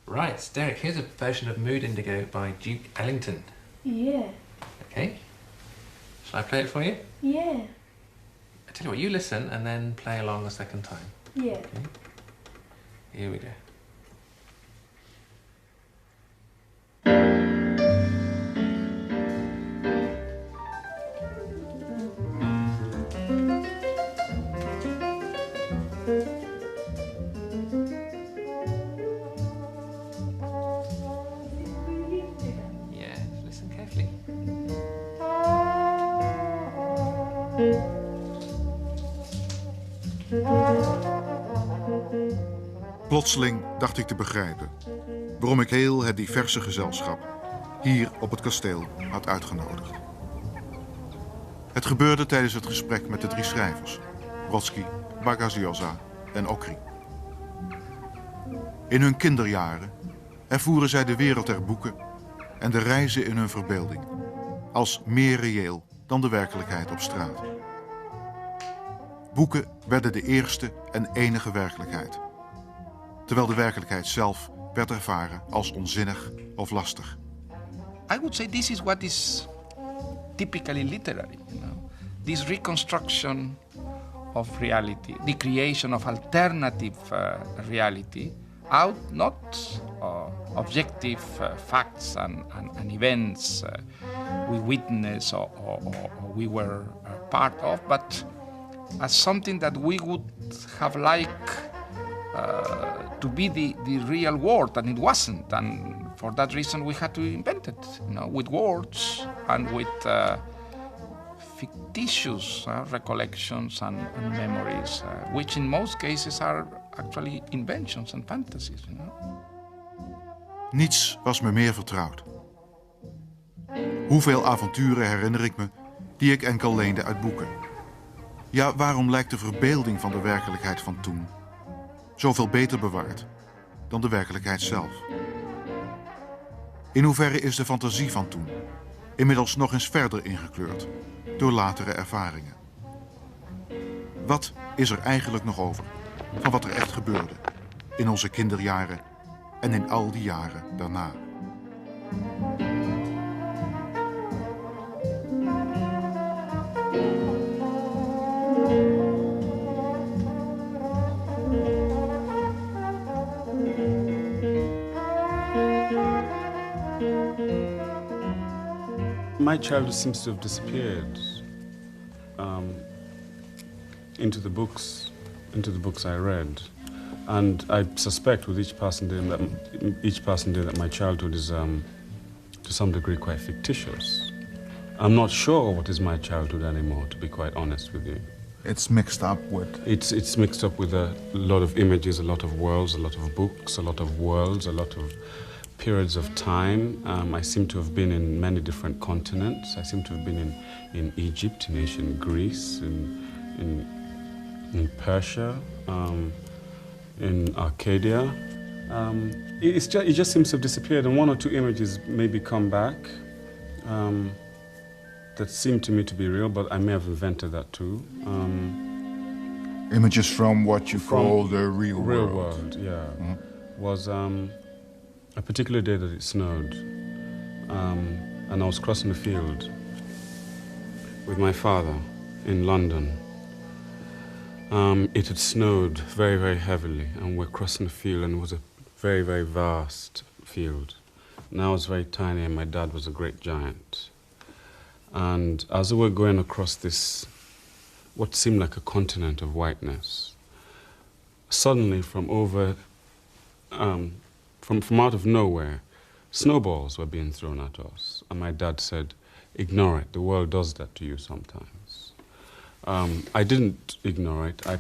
Right, Derek, here's a version of Mood Indigo by Duke Ellington. Yeah. Okay. Shall I play it for you? Yeah. I tell you what, you listen and then play along a second time. Yeah. Okay. Here we go. Yeah, listen carefully. Plotseling dacht ik te begrijpen waarom ik heel het diverse gezelschap hier op het kasteel had uitgenodigd. Het gebeurde tijdens het gesprek met de 3 schrijvers, Brodsky, Vargas Llosa en Okri. In hun kinderjaren ervoeren zij de wereld der boeken en de reizen in hun verbeelding als meer reëel dan de werkelijkheid op straat. Boeken werden de eerste en enige werkelijkheid, terwijl de werkelijkheid zelf werd ervaren als onzinnig of lastig. I would say this is what is typically literary, you know. This reconstruction of reality, the creation of alternative reality out not objective facts and events we witness or we were part of, but as something that we would have liked to be the real world, and it wasn't. And for that reason, we had to invent it, you know, with words and with fictitious recollections and memories, which in most cases are actually inventions and fantasies, you know. Niets was me meer vertrouwd. Hoeveel avonturen herinner ik me die ik enkel leende uit boeken. Ja, waarom lijkt de verbeelding van de werkelijkheid van toen zoveel beter bewaard dan de werkelijkheid zelf? In hoeverre is de fantasie van toen inmiddels nog eens verder ingekleurd door latere ervaringen? Wat is er eigenlijk nog over van wat er echt gebeurde in onze kinderjaren en in al die jaren daarna? My childhood seems to have disappeared into the books I read, and I suspect with each passing day that my childhood is to some degree quite fictitious. I'm not sure what is my childhood anymore, to be quite honest with you. It's mixed up with... It's mixed up with a lot of images, a lot of worlds, a lot of books, a lot of worlds, a lot of periods of time. I seem to have been in many different continents. I seem to have been in Egypt, in ancient Greece, in Persia, in Arcadia. It just seems to have disappeared, and 1 or 2 images maybe come back that seem to me to be real, but I may have invented that too. Images from what you call the real world. Real world, yeah. Mm-hmm. Was a particular day that it snowed, and I was crossing the field with my father in London. It had snowed very, very heavily, and we're crossing the field, and it was a very, very vast field. And I was very tiny, and my dad was a great giant. And as we were going across this, what seemed like a continent of whiteness, suddenly from out of nowhere, snowballs were being thrown at us. And my dad said, "Ignore it, the world does that to you sometimes." I didn't ignore it. I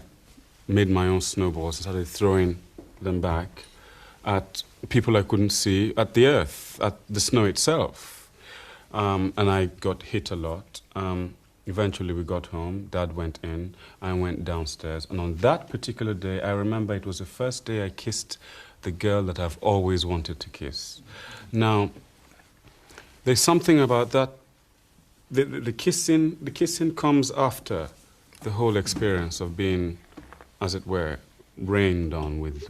made my own snowballs and started throwing them back at people I couldn't see, at the earth, at the snow itself. And I got hit a lot. Eventually we got home, Dad went in, I went downstairs. And on that particular day, I remember it was the first day I kissed the girl that I've always wanted to kiss. Now, there's something about that. The kissing comes after the whole experience of being, as it were, rained on with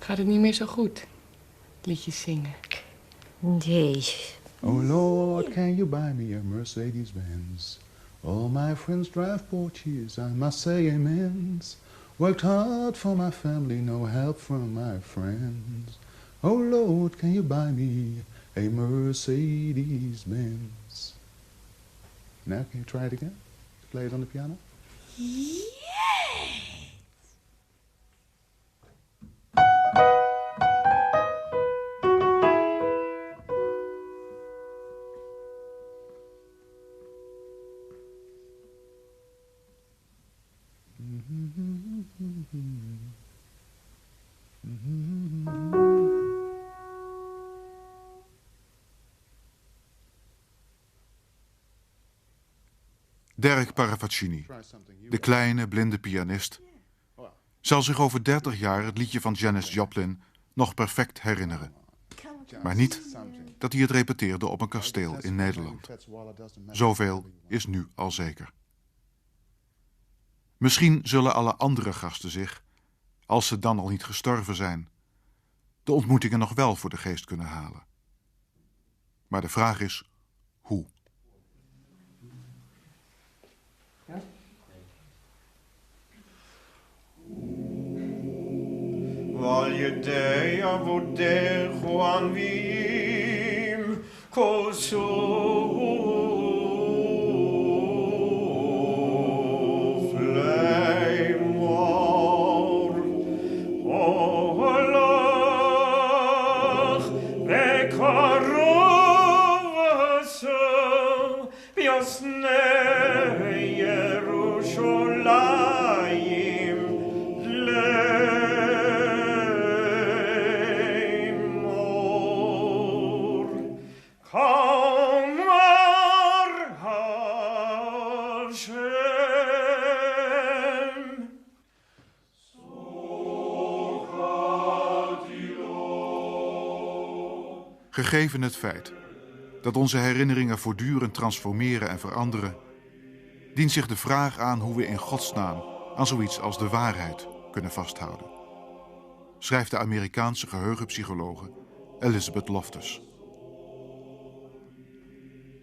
Gaat het niet meer zo goed? Liedjes zingen. Nee. Oh Lord, can you buy me a Mercedes-Benz? All my friends drive Porsches, I must say amens. Worked hard for my family, no help from my friends. Oh Lord, can you buy me a Mercedes-Benz? Now, can you try it again? Play it on the piano? Derek Paravaccini, de kleine, blinde pianist, zal zich over 30 jaar het liedje van Janis Joplin nog perfect herinneren. Maar niet dat hij het repeteerde op een kasteel in Nederland. Zoveel is nu al zeker. Misschien zullen alle andere gasten zich, als ze dan al niet gestorven zijn, de ontmoetingen nog wel voor de geest kunnen halen. Maar de vraag is, hoe? Varje dag jag bodde Juan Vim Gegeven het feit dat onze herinneringen voortdurend transformeren en veranderen, dient zich de vraag aan hoe we in godsnaam aan zoiets als de waarheid kunnen vasthouden. Schrijft de Amerikaanse geheugenpsychologe Elizabeth Loftus.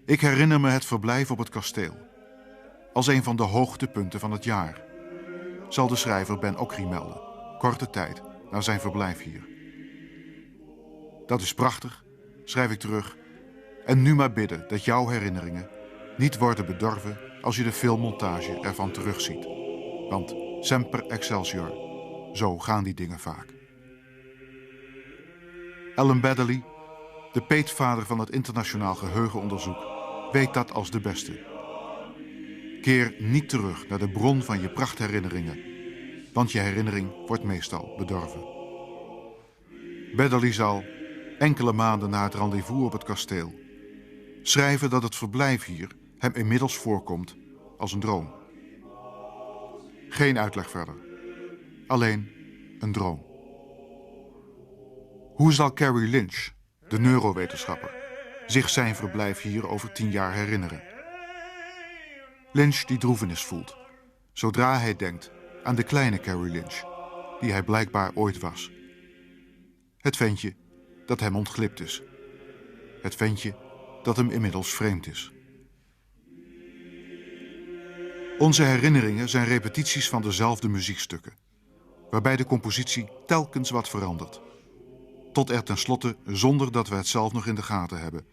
Ik herinner me het verblijf op het kasteel als een van de hoogtepunten van het jaar, zal de schrijver Ben Okri melden, korte tijd na zijn verblijf hier. Dat is prachtig, schrijf ik terug, en nu maar bidden dat jouw herinneringen niet worden bedorven als je de filmmontage ervan terugziet. Want semper excelsior, zo gaan die dingen vaak. Alan Baddeley, de peetvader van het internationaal geheugenonderzoek, weet dat als de beste. Keer niet terug naar de bron van je prachtherinneringen, want je herinnering wordt meestal bedorven. Baddeley zal, enkele maanden na het rendezvous op het kasteel, schrijven dat het verblijf hier hem inmiddels voorkomt als een droom. Geen uitleg verder. Alleen een droom. Hoe zal Gary Lynch, de neurowetenschapper, zich zijn verblijf hier over 10 jaar herinneren? Lynch die droevenis voelt, zodra hij denkt aan de kleine Gary Lynch, die hij blijkbaar ooit was. Het ventje dat hem ontglipt is. Het ventje dat hem inmiddels vreemd is. Onze herinneringen zijn repetities van dezelfde muziekstukken, waarbij de compositie telkens wat verandert, tot er tenslotte, zonder dat we het zelf nog in de gaten hebben,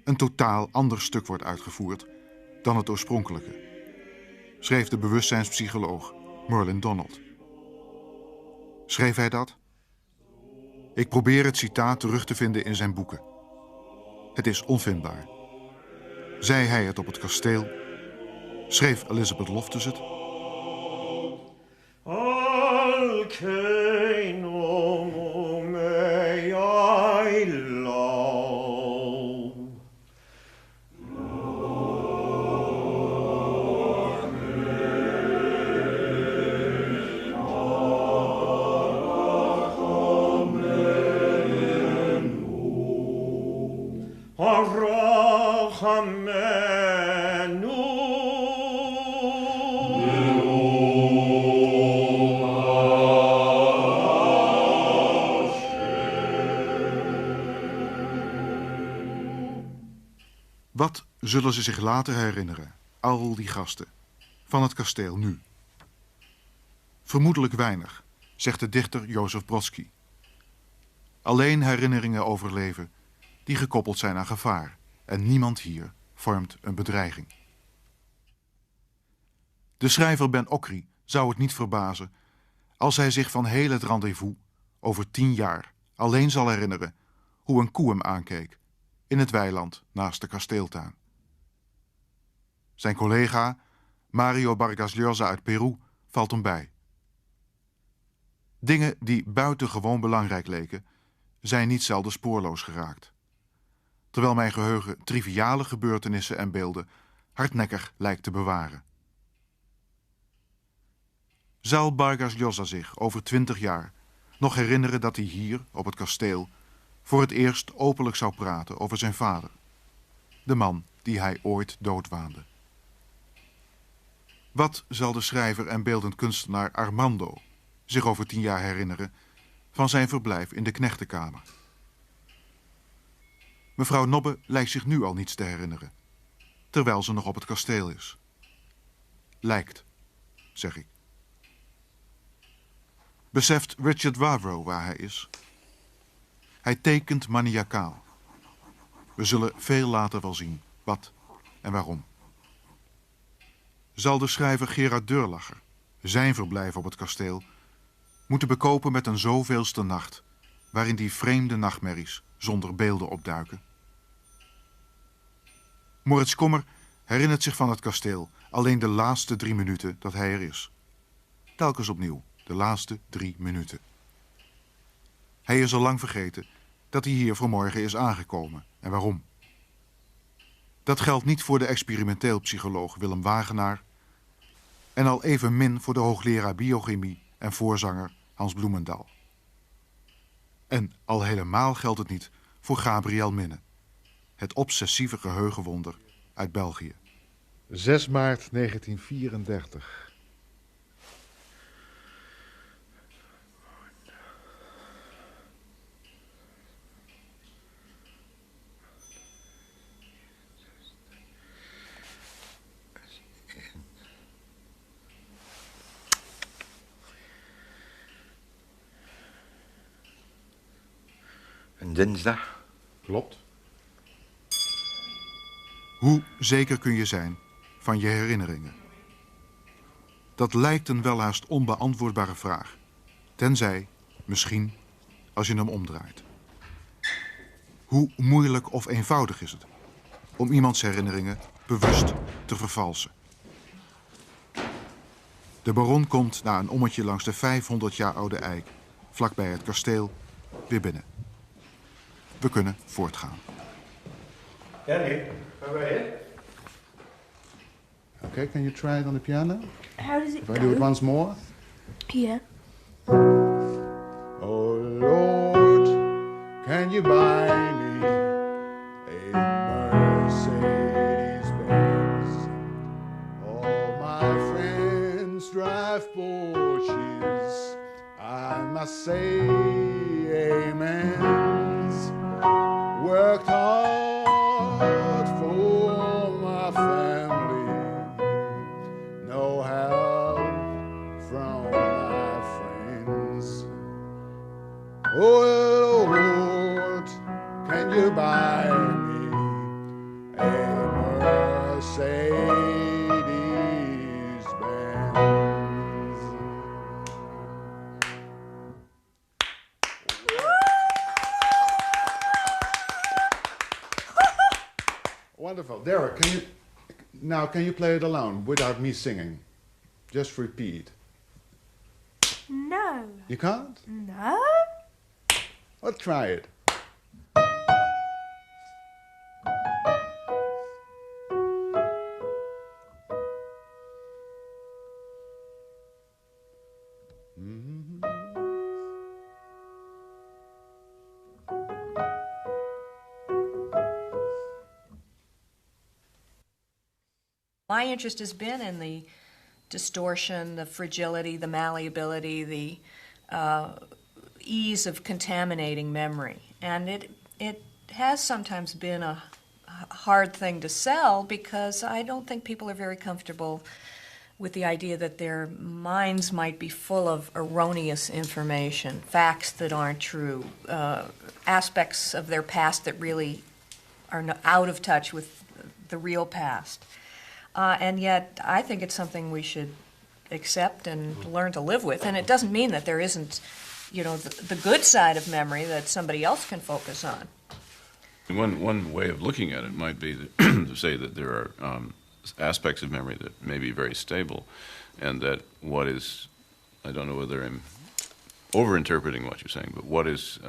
een totaal ander stuk wordt uitgevoerd dan het oorspronkelijke, schreef de bewustzijnspsycholoog Merlin Donald. Schreef hij dat? Ik probeer het citaat terug te vinden in zijn boeken. Het is onvindbaar. Zei hij het op het kasteel? Schreef Elizabeth Loftus het? Wat zullen ze zich later herinneren, al die gasten, van het kasteel nu? Vermoedelijk weinig, zegt de dichter Jozef Brodsky. Alleen herinneringen overleven die gekoppeld zijn aan gevaar. En niemand hier vormt een bedreiging. De schrijver Ben Okri zou het niet verbazen als hij zich van heel het rendezvous over 10 jaar alleen zal herinneren hoe een koe hem aankeek in het weiland naast de kasteeltuin. Zijn collega Mario Vargas Llosa uit Peru valt hem bij. Dingen die buitengewoon belangrijk leken, zijn niet zelden spoorloos geraakt. Terwijl mijn geheugen triviale gebeurtenissen en beelden hardnekkig lijkt te bewaren. Zal Vargas Llosa zich over 20 jaar nog herinneren dat hij hier, op het kasteel, voor het eerst openlijk zou praten over zijn vader, de man die hij ooit doodwaande? Wat zal de schrijver en beeldend kunstenaar Armando zich over 10 jaar herinneren van zijn verblijf in de knechtenkamer? Mevrouw Nobbe lijkt zich nu al niets te herinneren, terwijl ze nog op het kasteel is. Lijkt, zeg ik. Beseft Richard Wavro waar hij is? Hij tekent maniacaal. We zullen veel later wel zien wat en waarom. Zal de schrijver Gerhard Durlachter zijn verblijf op het kasteel moeten bekopen met een zoveelste nacht, waarin die vreemde nachtmerries zonder beelden opduiken? Moritz Kommer herinnert zich van het kasteel alleen de laatste 3 minuten dat hij er is. Telkens opnieuw, de laatste 3 minuten. Hij is al lang vergeten dat hij hier vanmorgen is aangekomen en waarom. Dat geldt niet voor de experimenteel psycholoog Willem Wagenaar en al evenmin voor de hoogleraar biochemie en voorzanger Hans Bloemendaal. En al helemaal geldt het niet voor Gabriel Minne, het obsessieve geheugenwonder uit België. 6 maart 1934. Een dinsdag. Klopt. Hoe zeker kun je zijn van je herinneringen? Dat lijkt een welhaast onbeantwoordbare vraag. Tenzij, misschien, als je hem omdraait. Hoe moeilijk of eenvoudig is het om iemands herinneringen bewust te vervalsen? De baron komt na een ommetje langs de 500 jaar oude eik, vlakbij het kasteel, weer binnen. We kunnen voortgaan. Danny, over here. Okay, can you try it on the piano? How does it If I do it once more? Yeah. Oh Lord, can you buy me a Mercedes-Benz? All my friends drive Porsches. I must say amen. Worked hard for my family. No help from my friends. Oh Lord, can you buy me a Mercedes-Benz? Wonderful. Derek, can you play it alone without me singing? Just repeat. No. You can't? No? Well, try it. My interest has been in the distortion, the fragility, the malleability, the ease of contaminating memory. And it has sometimes been a hard thing to sell because I don't think people are very comfortable with the idea that their minds might be full of erroneous information, facts that aren't true, aspects of their past that really are out of touch with the real past. And yet, I think it's something we should accept and learn to live with. And it doesn't mean that there isn't, the good side of memory that somebody else can focus on. One way of looking at it might be to say that there are aspects of memory that may be very stable, and that what is, I don't know whether I'm over-interpreting what you're saying, but what is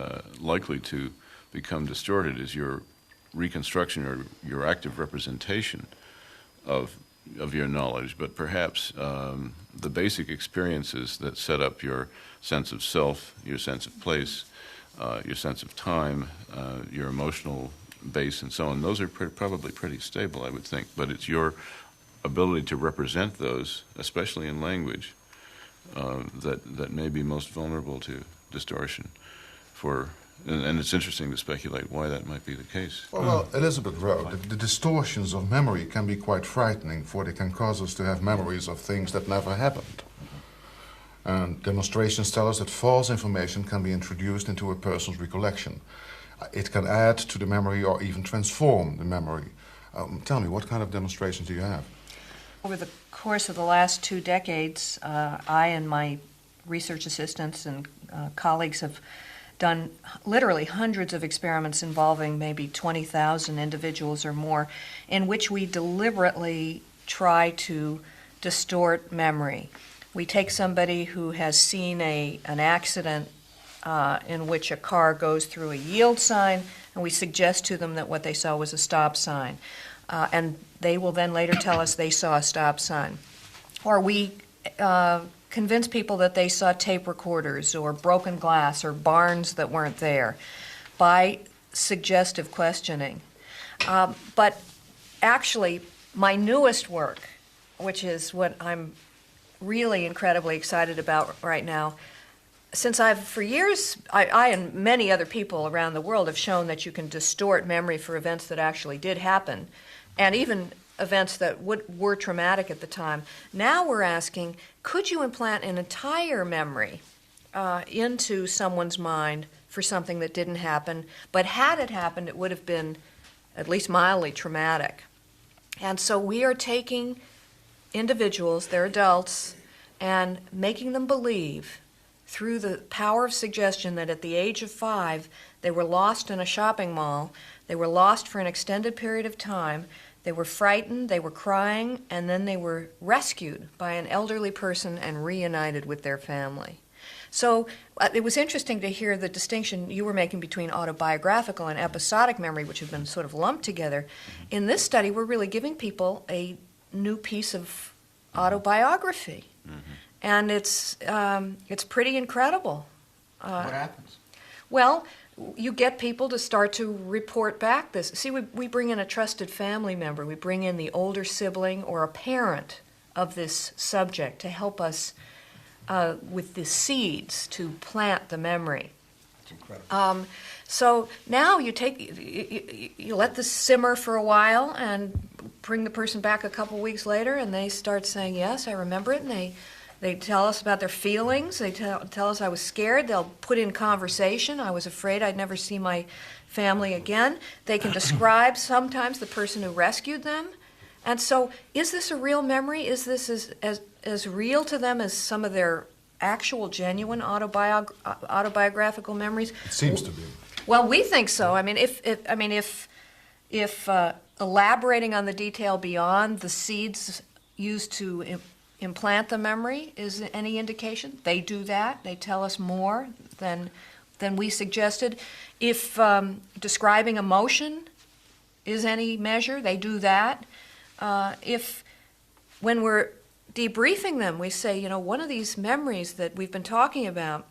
likely to become distorted is your reconstruction or your active representation of your knowledge, but perhaps the basic experiences that set up your sense of self, your sense of place, your sense of time, your emotional base and so on, those are probably pretty stable, I would think. But it's your ability to represent those, especially in language, that may be most vulnerable to distortion. And it's interesting to speculate why that might be the case. Well, Elizabeth wrote, the distortions of memory can be quite frightening, for they can cause us to have memories of things that never happened. And demonstrations tell us that false information can be introduced into a person's recollection. It can add to the memory or even transform the memory. Tell me, what kind of demonstrations do you have? Over the course of the last 2 decades, I and my research assistants and colleagues have done literally hundreds of experiments involving maybe 20,000 individuals or more, in which we deliberately try to distort memory. We take somebody who has seen an accident in which a car goes through a yield sign, and we suggest to them that what they saw was a stop sign. And they will then later tell us they saw a stop sign. Or we convince people that they saw tape recorders or broken glass or barns that weren't there by suggestive questioning. But actually, my newest work, which is what I'm really incredibly excited about right now, since for years, I and many other people around the world have shown that you can distort memory for events that actually did happen, and even events that were traumatic at the time. Now we're asking, could you implant an entire memory into someone's mind for something that didn't happen, but had it happened, it would have been at least mildly traumatic. And so we are taking individuals, they're adults, and making them believe through the power of suggestion that at the age of 5, they were lost in a shopping mall, they were lost for an extended period of time, they were frightened, they were crying, and then they were rescued by an elderly person and reunited with their family. So it was interesting to hear the distinction you were making between autobiographical and episodic memory, which have been sort of lumped together. In this study, we're really giving people a new piece of autobiography. Mm-hmm. And it's pretty incredible. What happens? Well, you get people to start to report back this. See, we bring in a trusted family member. We bring in the older sibling or a parent of this subject to help us with the seeds to plant the memory. That's incredible. So now you let this simmer for a while and bring the person back a couple weeks later, and they start saying, yes, I remember it, and they tell us about their feelings. They tell us I was scared. They'll put in conversation. I was afraid I'd never see my family again. They can describe sometimes the person who rescued them. And so is this a real memory? Is this as real to them as some of their actual, genuine autobiographical memories? It seems to be. Well, we think so. I mean, if elaborating on the detail beyond the seeds used to implant the memory is any indication, they do that. They tell us more than we suggested. If describing emotion is any measure, they do that. If when we're debriefing them, we say, one of these memories that we've been talking about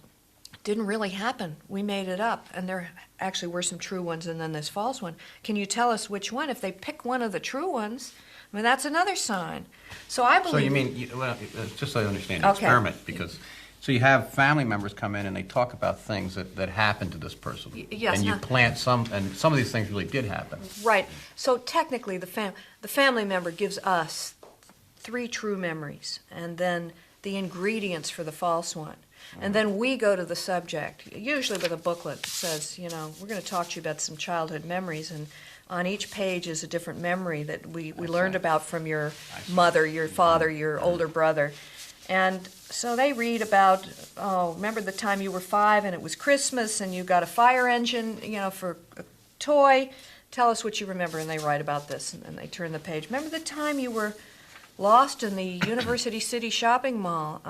didn't really happen. We made it up, and there actually were some true ones and then this false one. Can you tell us which one? If they pick one of the true ones, I mean, that's another sign. So I believe... So you mean, just so I understand, the experiment, because So you have family members come in and they talk about things that happened to this person. Yes. And you plant some, and some of these things really did happen. Right. So technically, the family member gives us 3 true memories, and then the ingredients for the false one. And then we go to the subject, usually with a booklet that says, you know, we're going to talk to you about some childhood memories, and on each page is a different memory that we learned about from your mother, your father, your older brother. And so they read about, remember the time you were 5 and it was Christmas and you got a fire engine, you know, for a toy. Tell us what you remember. And they write about this, and they turn the page. Remember the time you were lost in the University City shopping mall,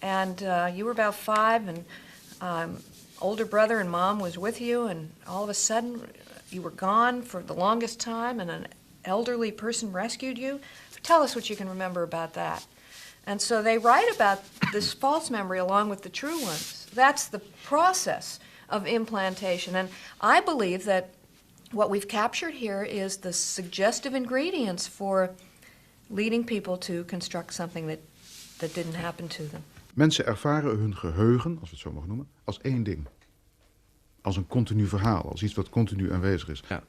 and you were about 5, and older brother and mom was with you, and all of a sudden you were gone for the longest time, and an elderly person rescued you. Tell us what you can remember about that. And so they write about this false memory along with the true ones. That's the process of implantation. And I believe that what we've captured here is the suggestive ingredients for leading people to construct something that didn't happen to them. Mensen ervaren hun geheugen, als we het zo mogen noemen, als één ding. Als een continu verhaal, als iets wat continu aanwezig is. Ja.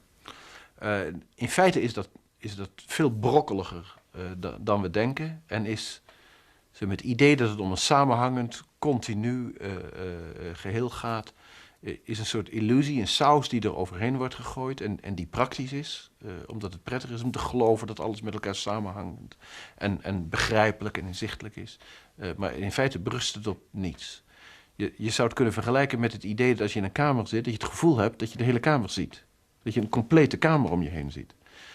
In feite is dat veel brokkeliger dan we denken. En is het idee dat het om een samenhangend, continu geheel gaat, is een soort illusie, een saus die er overheen wordt gegooid en die praktisch is. Omdat het prettig is om te geloven dat alles met elkaar samenhangend en begrijpelijk en inzichtelijk is. Maar in feite berust het op niets. Je zou het kunnen vergelijken met het idee dat als je in een kamer zit, dat je het gevoel hebt dat je de hele kamer ziet. Dat je een complete kamer om je heen ziet.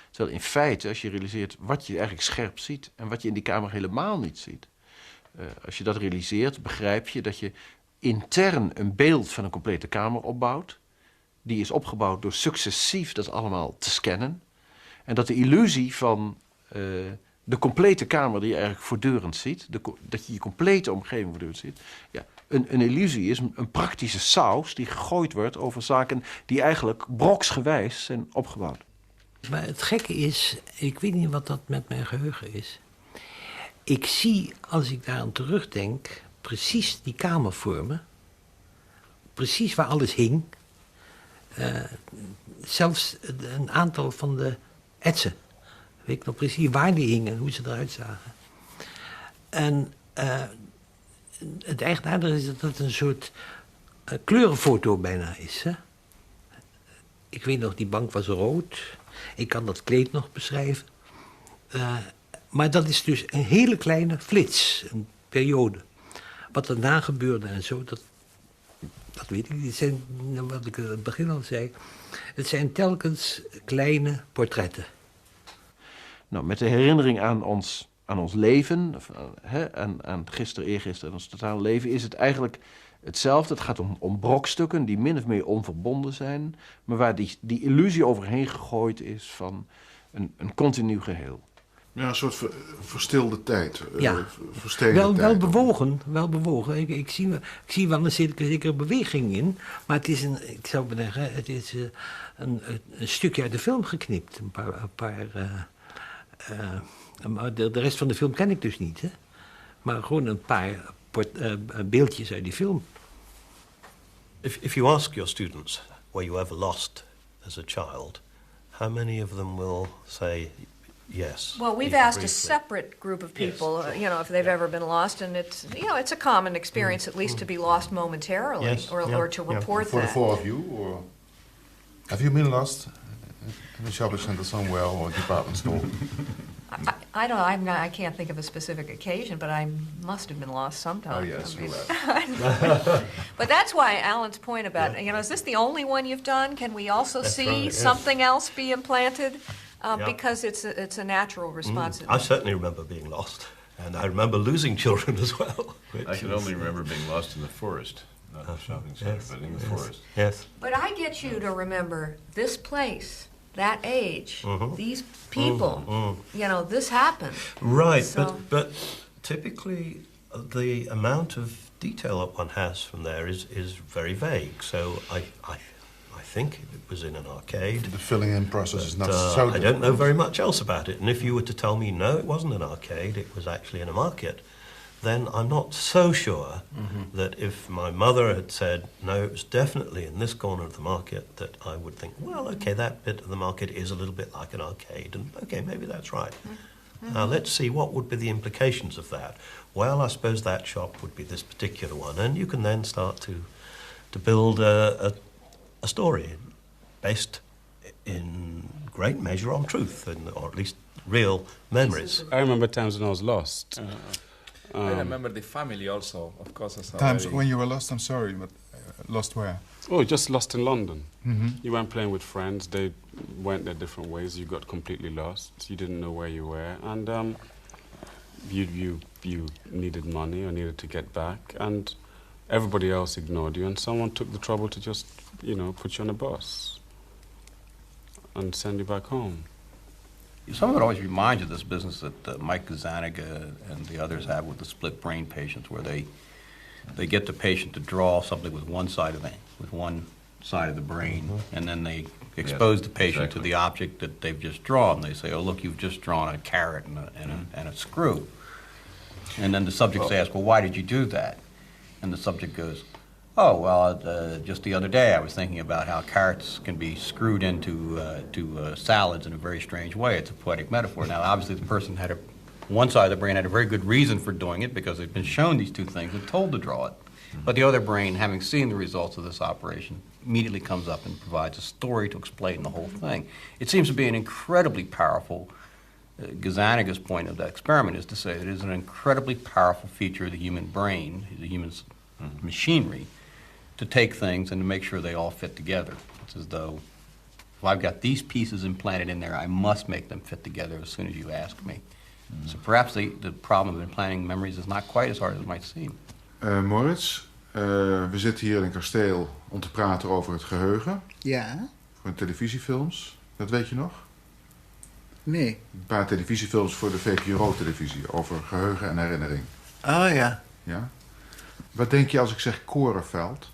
Terwijl in feite, als je realiseert wat je eigenlijk scherp ziet en wat je in die kamer helemaal niet ziet. Als je dat realiseert, begrijp je dat je intern een beeld van een complete kamer opbouwt. Die is opgebouwd door successief dat allemaal te scannen. En dat de illusie van de complete kamer die je eigenlijk voortdurend ziet, dat je je complete omgeving voortdurend ziet, ja, een illusie is een praktische saus die gegooid wordt over zaken die eigenlijk broksgewijs zijn opgebouwd. Maar het gekke is, ik weet niet wat dat met mijn geheugen is. Ik zie, als ik daaraan terugdenk, precies die kamer voor me. Precies waar alles hing. Zelfs een aantal van de etsen. Weet ik nog precies waar die hingen en hoe ze eruit zagen. En het eigenaardige is dat het een soort kleurenfoto bijna is. Hè? Ik weet nog, die bank was rood. Ik kan dat kleed nog beschrijven. Maar dat is dus een hele kleine flits, een periode. Wat daarna gebeurde en zo, dat weet ik niet. Het zijn, wat ik aan het begin al zei, het zijn telkens kleine portretten. Nou, met de herinnering aan ons leven, aan gisteren, eergisteren, ons totale leven, is het eigenlijk hetzelfde. Het gaat om brokstukken die min of meer onverbonden zijn, maar waar die illusie overheen gegooid is van een continu geheel. Ja, een soort verstilde tijd. Ja, versteden wel tijd. wel bewogen. Ik zie wel een zekere beweging in, maar het is ik zou zeggen, het is een stukje uit de film geknipt. De rest van de film ken ik dus niet, hè? Maar gewoon een paar beeldjes uit die film. If you ask your students, were you ever lost as a child, how many of them will say yes? Well, we've asked a separate group of people, if they've ever been lost, and it's a common experience, at least to be lost momentarily, or to report For that. the four of you, or have you been lost in a shopping center somewhere or a department store? I don't know. I can't think of a specific occasion, but I must have been lost sometime. Oh yes, But that's why Alan's point about, is this the only one you've done? Can we also see something else be implanted? Because it's a natural response. I certainly remember being lost, and I remember losing children as well. I can only remember being lost in the forest, not the shopping center, but in the forest. Yes. But I get you to remember this place, that age, these people, this happened. Right, So- but typically the amount of detail that one has from there is very vague. So I think it was in an arcade. The filling in process is not so I don't know difficult. very much else about it. And if you were to tell me, no, it wasn't an arcade, it was actually in a market, then I'm not so sure that if my mother had said, no, it was definitely in this corner of the market, that I would think, well, okay, that bit of the market is a little bit like an arcade, and okay, maybe that's right. Now let's see what would be the implications of that. Well, I suppose that shop would be this particular one, and you can then start to build a story based in great measure on truth, or at least real memories. I remember times when I was lost. I remember the family also, of course. As Times when you were lost, I'm sorry, but lost where? Oh, just lost in London. Mm-hmm. You weren't playing with friends. They went their different ways. You got completely lost. You didn't know where you were, and you needed money or needed to get back, and everybody else ignored you, and someone took the trouble to just, put you on a bus and send you back home. Some of it always reminds you of this business that Mike Gazzaniga and the others have with the split brain patients, where they get the patient to draw something with one side of the brain, and then they expose the patient to the object that they've just drawn. They say, oh, look, you've just drawn a carrot and a screw. And then the subjects ask, well, why did you do that? And the subject goes, oh, well, just the other day I was thinking about how carrots can be screwed into salads in a very strange way. It's a poetic metaphor. Now, obviously, the person one side of the brain had a very good reason for doing it because they'd been shown these two things and told to draw it. But the other brain, having seen the results of this operation, immediately comes up and provides a story to explain the whole thing. It seems to be an incredibly powerful, Gazzaniga's point of that experiment is to say that it is an incredibly powerful feature of the human brain, the human machinery, to take things and to make sure they all fit together. It's as though, if I've got these pieces implanted in there, I must make them fit together as soon as you ask me. So perhaps the problem of implanting memories is not quite as hard as it might seem. Moritz, we zitten hier in een kasteel om te praten over het geheugen. Ja. Voor televisiefilms, dat weet je nog? Nee. Een paar televisiefilms voor de VPRO-televisie over geheugen en herinnering. Oh ja. Ja? Wat denk je als ik zeg korenveld?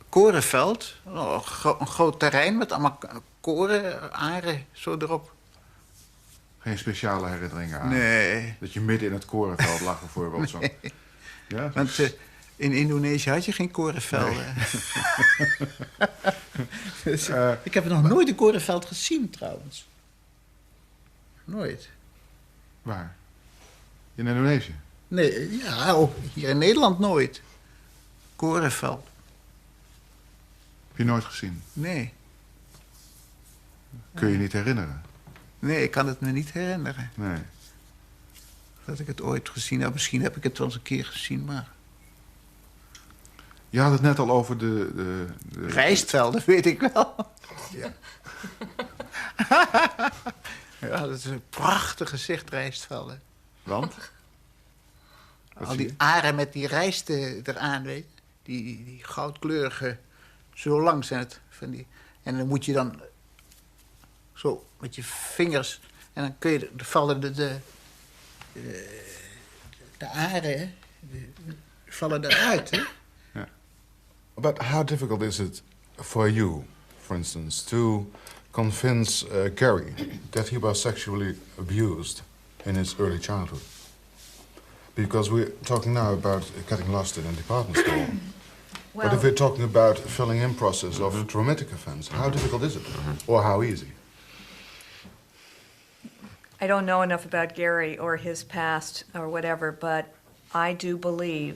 Korenveld? Oh, een groot terrein met allemaal koren, aren, zo erop. Geen speciale herinneringen aan? Nee. Dat je midden in het korenveld lag bijvoorbeeld? Zo. Nee. Ja? Want in Indonesië had je geen korenvelden. Nee. Dus, ik heb nog nooit een korenveld gezien, trouwens. Nooit. Waar? In Indonesië? Nee, ja, ook hier in Nederland nooit. Korenveld. Heb je nooit gezien? Nee. Kun je niet herinneren? Nee, ik kan het me niet herinneren. Nee. Dat ik het ooit gezien heb. Misschien heb ik het wel eens een keer gezien, maar... Je had het net al over de rijstvelden, weet ik wel. Ja. Ja, dat is een prachtig gezicht, rijstvelden. Want? Al die aren met die rijst eraan, weet je. Die goudkleurige, zo lang zijn het. En dan moet je dan zo met je vingers... En dan kun je, vallen de aren vallen eruit, hè. Yeah. But how difficult is it for you, for instance, to convince Gary that he was sexually abused in his early childhood? Because we're talking now about getting lost in a department store. Well, but if we're talking about filling in process of traumatic offense, how difficult is it? Or how easy? I don't know enough about Gary or his past or whatever, but I do believe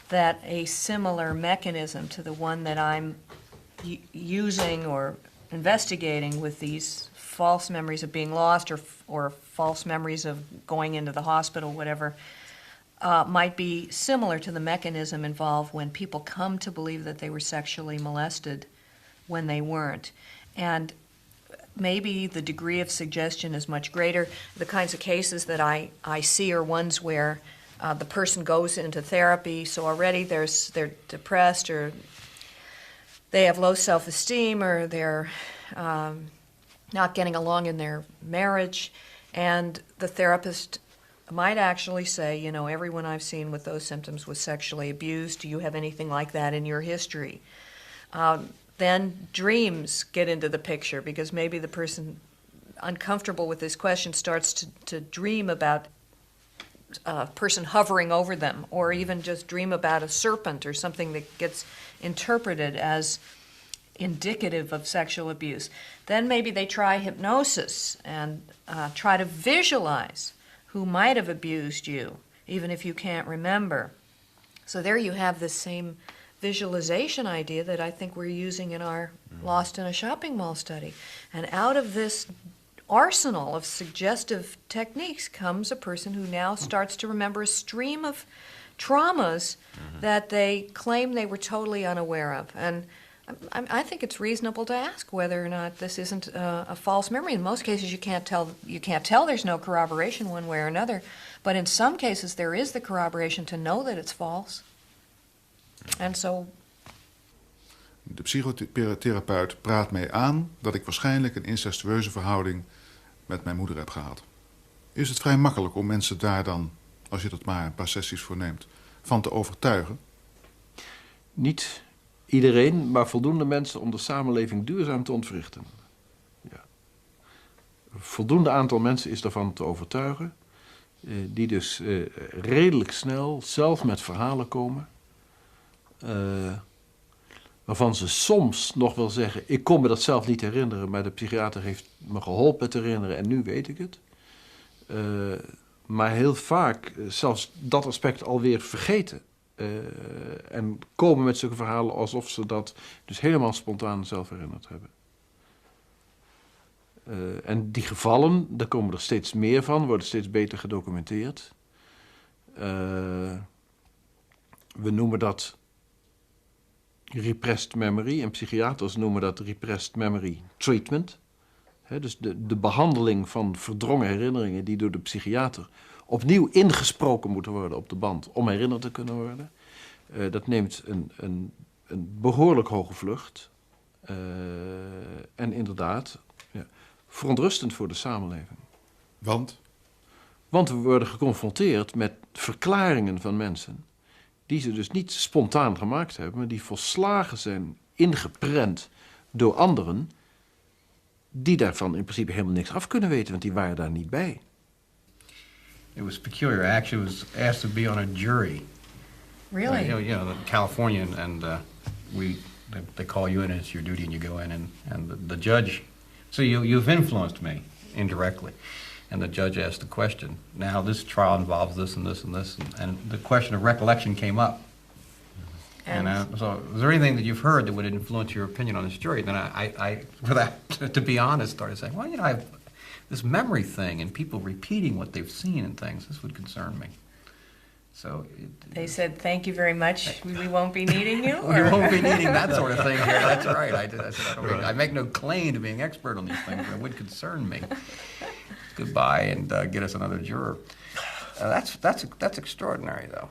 that a similar mechanism to the one that I'm using or investigating with these false memories of being lost or false memories of going into the hospital, whatever, might be similar to the mechanism involved when people come to believe that they were sexually molested when they weren't. And maybe the degree of suggestion is much greater. The kinds of cases that I see are ones where the person goes into therapy, so already they're depressed or they have low self-esteem or they're not getting along in their marriage, and the therapist might actually say, you know, everyone I've seen with those symptoms was sexually abused. Do you have anything like that in your history? Then dreams get into the picture because maybe the person uncomfortable with this question starts to dream about a person hovering over them, or even just dream about a serpent or something that gets interpreted as indicative of sexual abuse. Then maybe they try hypnosis and try to visualize who might have abused you, even if you can't remember. So there you have this same visualization idea that I think we're using in our Lost in a Shopping Mall study. And out of this arsenal of suggestive techniques comes a person who now starts to remember a stream of traumas that they claim they were totally unaware of. And I think it's reasonable to ask whether or not this isn't a false memory. In most cases, you can't tell. There's no corroboration one way or another. But in some cases, there is the corroboration to know that it's false. And so. De psychotherapeut praat mij aan dat ik waarschijnlijk een incestueuze verhouding met mijn moeder heb gehad. Is het vrij makkelijk om mensen daar dan, als je dat maar een paar sessies voor neemt, van te overtuigen? Niet iedereen, maar voldoende mensen om de samenleving duurzaam te ontwrichten. Ja. Een voldoende aantal mensen is daarvan te overtuigen, die dus redelijk snel zelf met verhalen komen, waarvan ze soms nog wel zeggen, ik kon me dat zelf niet herinneren, maar de psychiater heeft me geholpen te herinneren en nu weet ik het. Maar heel vaak zelfs dat aspect alweer vergeten. En komen met zulke verhalen alsof ze dat dus helemaal spontaan zelf herinnerd hebben. En die gevallen, daar komen er steeds meer van, worden steeds beter gedocumenteerd. We noemen dat repressed memory en psychiaters noemen dat repressed memory treatment. Dus de behandeling van verdrongen herinneringen die door de psychiater opnieuw ingesproken moeten worden op de band om herinnerd te kunnen worden. Dat neemt een behoorlijk hoge vlucht. En inderdaad, ja, verontrustend voor de samenleving. Want? Want we worden geconfronteerd met verklaringen van mensen die ze dus niet spontaan gemaakt hebben, maar die volslagen zijn ingeprent door anderen die daarvan in principe helemaal niks af kunnen weten, want die waren daar niet bij. It was peculiar. I actually was asked to be on a jury. Really? You know, California, and they call you in, and it's your duty, and you go in, and the judge. So you've influenced me indirectly, and the judge asked the question. Now this trial involves this and this and this, and the question of recollection came up. And so, is there anything that you've heard that would influence your opinion on this jury? Then I to be honest, started saying, well, you know, I have this memory thing and people repeating what they've seen and things. This would concern me. So they said, "Thank you very much. We won't be needing you." We won't be needing that sort of thing here. That's right. I said, I make no claim to being expert on these things, but it would concern me. Goodbye, and get us another juror. That's extraordinary, though.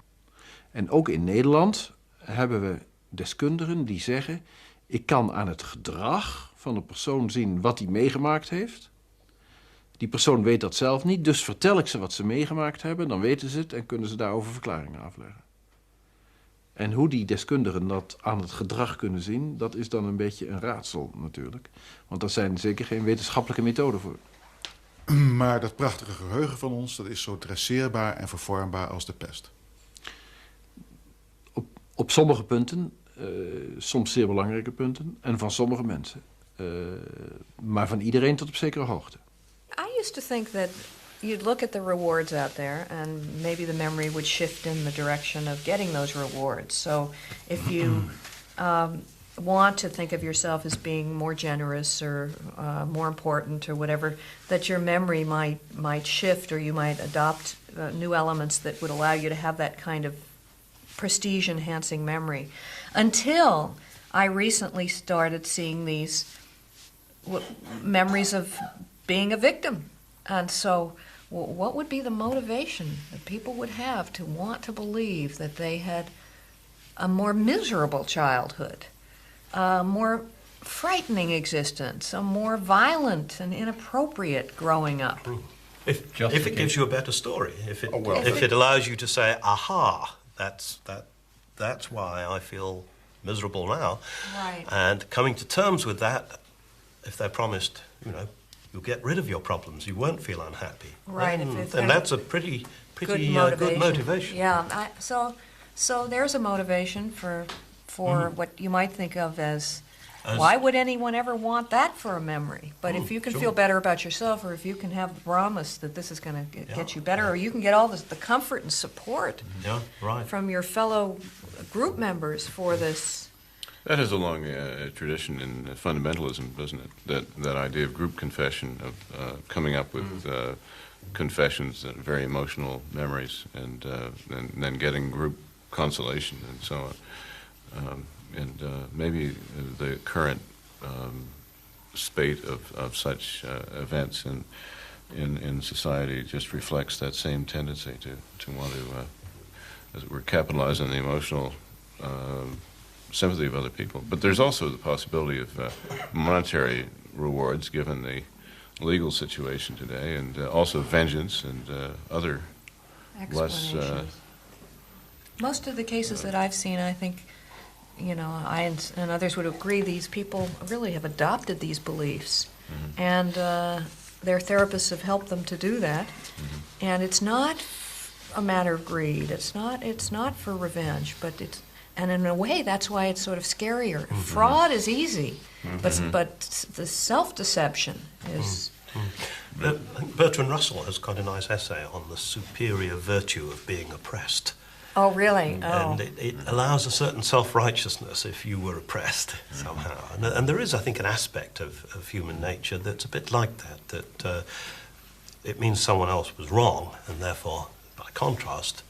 En ook in Nederland hebben we deskundigen die zeggen, ik kan aan het gedrag van een persoon zien wat hij meegemaakt heeft. Die persoon weet dat zelf niet, dus vertel ik ze wat ze meegemaakt hebben, dan weten ze het en kunnen ze daarover verklaringen afleggen. En hoe die deskundigen dat aan het gedrag kunnen zien, dat is dan een beetje een raadsel natuurlijk. Want daar zijn zeker geen wetenschappelijke methoden voor. Maar dat prachtige geheugen van ons, dat is zo dresseerbaar en vervormbaar als de pest. Op sommige punten, soms zeer belangrijke punten, en van sommige mensen. Maar van iedereen tot op zekere hoogte. I used to think that you'd look at the rewards out there and maybe the memory would shift in the direction of getting those rewards. So if you want to think of yourself as being more generous or more important or whatever, that your memory might shift, or you might adopt new elements that would allow you to have that kind of prestige-enhancing memory. Until I recently started seeing these memories of being a victim. And so what would be the motivation that people would have to want to believe that they had a more miserable childhood, a more frightening existence, a more violent and inappropriate growing up? If it gives you a better story, if it allows you to say, aha, that's why I feel miserable now. Right. And coming to terms with that, if they're promised, you know, you'll get rid of your problems, you won't feel unhappy. Right. And that's a pretty pretty good motivation. Yeah, so there's a motivation for what you might think of as why would anyone ever want that for a memory? But if you can feel better about yourself, or if you can have the promise that this is going to get you better, or you can get all the comfort and support from your fellow group members for this. That has a long tradition in fundamentalism, doesn't it? That idea of group confession, of coming up with confessions, very emotional memories, and then getting group consolation and so on. Maybe the current spate of such events in society just reflects that same tendency to want to, as it were, capitalize on the emotional sympathy of other people. But there's also the possibility of monetary rewards given the legal situation today, and also vengeance and other less... Most of the cases that I've seen, I think, I and others would agree, these people really have adopted these beliefs, and their therapists have helped them to do that. And it's not a matter of greed. It's not for revenge, and in a way, that's why it's sort of scarier. Fraud is easy, but the self-deception is. Bertrand Russell has got a nice essay on the superior virtue of being oppressed. Oh, really? And it allows a certain self-righteousness if you were oppressed somehow. And there is, I think, an aspect of human nature that's a bit like that it means someone else was wrong, and therefore, by contrast,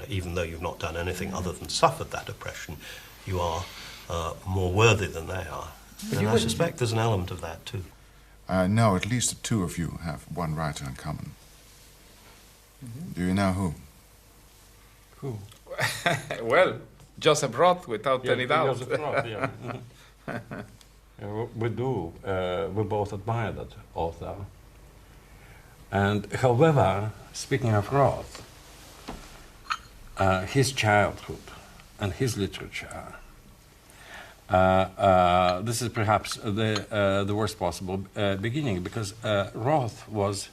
even though you've not done anything other than suffered that oppression, you are more worthy than they are. And I suspect there's an element of that, too. No, at least the two of you have one writer in common. Do you know who? Who? Well, Joseph Roth, without any doubt. Joseph Roth, yeah. We do. We both admire that author. And however, speaking of Roth, his childhood and his literature, this is perhaps the worst possible beginning, because Roth was,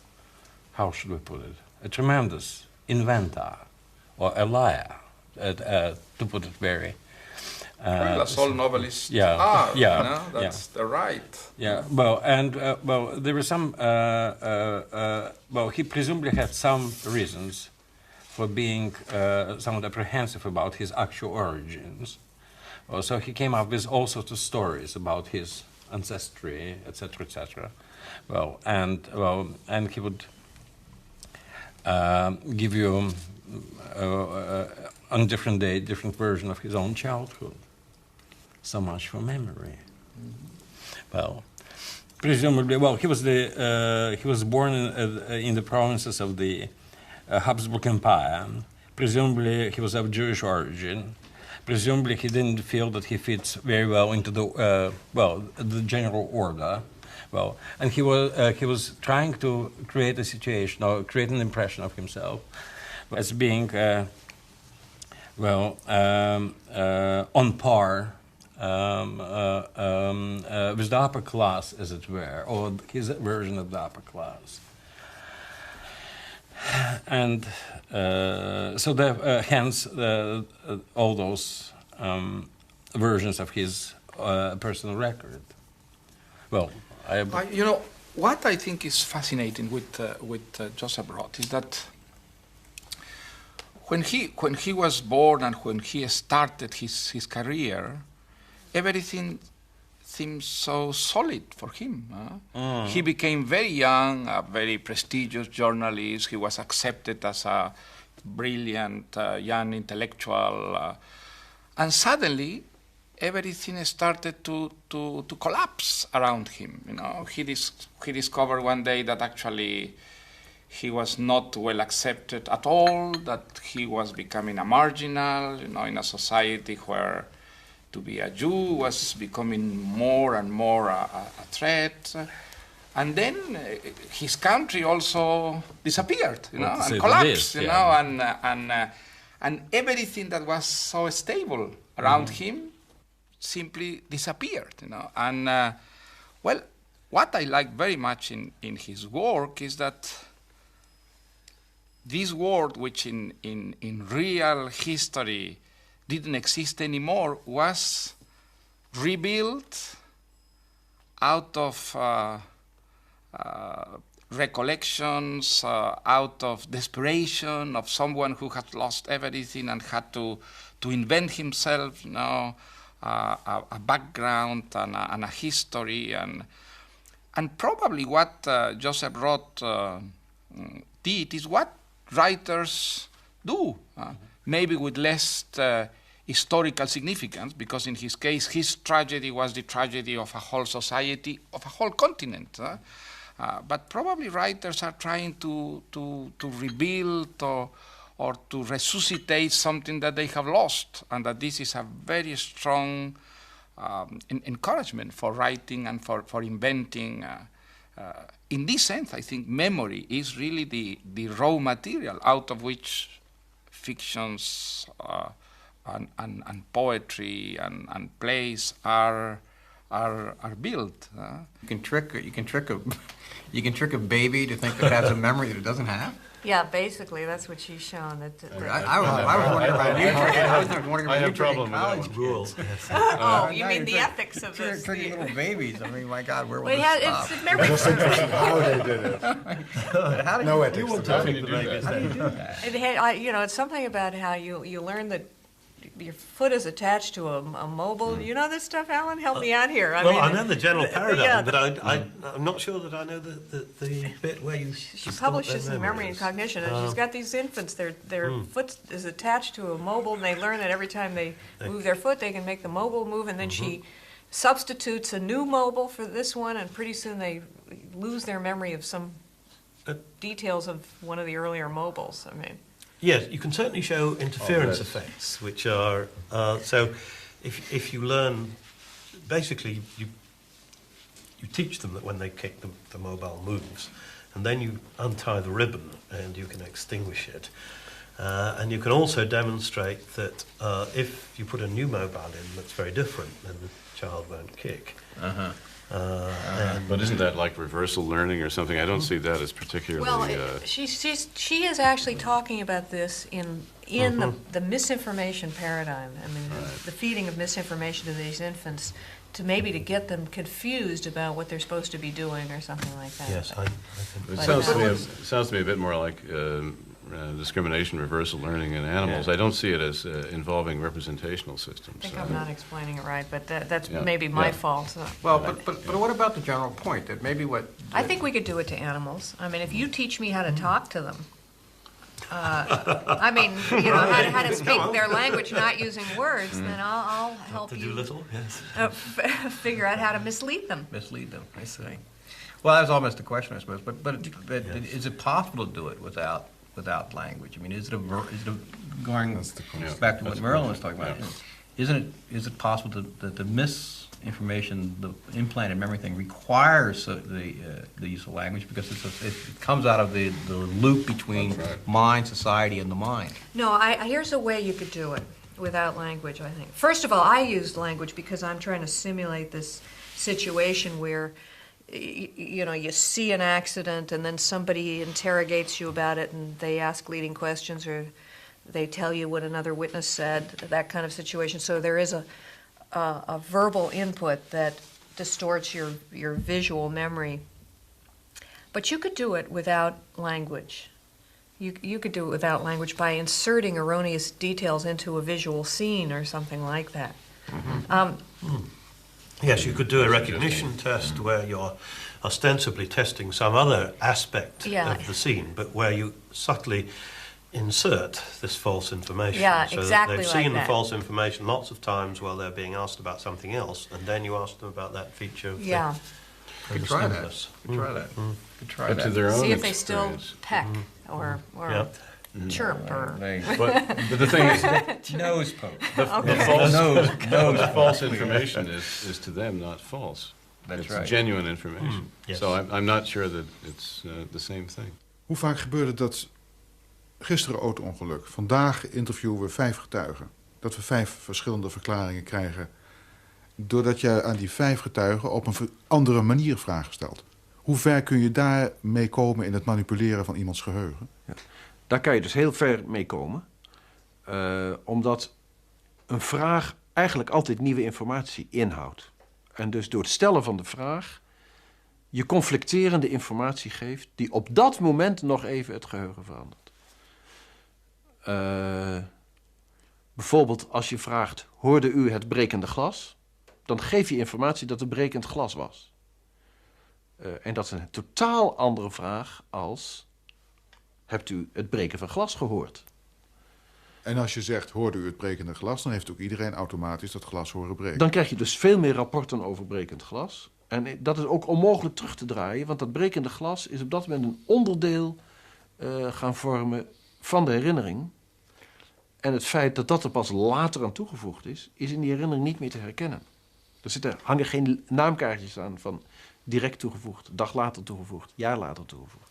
how should we put it, a tremendous inventor, or a liar, to put it very... well, as all novelists are, that's the right. Yeah, well, and there were some... he presumably had some reasons for being somewhat apprehensive about his actual origins. So he came up with all sorts of stories about his ancestry, etc., etc. And he would give you on different day different version of his own childhood. So much for memory. Well, presumably, he was born in the provinces of the Habsburg Empire. Presumably, he was of Jewish origin. Presumably, he didn't feel that he fits very well into the general order. Well, and he was trying to create a situation or create an impression of himself as being on par with the upper class, as it were, or his version of the upper class. And hence all those versions of his personal record. Well, what I think is fascinating with Joseph Roth is that when he was born and when he started his career, everything seemed so solid for him. He became very young, a very prestigious journalist. He was accepted as a brilliant young intellectual, and suddenly everything started to collapse around him. He discovered one day that actually he was not well accepted at all, that he was becoming a marginal, in a society where to be a Jew was becoming more and more a threat. And then his country also disappeared, and collapsed, and everything that was so stable around him simply disappeared, And, what I like very much in his work is that this world, which in real history didn't exist anymore, was rebuilt out of recollections, out of desperation of someone who had lost everything and had to invent himself, a background and a history, and probably what Joseph Roth did is what writers do, maybe with less historical significance, because in his case, his tragedy was the tragedy of a whole society, of a whole continent. But probably writers are trying to rebuild or to resuscitate something that they have lost, and that this is a very strong encouragement for writing and for inventing. In this sense, I think memory is really the raw material out of which fictions and poetry and plays are built. You can trick a baby to think that it has a memory that it doesn't have. Yeah, basically, that's what she's shown. I was wondering about you. I was wondering about you tricking college rules. Oh, you mean the ethics of this? Tricking little babies. I mean, my God, where will Well, this stop? it's memory. Just interesting how they did it. How did No you ethics. How do you do that? It had, it's something about how you learn that your foot is attached to a mobile. You know this stuff, Alan? Help me out here. I know the general paradigm, but I'm not sure that I know the bit where you. She publishes in Memory and Cognition, and she's got these infants. Their foot is attached to a mobile, and they learn that every time they move their foot, they can make the mobile move, and then she substitutes a new mobile for this one, and pretty soon they lose their memory of some details of one of the earlier mobiles. I mean. Yes, you can certainly show interference effects, which are so. If you learn, basically, you teach them that when they kick, the mobile moves, and then you untie the ribbon and you can extinguish it. And you can also demonstrate that if you put a new mobile in that's very different, then the child won't kick. But isn't that like reversal learning or something? I don't see that as particularly. Well, she is actually talking about this in the misinformation paradigm. I mean, the feeding of misinformation to these infants to get them confused about what they're supposed to be doing or something like that. Yes, I think it sounds to me a bit more like discrimination, reversal learning in animals. I don't see it as involving representational systems. I think I'm not explaining it right, but that's maybe my fault. Well, but what about the general point that maybe what... I think we could do it to animals. I mean, if you teach me how to talk to them, how to speak their language not using words, then I'll help you figure out how to mislead them. Mislead them, I see. Well, that's almost the question, I suppose. But is it possible to do it without language? I mean, going back to what Merlin was talking about? Is it possible that the misinformation, the implanted memory thing, requires the use of language because it comes out of the loop between mind, society, and the mind? No, here's a way you could do it without language. I think first of all, I used language because I'm trying to simulate this situation where. You see an accident and then somebody interrogates you about it and they ask leading questions or they tell you what another witness said, that kind of situation. So there is a verbal input that distorts your visual memory. But you could do it without language. You could do it without language by inserting erroneous details into a visual scene or something like that. Yes, you could do a recognition test where you're ostensibly testing some other aspect of the scene, but where you subtly insert this false information. Yeah, so exactly that they've like seen that. the false information lots of times while they're being asked about something else, and then you ask them about that feature of the Could try that. Could try that. To their own See if they experience. still peck or chirp or... But the thing is... Nose poke. The false information is to them not false. That's it's right. Genuine information. Yes. So I'm not sure that it's the same thing. Hoe vaak gebeurde dat gisteren auto-ongeluk? Vandaag interviewen we 5 getuigen. Dat we 5 verschillende verklaringen krijgen. Doordat je aan die 5 getuigen op een andere manier vragen stelt. Hoe ver kun je daarmee komen in het manipuleren van iemands geheugen? Ja. Daar kan je dus heel ver mee komen. Omdat een vraag eigenlijk altijd nieuwe informatie inhoudt. En dus door het stellen van de vraag je conflicterende informatie geeft die op dat moment nog even het geheugen verandert. Bijvoorbeeld als je vraagt, hoorde u het brekende glas? Dan geef je informatie dat het brekend glas was. En dat is een totaal andere vraag als, hebt u het breken van glas gehoord? En als je zegt, hoorde u het brekende glas, dan heeft ook iedereen automatisch dat glas horen breken. Dan krijg je dus veel meer rapporten over brekend glas. En dat is ook onmogelijk terug te draaien, want dat brekende glas is op dat moment een onderdeel gaan vormen van de herinnering. En het feit dat dat er pas later aan toegevoegd is in die herinnering niet meer te herkennen. Hangen geen naamkaartjes aan van direct toegevoegd, dag later toegevoegd, jaar later toegevoegd.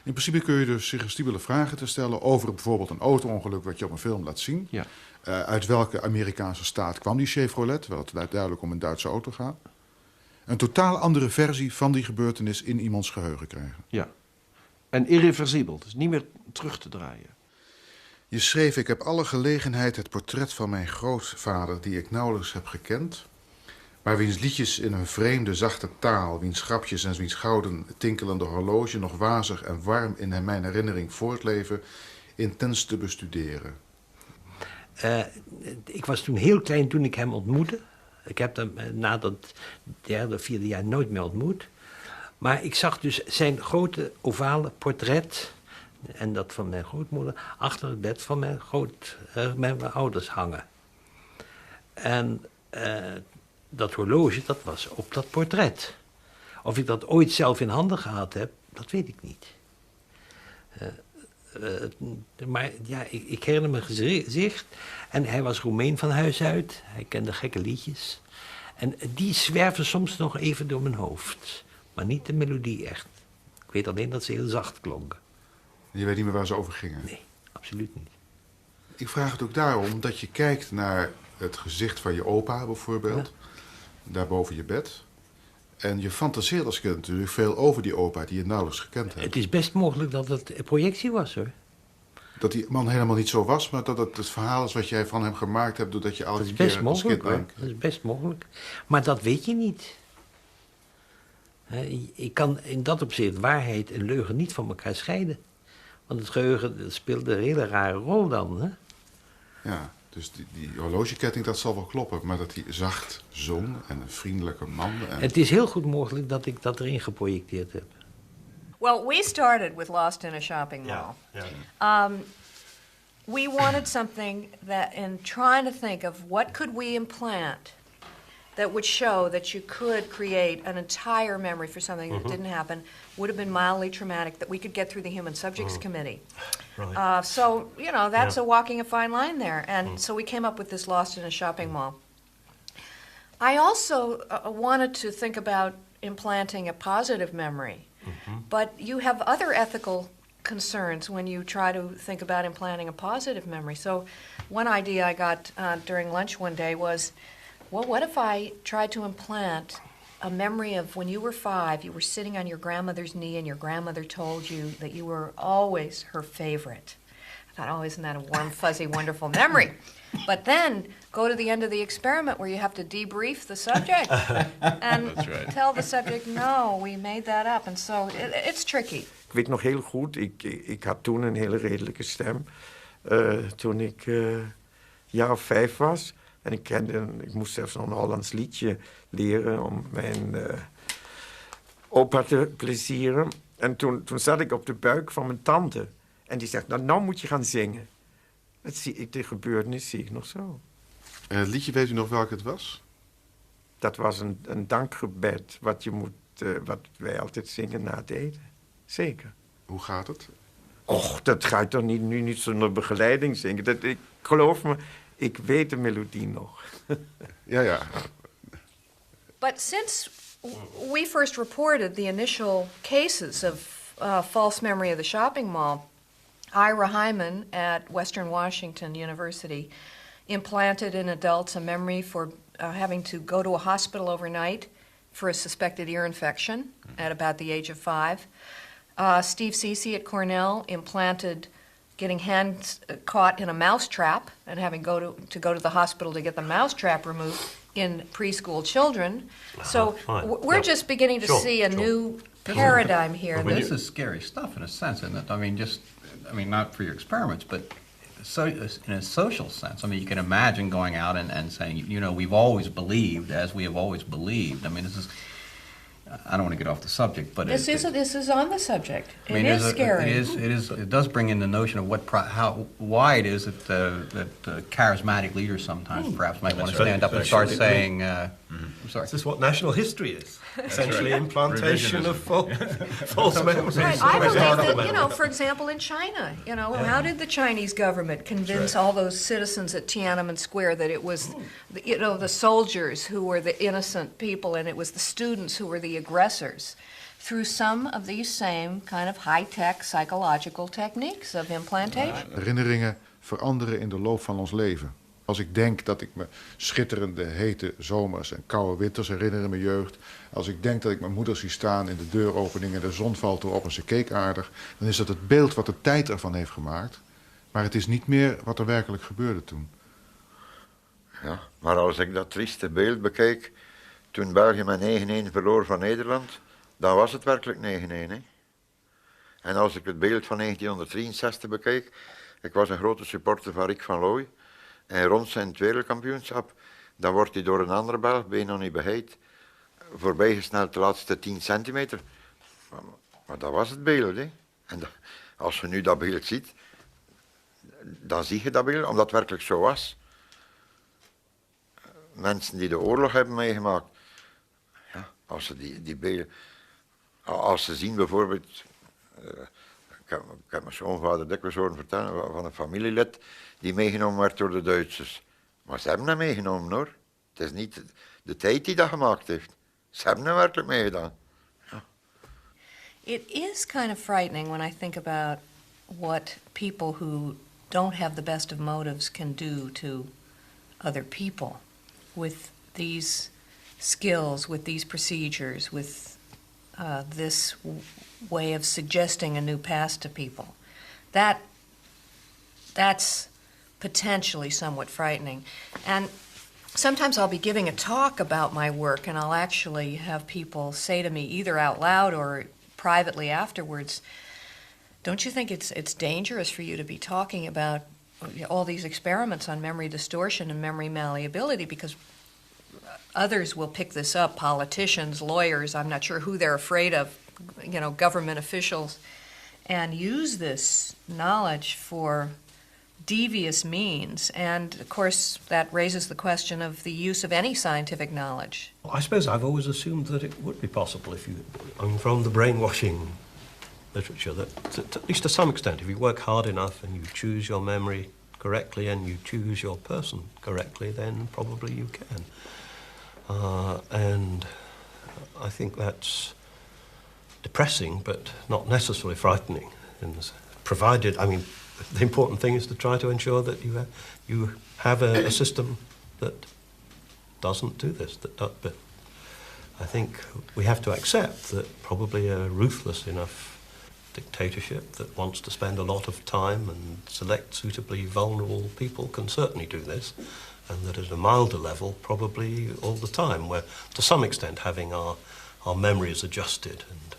In principe kun je dus suggestiebele vragen te stellen over bijvoorbeeld een auto-ongeluk wat je op een film laat zien. Ja. Uit welke Amerikaanse staat kwam die Chevrolet, terwijl het duidelijk om een Duitse auto gaat. Een totaal andere versie van die gebeurtenis in iemands geheugen krijgen. Ja. En irreversibel, dus niet meer terug te draaien. Je schreef, ik heb alle gelegenheid het portret van mijn grootvader, die ik nauwelijks heb gekend, maar wiens liedjes in een vreemde, zachte taal, wiens grapjes en wiens gouden tinkelende horloge nog wazig en warm in mijn herinnering voortleven, intens te bestuderen. Ik was toen heel klein toen ik hem ontmoette. Ik heb hem na dat derde of vierde jaar nooit meer ontmoet. Maar ik zag dus zijn grote ovale portret en dat van mijn grootmoeder achter het bed van mijn ouders hangen. En dat horloge, dat was op dat portret. Of ik dat ooit zelf in handen gehad heb, dat weet ik niet. Maar ja, ik herinner me gezicht. En hij was Roemeen van huis uit. Hij kende gekke liedjes. En die zwerven soms nog even door mijn hoofd. Maar niet de melodie echt. Ik weet alleen dat ze heel zacht klonken. Je weet niet meer waar ze over gingen? Nee, absoluut niet. Ik vraag het ook daarom dat je kijkt naar het gezicht van je opa bijvoorbeeld. Ja. Daar boven je bed. En je fantaseert als kind natuurlijk veel over die opa die je nauwelijks gekend hebt. Het is best mogelijk dat het projectie was, hoor. Dat die man helemaal niet zo was, maar dat het verhaal is wat jij van hem gemaakt hebt doordat je al die keer als kind denkt. Dat is best mogelijk. Maar dat weet je niet. Ik kan in dat opzicht waarheid en leugen niet van elkaar scheiden. Want het geheugen speelt een hele rare rol dan, hè? Ja, dus die horlogeketting, dat zal wel kloppen. Maar dat hij zacht zong en een vriendelijke man. En... Het is heel goed mogelijk dat ik dat erin geprojecteerd heb. Well, we started with Lost in a Shopping Mall. Yeah. We wanted something that, in trying to think of what could we implant that would show that you could create an entire memory for something that didn't happen, would have been mildly traumatic, that we could get through the Human Subjects Committee. Right. So, you know, that's a walking a fine line there. And so we came up with this Lost in a Shopping Mall. I also wanted to think about implanting a positive memory. But you have other ethical concerns when you try to think about implanting a positive memory. So one idea I got during lunch one day was, well, what if I tried to implant a memory of when you were 5, you were sitting on your grandmother's knee and your grandmother told you that you were always her favorite. I thought, oh, isn't that a warm, fuzzy, wonderful memory? But then go to the end of the experiment where you have to debrief the subject and tell the subject, no, we made that up. And so it's tricky. Ik weet nog heel goed, ik had toen een hele redelijke stem. Toen ik jaar of 5 was. En ik moest zelfs nog een Hollands liedje leren om mijn opa te plezieren. En toen zat ik op de buik van mijn tante. En die zegt, nou moet je gaan zingen. De gebeurtenis zie ik nog zo. En het liedje, weet u nog welk het was? Dat was een dankgebed wat wij altijd zingen na het eten. Zeker. Hoe gaat het? Och, dat ga je toch niet zonder begeleiding zingen. Ik geloof me, ik weet de melodie nog. Ja. But since we first reported the initial cases of false memory of the shopping mall, Ira Hyman at Western Washington University implanted in adults a memory for having to go to a hospital overnight for a suspected ear infection at about the age of 5. Steve Ceci at Cornell implanted getting caught in a mousetrap and having to go to the hospital to get the mousetrap removed in preschool children. So we're just beginning to see a new paradigm here. This is scary stuff in a sense, isn't it? I mean, not for your experiments, but so in a social sense. I mean, you can imagine going out and saying, you know, we've always believed as we have always believed. I mean, this is, I don't want to get off the subject, but this is on the subject. It is scary. It does bring in the notion of why it is that charismatic leaders sometimes perhaps might want to stand up and start saying, I'm sorry. This is what national history is. Essentially implantation of false memories. Right. I believe that, you know, for example, in China, you know, how did the Chinese government convince all those citizens at Tiananmen Square that it was, you know, the soldiers who were the innocent people and it was the students who were the aggressors? Through some of these same kind of high-tech psychological techniques of implantation. Herinneringen veranderen in de loop van ons leven. Als ik denk dat ik me schitterende, hete zomers en koude winters herinner in mijn jeugd. Als ik denk dat ik mijn moeder zie staan in de deuropening en de zon valt erop en ze keek aardig. Dan is dat het beeld wat de tijd ervan heeft gemaakt. Maar het is niet meer wat er werkelijk gebeurde toen. Ja, maar als ik dat trieste beeld bekijk, toen België met 9-1 verloor van Nederland, dan was het werkelijk 9-1. Hè? En als ik het beeld van 1963 bekijk, ik was een grote supporter van Rick van Looy. En rond zijn wereldkampioenschap, dan wordt hij door een andere Belg, bijna niet beheid, voorbijgesneld de laatste 10 centimeter. Maar dat was het beeld, hè. En als je nu dat beeld ziet, dan zie je dat beeld, omdat het werkelijk zo was. Mensen die de oorlog hebben meegemaakt, ja, als ze die beelden, als ze zien bijvoorbeeld, ik heb mijn schoonvader dikwijls horen vertellen van een familielid die meegenomen werd door de Duitsers. Maar ze hebben hem meegenomen, hoor. Het is niet de tijd die dat gemaakt heeft. Ze hebben hem werkelijk meegedaan. Ja. It is kind of frightening when I think about what people who don't have the best of motives can do to other people with these skills, with these procedures, with this way of suggesting a new past to people. That's potentially somewhat frightening. And sometimes I'll be giving a talk about my work and I'll actually have people say to me either out loud or privately afterwards, don't you think it's dangerous for you to be talking about all these experiments on memory distortion and memory malleability, because others will pick this up, politicians, lawyers, I'm not sure who they're afraid of, you know, government officials, and use this knowledge for devious means. And of course that raises the question of the use of any scientific knowledge. I suppose I've always assumed that it would be possible if you, from the brainwashing literature, that at least to some extent, if you work hard enough and you choose your memory correctly and you choose your person correctly, then probably you can. And I think that's depressing, but not necessarily frightening. And provided, I mean, the important thing is to try to ensure that you have a system that doesn't do this. But I think we have to accept that probably a ruthless enough dictatorship that wants to spend a lot of time and select suitably vulnerable people can certainly do this, and that at a milder level probably all the time, where to some extent having our memories adjusted and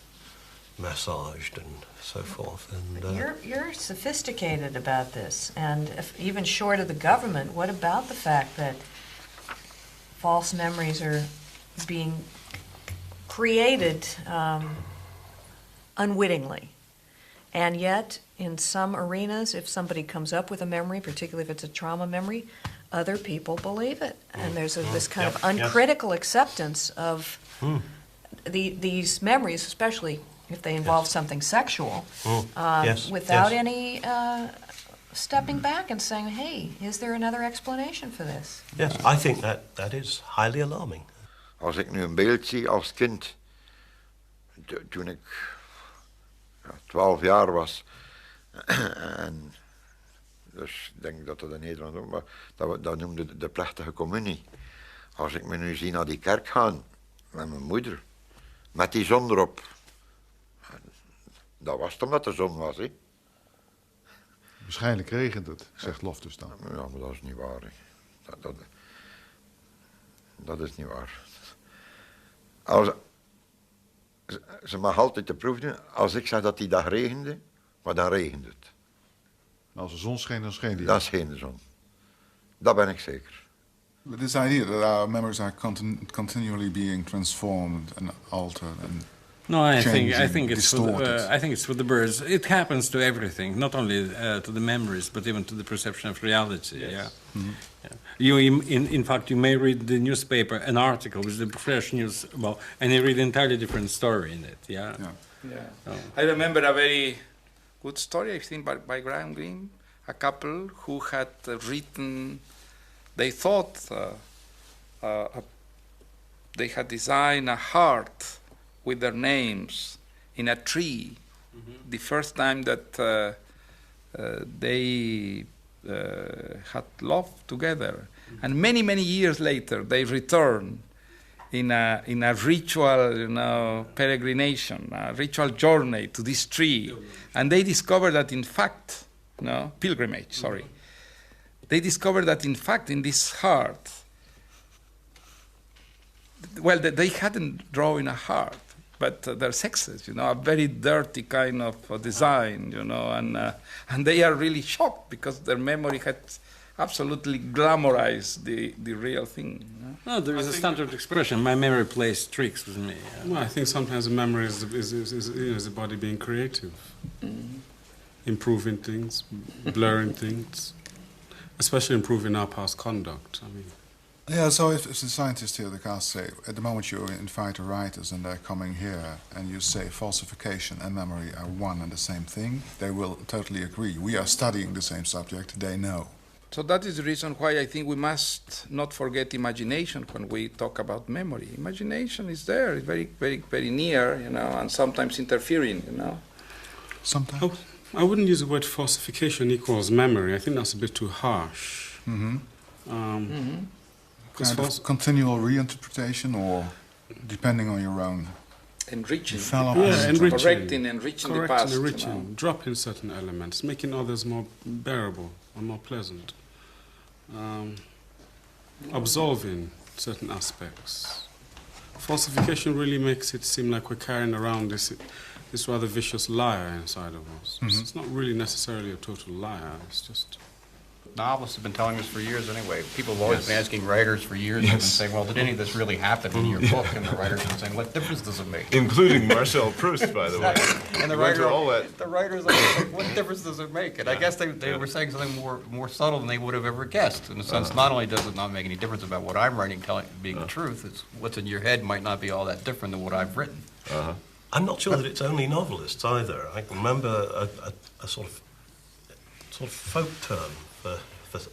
massaged and so forth. And You're sophisticated about this, and even short of the government, what about the fact that false memories are being created unwittingly? And yet, in some arenas, if somebody comes up with a memory, particularly if it's a trauma memory, other people believe it. And there's this kind of uncritical acceptance of these memories, especially if they involve something sexual, without any stepping back and saying, hey, is there another explanation for this? Yes, I think that is highly alarming. Als ik nu een beeld zie als kind, toen ik 12 jaar was, en dus ik denk dat in Nederland ook, maar dat noemde de plechtige communie. Als ik me nu zie naar die kerk gaan, met mijn moeder, met die zon erop, dat was het omdat de zon was, hè. Waarschijnlijk regent het, zegt Loftus dan. Ja, maar dat is niet waar. Hè. Dat is niet waar. Ze mag altijd de proef doen. Als ik zeg dat die dag regende, maar dan regent het. Als de zon scheen, dan scheen die. Dan scheen de zon. Dat ben ik zeker. But this idea that our memories are continually being transformed and altered and No, I think it's distorted. I think it's for the birds. It happens to everything, not only to the memories, but even to the perception of reality. Yes. Yeah. Mm-hmm. You, in fact, you may read the newspaper, an article with the fresh news, and you read an entirely different story in it. Yeah. Yeah. I remember a very good story, I think, by Graham Greene, a couple who had written. They thought they had designed a heart with their names in a tree. Mm-hmm. The first time that they had love together. Mm-hmm. And many years later, they return in a ritual, peregrination, a ritual journey to this tree. And they discover that, in fact, pilgrimage, sorry. Mm-hmm. They discovered that, in fact, in this heart, well, they hadn't drawn a heart, but their sexes, a very dirty kind of design, and they are really shocked because their memory had absolutely glamorized the real thing. No, there is a standard expression, my memory plays tricks with me. Well, I think sometimes the memory is the body being creative, improving things, blurring things. Especially improving our past conduct. Yeah, so if the scientists here, the cast say, at the moment you invite the writers and they're coming here and you say falsification and memory are one and the same thing, they will totally agree. We are studying the same subject, they know. So that is the reason why I think we must not forget imagination when we talk about memory. Imagination is there, it's very near, and sometimes interfering, Sometimes. Oh, I wouldn't use the word falsification equals memory. I think that's a bit too harsh. Mm-hmm. Kind of continual reinterpretation, or depending on your own enriching, enriching, enriching the past, enriching, dropping certain elements, making others more bearable or more pleasant, absolving certain aspects. Falsification really makes it seem like we're carrying around this rather vicious liar inside of us. Mm-hmm. It's not really necessarily a total liar, it's just... Novelists have been telling us for years anyway. People have always been asking writers for years and saying, well, did any of this really happen in your book? And the writers have been saying, what difference does it make? Including Marcel Proust, by the way. And the writers are like, what difference does it make? And I guess they were saying something more subtle than they would have ever guessed. In a sense, not only does it not make any difference about what I'm writing being the truth, it's what's in your head might not be all that different than what I've written. I'm not sure that it's only novelists either. I can remember a sort of folk term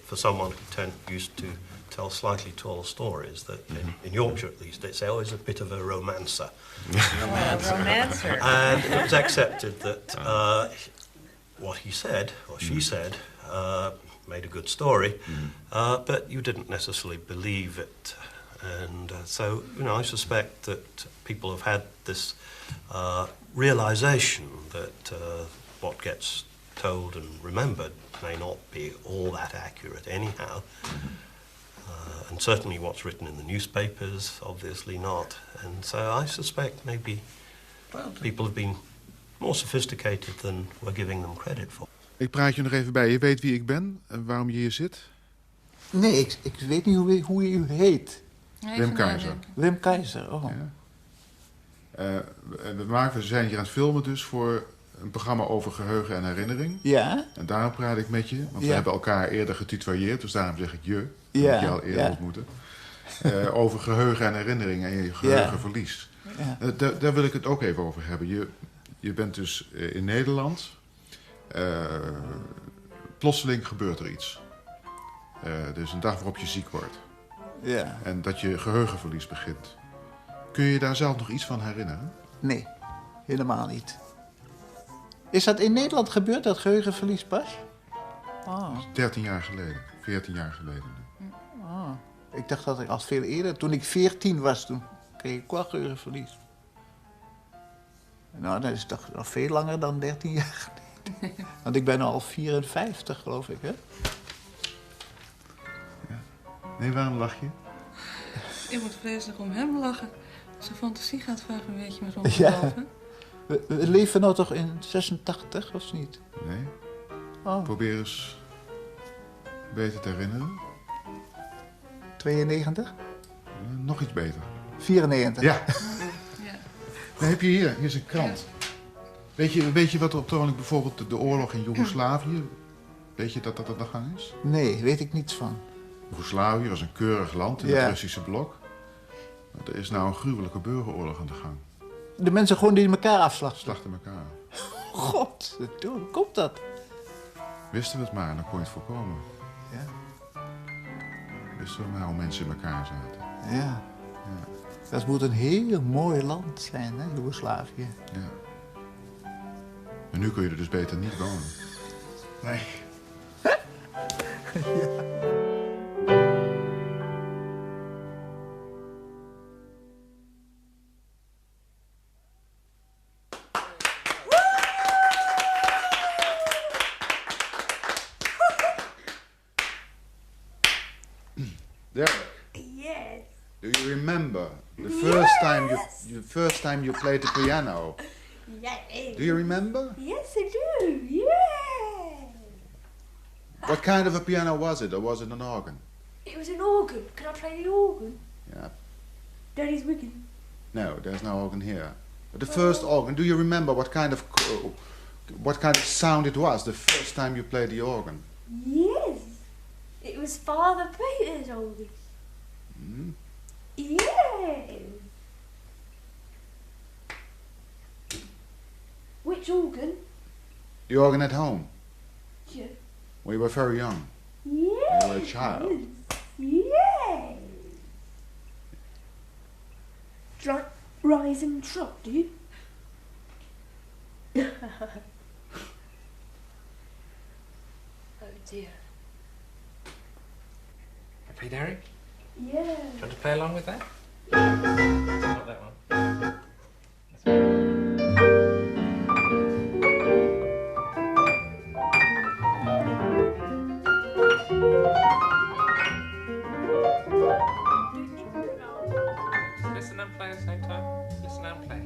for someone who used to tell slightly taller stories, that in Yorkshire at least, they'd say, oh, he's a bit of a romancer. Romancer. And it was accepted that what he said, or she said, made a good story, but you didn't necessarily believe it. And so, I suspect that people have had this realization that what gets told and remembered may not be all that accurate anyhow. And certainly what's written in the newspapers, obviously not. And so I suspect maybe people have been more sophisticated than we're giving them credit for. Ik praat je nog even bij. Je weet wie ik ben en waarom je hier zit? Nee, ik weet niet hoe u heet. Wim Kayzer. Wim Kayzer, oh. Ja. We zijn hier aan het filmen dus voor een programma over geheugen en herinnering. Ja. En daarom praat ik met je, want we hebben elkaar eerder getutoieerd, dus daarom zeg ik je. Ja. Heb je al eerder ontmoeten. Over geheugen en herinnering en je geheugenverlies. Ja. Daar wil ik het ook even over hebben. Je bent dus in Nederland. Plotseling gebeurt er iets. Dus een dag waarop je ziek wordt. Ja. En dat je geheugenverlies begint. Kun je je daar zelf nog iets van herinneren? Nee, helemaal niet. Is dat in Nederland gebeurd, dat geheugenverlies pas? 13 jaar geleden, 14 jaar geleden. Ik dacht dat ik al veel eerder, toen ik 14 was, toen kreeg ik wel geheugenverlies. Nou, dat is toch nog veel langer dan 13 jaar geleden. Want ik ben al 54, geloof ik, hè? Ja. Nee, waarom lach je? Ik moet vreselijk om hem lachen. Zijn fantasie gaat vaak een beetje met onszelf, hè? We leven nou toch in 86, of niet? Nee. Oh. Probeer eens beter te herinneren. 92? Nog iets beter. 94? Ja. Dan heb je hier is een krant. Weet je wat er op het ogenblik bijvoorbeeld de oorlog in Joegoslavië, weet je dat aan de gang is? Nee, weet ik niets van. Joegoslavië was een keurig land in het Russische blok. Maar er is nou een gruwelijke burgeroorlog aan de gang. De mensen gewoon die elkaar afslachten? Slachten elkaar. God, hoe komt dat? Wisten we het maar, dan kon je het voorkomen. Ja. Wisten we maar hoe mensen in elkaar zaten. Ja. Dat moet een heel mooi land zijn, hè, Joegoslavië. Ja. En nu kun je er dus beter niet wonen. Nee. Ja. Derek, Yes. do you remember the first time you played the piano? Yes. Do you remember? Yes, I do. Yeah. What kind of a piano was it, or was it an organ? It was an organ. Can I play the organ? Yeah. Daddy's wigging. No, there's no organ here. But the first organ, do you remember what kind of sound it was the first time you played the organ? Yes. It was Father Peter's organ. Hmm? Yes. Which organ? The organ at home. Yeah. We were very young. Yes. You were a child. Yes. Do you like rise and trot, do you? Oh dear. Hey, Derek? Yeah. Do you want to play along with that? Not that one. Listen and play at the same time. Listen and play.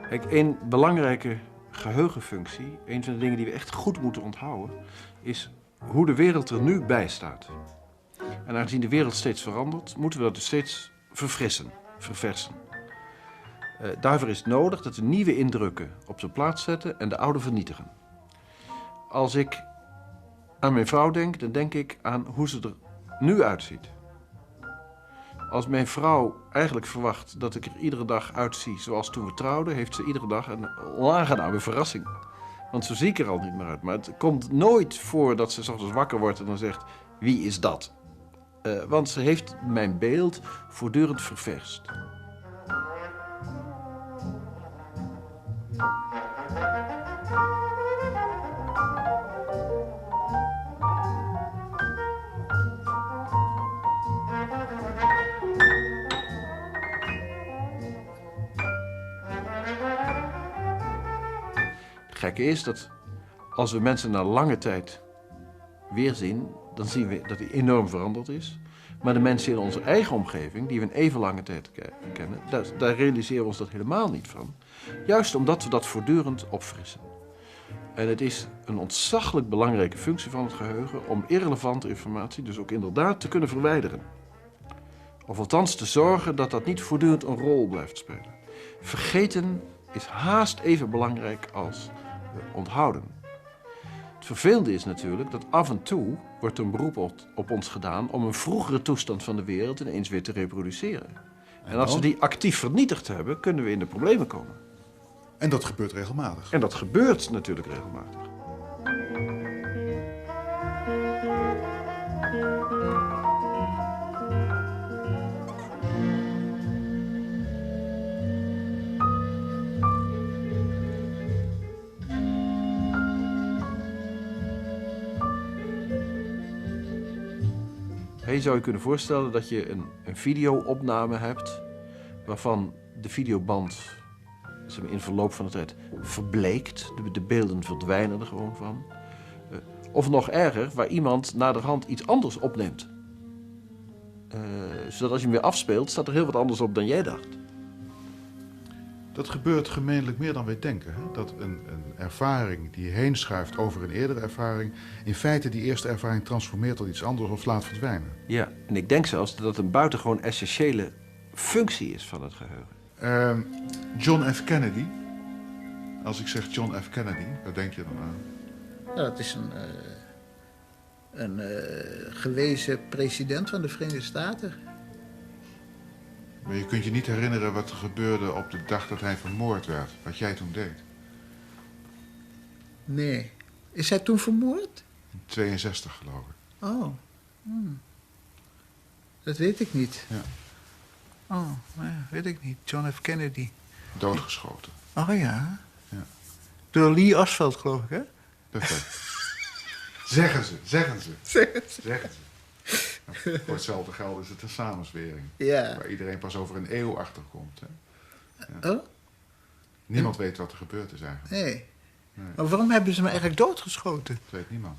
Kijk, één belangrijke geheugenfunctie, een van de dingen die we echt goed moeten onthouden, is hoe de wereld er nu bij staat. En aangezien de wereld steeds verandert, moeten we dat dus steeds verversen. Daarvoor is het nodig dat we nieuwe indrukken op zijn plaats zetten en de oude vernietigen. Als ik aan mijn vrouw denk, dan denk ik aan hoe ze er nu uitziet. Als mijn vrouw eigenlijk verwacht dat ik er iedere dag uitzie zoals toen we trouwden, heeft ze iedere dag een onaangename verrassing. Want zo zie ik er al niet meer uit. Maar het komt nooit voor dat ze 's ochtends wakker wordt en dan zegt, wie is dat? Want ze heeft mijn beeld voortdurend ververst. Het gekke is dat als we mensen na lange tijd weer zien, dan zien we dat hij enorm veranderd is. Maar de mensen in onze eigen omgeving, die we een even lange tijd kennen, daar realiseren we ons dat helemaal niet van. Juist omdat we dat voortdurend opfrissen. En het is een ontzaglijk belangrijke functie van het geheugen om irrelevante informatie dus ook inderdaad te kunnen verwijderen. Of althans te zorgen dat dat niet voortdurend een rol blijft spelen. Vergeten is haast even belangrijk als onthouden. Het vervelende is natuurlijk dat af en toe wordt een beroep op ons gedaan om een vroegere toestand van de wereld ineens weer te reproduceren. En als we die actief vernietigd hebben, kunnen we in de problemen komen. En dat gebeurt regelmatig. En dat gebeurt natuurlijk regelmatig. Je zou je kunnen voorstellen dat je een video-opname hebt waarvan de videoband in verloop van de tijd verbleekt. De beelden verdwijnen er gewoon van. Of nog erger, waar iemand naderhand iets anders opneemt. Zodat als je hem weer afspeelt, staat er heel wat anders op dan jij dacht. Dat gebeurt gemeenlijk meer dan wij denken. Hè? Dat een ervaring die heen schuift over een eerdere ervaring, in feite die eerste ervaring transformeert tot iets anders of laat verdwijnen. Ja, en ik denk zelfs dat dat een buitengewoon essentiële functie is van het geheugen. John F. Kennedy. Als ik zeg John F. Kennedy, wat denk je dan aan? Ja, dat is een gewezen president van de Verenigde Staten. Maar je kunt je niet herinneren wat er gebeurde op de dag dat hij vermoord werd. Wat jij toen deed. Nee. Is hij toen vermoord? In 62 geloof ik. Oh. Dat weet ik niet. Ja. Oh, weet ik niet. John F. Kennedy. Doodgeschoten. Oh ja. Ja. Door Lee Oswald, geloof ik, hè? Perfect. Zeggen ze. Zeggen ze. Voor hetzelfde geld is het een samenzwering. Ja. Waar iedereen pas over een eeuw achterkomt. Hè? Ja. Oh? Niemand weet wat er gebeurd is eigenlijk. Nee. Maar waarom hebben ze hem eigenlijk doodgeschoten? Dat weet niemand.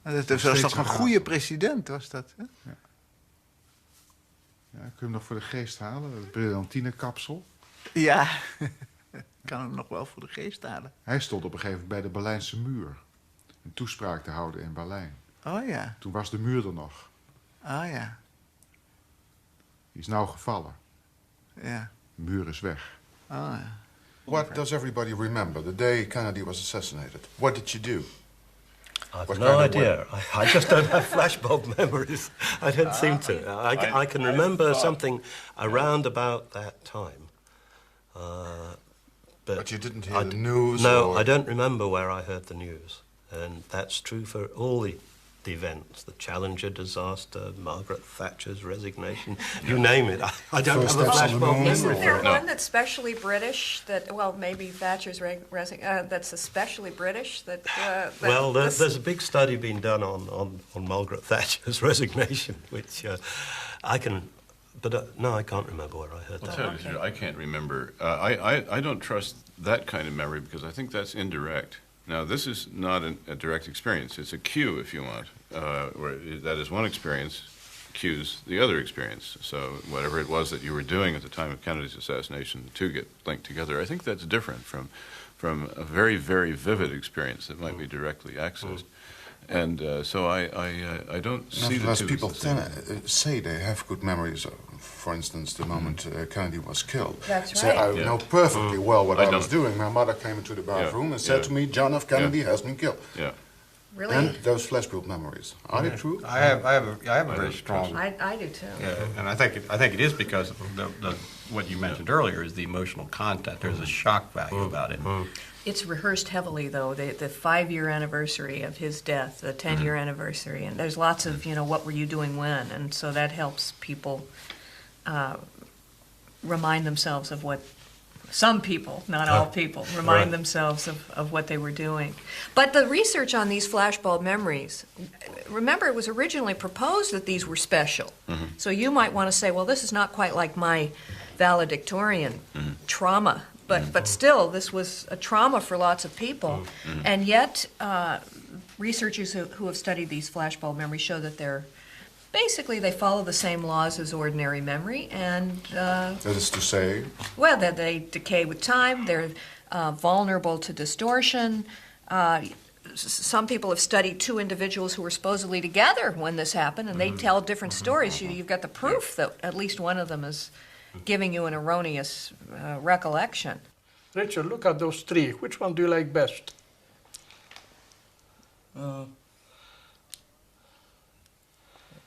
Dat was toch een goede president, was dat? Hè? Ja. Ja, kun je hem nog voor de geest halen? Dat brillantinekapsel. Ja, ik kan hem nog wel voor de geest halen. Hij stond op een gegeven moment bij de Berlijnse muur. Een toespraak te houden in Berlijn. Oh ja. Toen was de muur er nog. Oh ja. Die is nou gevallen. Ja. De muur is weg. Oh ja. What does everybody remember the day Kennedy was assassinated? What did you do? I've no idea. I just don't have flashbulb memories. I don't seem to. I can remember something around about that time. But you didn't hear the news? No, or... I don't remember where I heard the news. And that's true for all the events. The Challenger disaster, Margaret Thatcher's resignation, you name it. I don't have a flashbulb memory. Isn't there for it. one that's specially British that, well, maybe Thatcher's that's especially British that... Well, there's a big study being done on Margaret Thatcher's resignation, which I can... But no, I can't remember where I heard I'll that. tell you the truth, I can't remember. I don't trust that kind of memory because I think that's indirect. Now, this is not a direct experience. It's a cue, if you want, where that is one experience cues the other experience. So whatever it was that you were doing at the time of Kennedy's assassination, the two get linked together. I think that's different from a very, very vivid experience that might be directly accessed. And so I don't see the two. People say they have good memories. For instance, the moment Kennedy was killed. That's So right. I know perfectly well what I was doing. My mother came into the bathroom and said to me, "John F. Kennedy has been killed." Yeah. Really? And those flashbulb memories, are they true? I have a very strong. I do too. And I think it is because what you mentioned earlier is the emotional content. There's a shock value about it. It's rehearsed heavily, though, the 5-year anniversary of his death, the 10-year anniversary, and there's lots of, what were you doing when, and so that helps people remind themselves of what, some people, not all people, remind themselves of what they were doing. But the research on these flashbulb memories, remember it was originally proposed that these were special. So you might want to say, well, this is not quite like my valedictorian trauma. But still, this was a trauma for lots of people. And yet, researchers who have studied these flashbulb memories show that they follow the same laws as ordinary memory. And That is to say? Well, that they decay with time. They're vulnerable to distortion. Some people have studied two individuals who were supposedly together when this happened, and they tell different stories. You've got the proof that at least one of them is giving you an erroneous recollection. Richard, look at those three. Which one do you like best?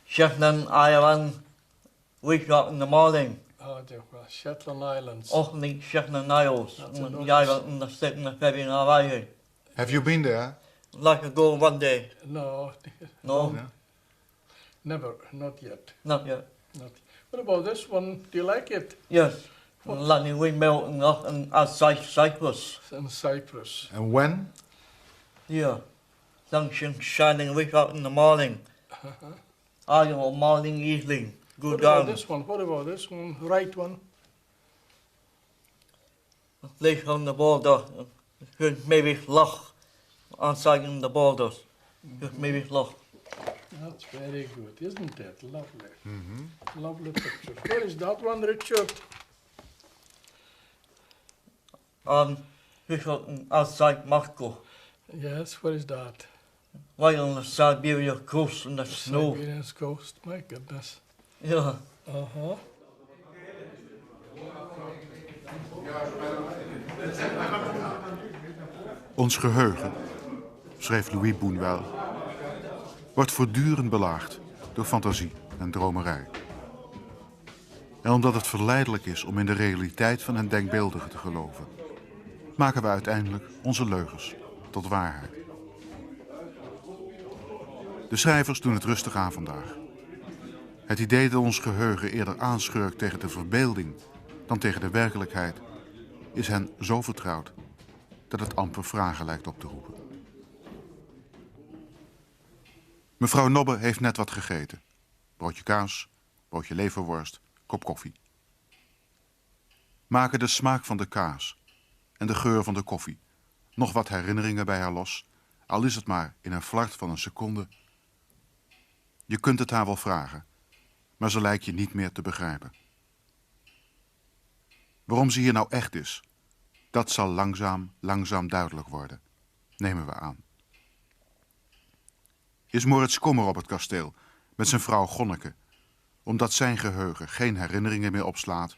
Shetland Island, wake up in the morning. Oh, Shetland Islands. Often Shetland Isles, the island in the sitting of February. Have you been there? Like to go one day. No. No? Never, not yet. Not yet. What about this one? Do you like it? Yes. Like we melting up in Cyprus. In Cyprus. And when? Yeah. Sun shining, wake up in the morning. morning, evening. Go What down. about this one? What about this one? Right one. Ligt on the border. Just maybe lach. Outside the borders. Just maybe lach. That's very good, isn't it? Lovely. Lovely picture. Where is that one, Richard? Just outside Moscow. Yes, where is that? Right on the Siberian coast in the snow. Siberian coast, my goodness. Yeah. Uh-huh. Ons geheugen, schreef Louis Bounwell, wordt voortdurend belaagd door fantasie en dromerij. En omdat het verleidelijk is om in de realiteit van het denkbeeldige te geloven, maken we uiteindelijk onze leugens tot waarheid. De schrijvers doen het rustig aan vandaag. Het idee dat ons geheugen eerder aanschurkt tegen de verbeelding dan tegen de werkelijkheid is hen zo vertrouwd dat het amper vragen lijkt op te roepen. Mevrouw Nobbe heeft net wat gegeten. Broodje kaas, broodje leverworst, kop koffie. Maken de smaak van de kaas en de geur van de koffie nog wat herinneringen bij haar los, al is het maar in een flart van een seconde. Je kunt het haar wel vragen, maar ze lijkt je niet meer te begrijpen. Waarom ze hier nou echt is, dat zal langzaam duidelijk worden, nemen we aan. Is Moritz kommer op het kasteel met zijn vrouw Gonneke, omdat zijn geheugen geen herinneringen meer opslaat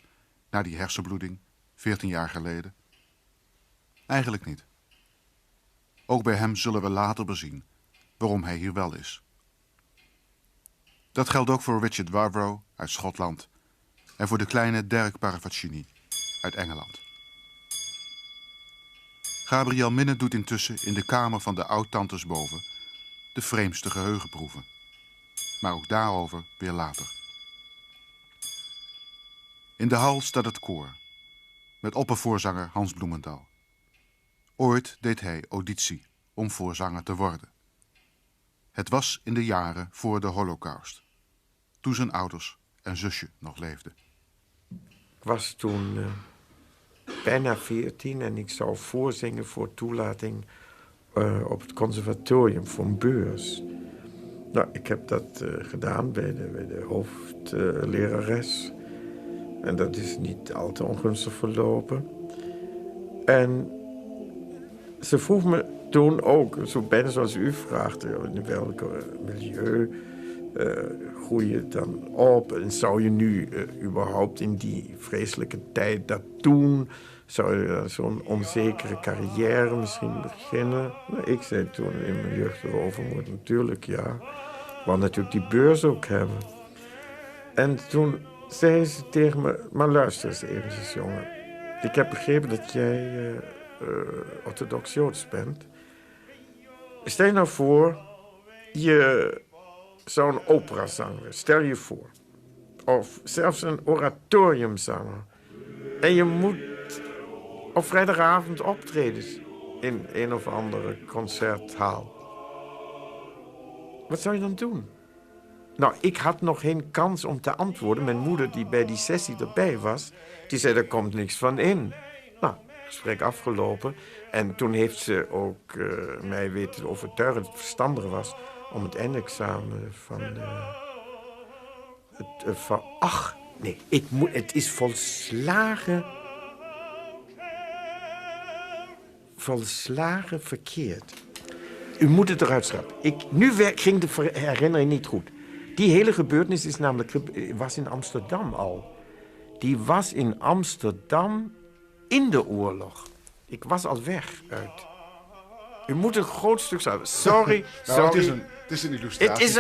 na die hersenbloeding 14 jaar geleden? Eigenlijk niet. Ook bij hem zullen we later bezien waarom hij hier wel is. Dat geldt ook voor Richard Wavro uit Schotland en voor de kleine Derek Paravaccini uit Engeland. Gabriel Minne doet intussen in de kamer van de oud-tantes boven de vreemdste geheugenproeven. Maar ook daarover weer later. In de hal staat het koor, met oppervoorzanger Hans Bloemendaal. Ooit deed hij auditie om voorzanger te worden. Het was in de jaren voor de Holocaust, toen zijn ouders en zusje nog leefden. Ik was toen bijna 14 en ik zou voorzingen voor toelating op het conservatorium voor een beurs. Nou, ik heb dat gedaan bij de hoofdlerares. En dat is niet al te ongunstig verlopen. En ze vroeg me toen ook, zo bijna zoals u vraagt, in welk milieu groei je dan op? En zou je nu überhaupt in die vreselijke tijd dat doen? Zou je zo'n onzekere carrière misschien beginnen? Nou, ik zei toen in mijn jeugdige overmoed natuurlijk ja. Ik wou natuurlijk die beurs ook hebben. En toen zei ze tegen me, maar luister eens eventjes jongen. Ik heb begrepen dat jij orthodox Joods bent. Stel je nou voor, je zou een operazanger, stel je voor. Of zelfs een oratoriumzanger. En je moet op vrijdagavond optreden in een of andere concerthaal. Wat zou je dan doen? Nou, ik had nog geen kans om te antwoorden. Mijn moeder, die bij die sessie erbij was, die zei, er komt niks van in. Nou, gesprek afgelopen. En toen heeft ze ook mij weten te overtuigen dat het verstandiger was om het eindexamen van het is volslagen verkeerd. U moet het eruit schrappen. Nu ging de herinnering niet goed. Die hele gebeurtenis is namelijk was in Amsterdam al. Die was in Amsterdam in de oorlog. Ik was al weg uit. U moet een groot stuk schrijven. Sorry. Het is een illustratie. Het is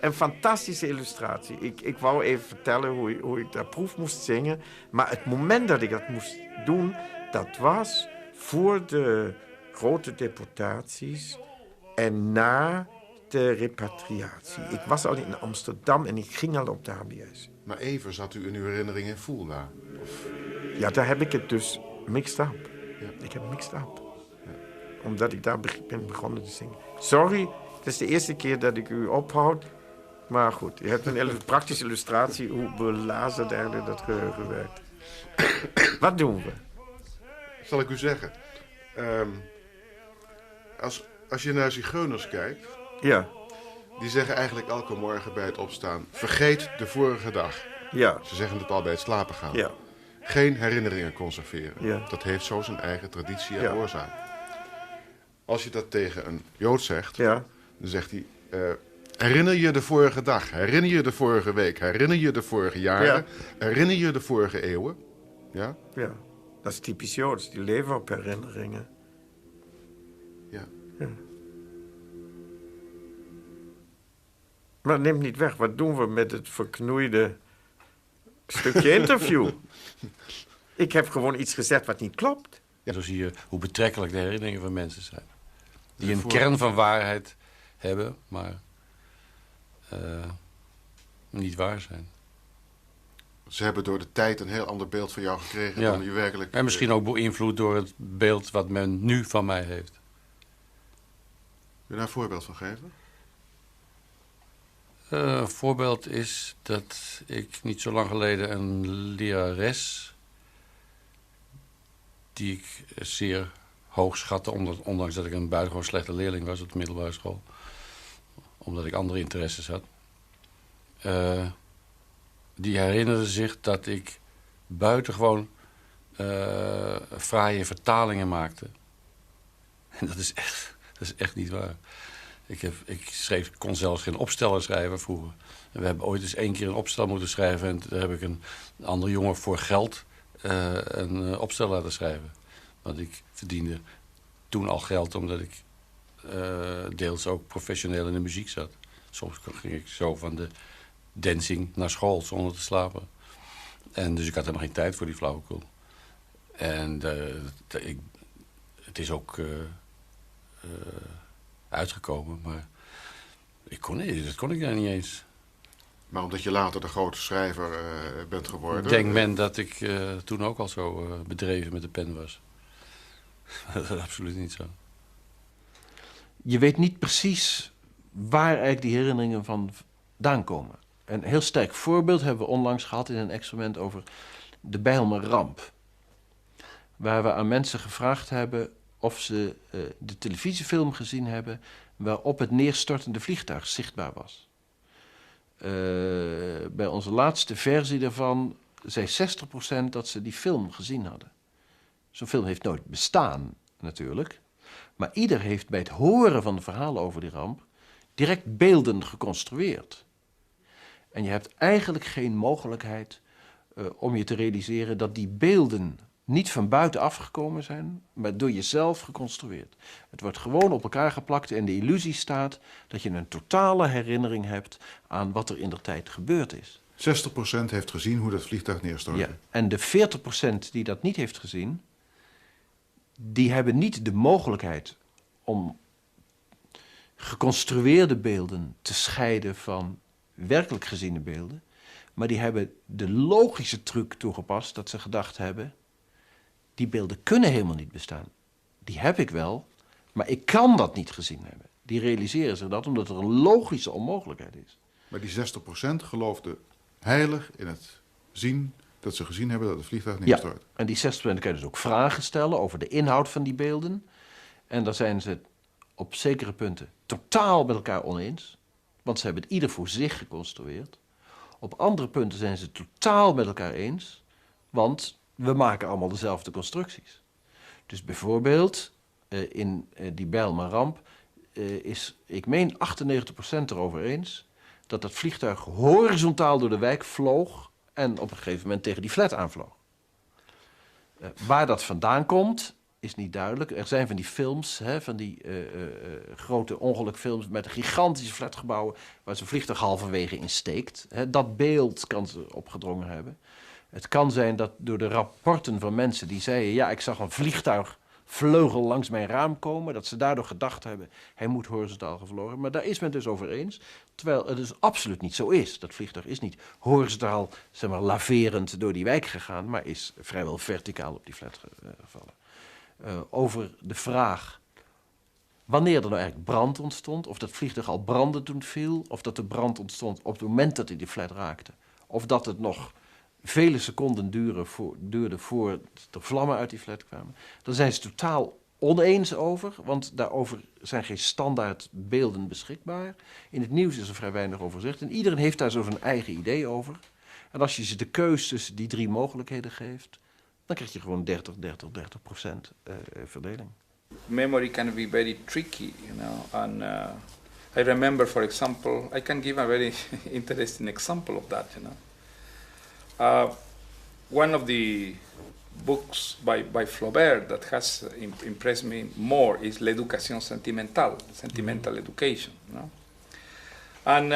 een fantastische illustratie. Ik wou even vertellen hoe ik daar proef moest zingen. Maar het moment dat ik dat moest doen, dat was voor de grote deportaties en na de repatriatie. Ik was al in Amsterdam en ik ging al op de HBS. Maar even zat u in uw herinnering in Fulda? Ja, daar heb ik het dus mixed up. Ja. Ik heb mixed up. Ja. Omdat ik daar ben begonnen te zingen. Sorry, het is de eerste keer dat ik u ophoud. Maar goed, je hebt een hele praktische illustratie hoe belazerd eigenlijk dat geheugen werkt. Wat doen we? Zal ik u zeggen. Als je naar zigeuners kijkt... Ja. Die zeggen eigenlijk elke morgen bij het opstaan... vergeet de vorige dag. Ja. Ze zeggen het al bij het slapen gaan. Ja. Geen herinneringen conserveren. Ja. Dat heeft zo zijn eigen traditie en Ja. oorzaak. Als je dat tegen een Jood zegt... Ja. dan zegt hij... herinner je de vorige dag. Herinner je de vorige week. Herinner je de vorige jaren. Ja. Herinner je de vorige eeuwen. Ja? Ja. Dat is typisch Joods. Die leven op herinneringen. Ja. Ja. Maar neem niet weg. Wat doen we met het verknoeide stukje interview? Ik heb gewoon iets gezegd wat niet klopt. Ja, zo zie je hoe betrekkelijk de herinneringen van mensen zijn. Die een kern van waarheid hebben, maar niet waar zijn. Ze hebben door de tijd een heel ander beeld van jou gekregen dan je werkelijk... En misschien ook beïnvloed door het beeld wat men nu van mij heeft. Wil je daar een voorbeeld van geven? Een voorbeeld is dat ik niet zo lang geleden een lerares... die ik zeer hoog schatte, ondanks dat ik een buitengewoon slechte leerling was op de middelbare school. Omdat ik andere interesses had. Die herinnerde zich dat ik buitengewoon fraaie vertalingen maakte. En dat is echt niet waar. Ik kon zelfs geen opsteller schrijven vroeger. En we hebben ooit eens 1 keer een opstel moeten schrijven... en daar heb ik een andere jongen voor geld een opstel laten schrijven. Want ik verdiende toen al geld omdat ik deels ook professioneel in de muziek zat. Soms ging ik zo van de dancing naar school zonder te slapen. En dus ik had helemaal geen tijd voor die flauwekul. En het is ook uitgekomen, maar dat kon ik daar niet eens. Maar omdat je later de grote schrijver bent geworden... Denkt men dat ik toen ook al zo bedreven met de pen was. Dat is absoluut niet zo. Je weet niet precies waar eigenlijk die herinneringen vandaan komen. Een heel sterk voorbeeld hebben we onlangs gehad in een experiment over de Bijlmerramp. Waar we aan mensen gevraagd hebben of ze de televisiefilm gezien hebben... waarop het neerstortende vliegtuig zichtbaar was. Bij onze laatste versie daarvan zei 60% dat ze die film gezien hadden. Zo'n film heeft nooit bestaan, natuurlijk. Maar ieder heeft bij het horen van de verhalen over die ramp... direct beelden geconstrueerd. En je hebt eigenlijk geen mogelijkheid om je te realiseren... dat die beelden niet van buitenaf gekomen zijn... maar door jezelf geconstrueerd. Het wordt gewoon op elkaar geplakt en de illusie staat... dat je een totale herinnering hebt aan wat er indertijd gebeurd is. 60% heeft gezien hoe dat vliegtuig neerstortte. Ja, en de 40% die dat niet heeft gezien... die hebben niet de mogelijkheid om geconstrueerde beelden te scheiden van werkelijk geziene beelden. Maar die hebben de logische truc toegepast dat ze gedacht hebben... die beelden kunnen helemaal niet bestaan. Die heb ik wel, maar ik kan dat niet gezien hebben. Die realiseren zich dat omdat er een logische onmogelijkheid is. Maar die 60% geloofde heilig in het zien... dat ze gezien hebben dat het vliegtuig neerstort. Ja, en die 60% kan je dus ook vragen stellen over de inhoud van die beelden. En daar zijn ze op zekere punten totaal met elkaar oneens. Want ze hebben het ieder voor zich geconstrueerd. Op andere punten zijn ze totaal met elkaar eens. Want we maken allemaal dezelfde constructies. Dus bijvoorbeeld in die Bijlmerramp is, ik meen, 98% erover eens... dat dat vliegtuig horizontaal door de wijk vloog... en op een gegeven moment tegen die flat aanvloog. Waar dat vandaan komt, is niet duidelijk. Er zijn van die films, van die grote ongelukfilms... met gigantische flatgebouwen waar zo'n vliegtuig halverwege in steekt. Dat beeld kan ze opgedrongen hebben. Het kan zijn dat door de rapporten van mensen die zeiden... ja, ik zag een vliegtuigvleugel langs mijn raam komen... dat ze daardoor gedacht hebben, hij moet horizontaal gevlogen. Maar daar is men dus over eens. Terwijl het dus absoluut niet zo is. Dat vliegtuig is niet horizontaal, zeg maar, laverend door die wijk gegaan... maar is vrijwel verticaal op die flat gevallen. Over de vraag wanneer er nou eigenlijk brand ontstond, of dat vliegtuig al brandde toen het viel, of dat de brand ontstond op het moment dat hij die flat raakte, of dat het nog vele seconden duurde voor de vlammen uit die flat kwamen. Daar zijn ze totaal oneens over, want daarover zijn geen standaard beelden beschikbaar. In het nieuws is er vrij weinig over gezegd en iedereen heeft daar zo zijn eigen idee over. En als je ze de keus tussen die 3 mogelijkheden geeft, dan krijg je gewoon 30% verdeling. Memory can be very tricky, and I remember, for example, I can give a very interesting example of that, one of the books by Flaubert that has impressed me more is L'Éducation sentimentale, sentimental education, and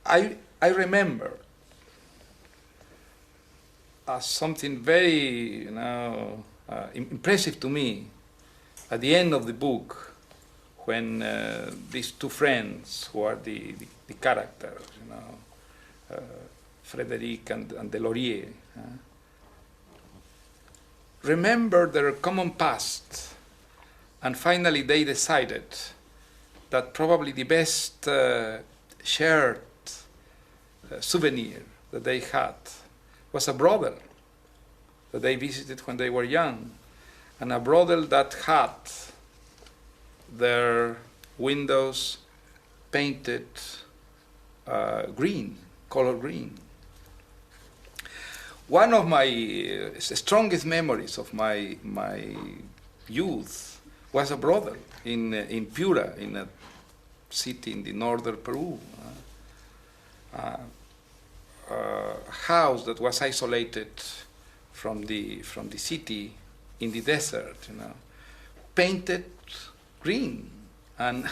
I remember something very, impressive to me at the end of the book when these 2 friends who are the characters, Frédéric and Delorier, remember their common past, and finally they decided that probably the best shared souvenir that they had was a brother that they visited when they were young, and a brother that had their windows painted green, color green. One of my strongest memories of my youth was a brother in Piura, in a city in the northern Peru. A house that was isolated from the city in the desert, painted green, and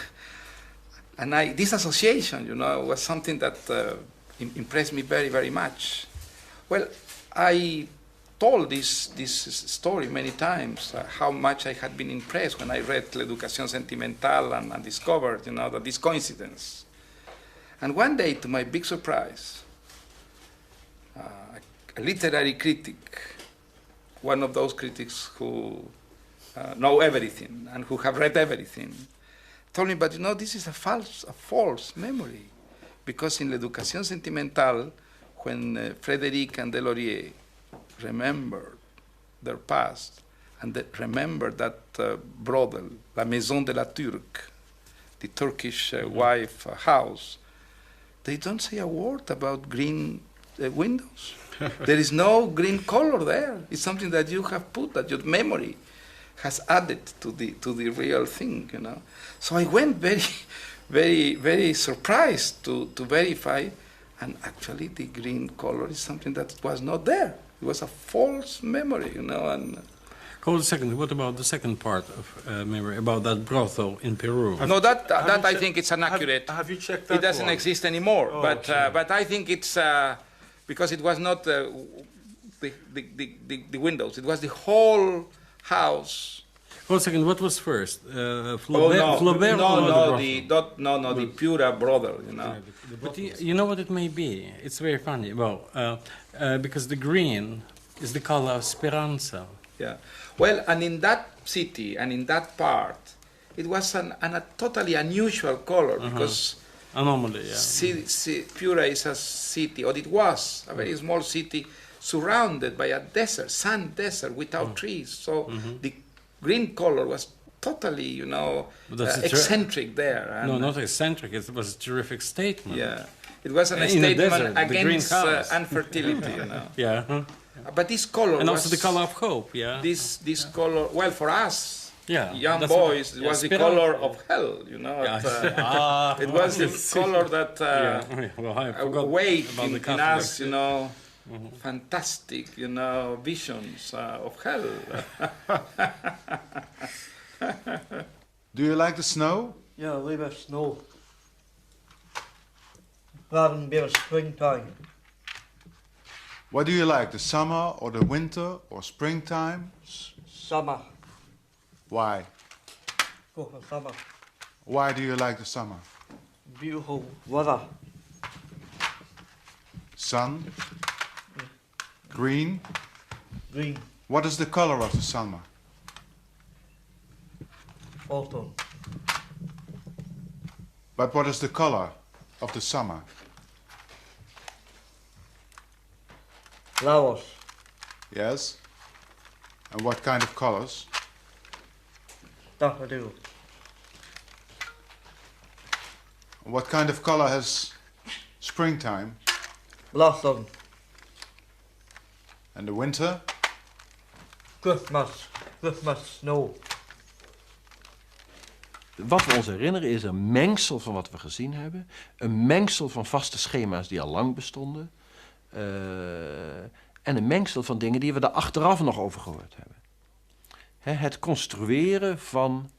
this association, was something that impressed me very, very much. Well, I told this story many times, how much I had been impressed when I read L'Éducation sentimentale and discovered, that this coincidence. And one day, to my big surprise, a literary critic, one of those critics who know everything and who have read everything, told me, but this is a false memory, because in L'Éducation sentimentale, when Frédéric and Delorier remembered their past and remembered that brothel, La Maison de la Turque, the Turkish wife house, they don't say a word about green windows. There is no green color there. It's something that you have put, that your memory has added to the real thing, So I went very, very, very surprised to verify, and actually the green color is something that was not there. It was a false memory, and... Hold a second. What about the second part of memory, about that brothel in Peru? No, that I think it's inaccurate. Have you checked that? It doesn't exist anymore. Oh, but I think it's because it was not the windows. It was the whole house. Hold a second. What was first? Flaubert? No, the Piura brother. But you know what it may be? It's very funny. Well, because the green is the color of speranza. Yeah. Well, and in that city and in that part, it was a totally unusual color because anomaly. Yeah. Piura is a city, or it was a very small city surrounded by a desert, sand desert without trees. So the green color was totally, eccentric there. And no, not eccentric. It was a terrific statement. Yeah, it was a statement against infertility. Yeah. But this color and also the color of hope, yeah. This color, well, for us, young that's boys, it was the color of hell, It was the color that awaked in us, fantastic, visions of hell. Do you like the snow? Yeah, I like snow. Rather than be springtime. What do you like, the summer or the winter or springtime? Summer. Why? Go for summer. Why do you like the summer? Beautiful weather. Sun? Green? Green. What is the color of the summer? autumn. But what is the color of the summer? Flowers. Yes. And what kind of colors? Daffodil. What kind of color has springtime? Blossom. And the winter? Christmas. Christmas snow. Wat we ons herinneren is een mengsel van wat we gezien hebben. Een mengsel van vaste schema's die al lang bestonden. En een mengsel van dingen die we daar achteraf nog over gehoord hebben. Het construeren van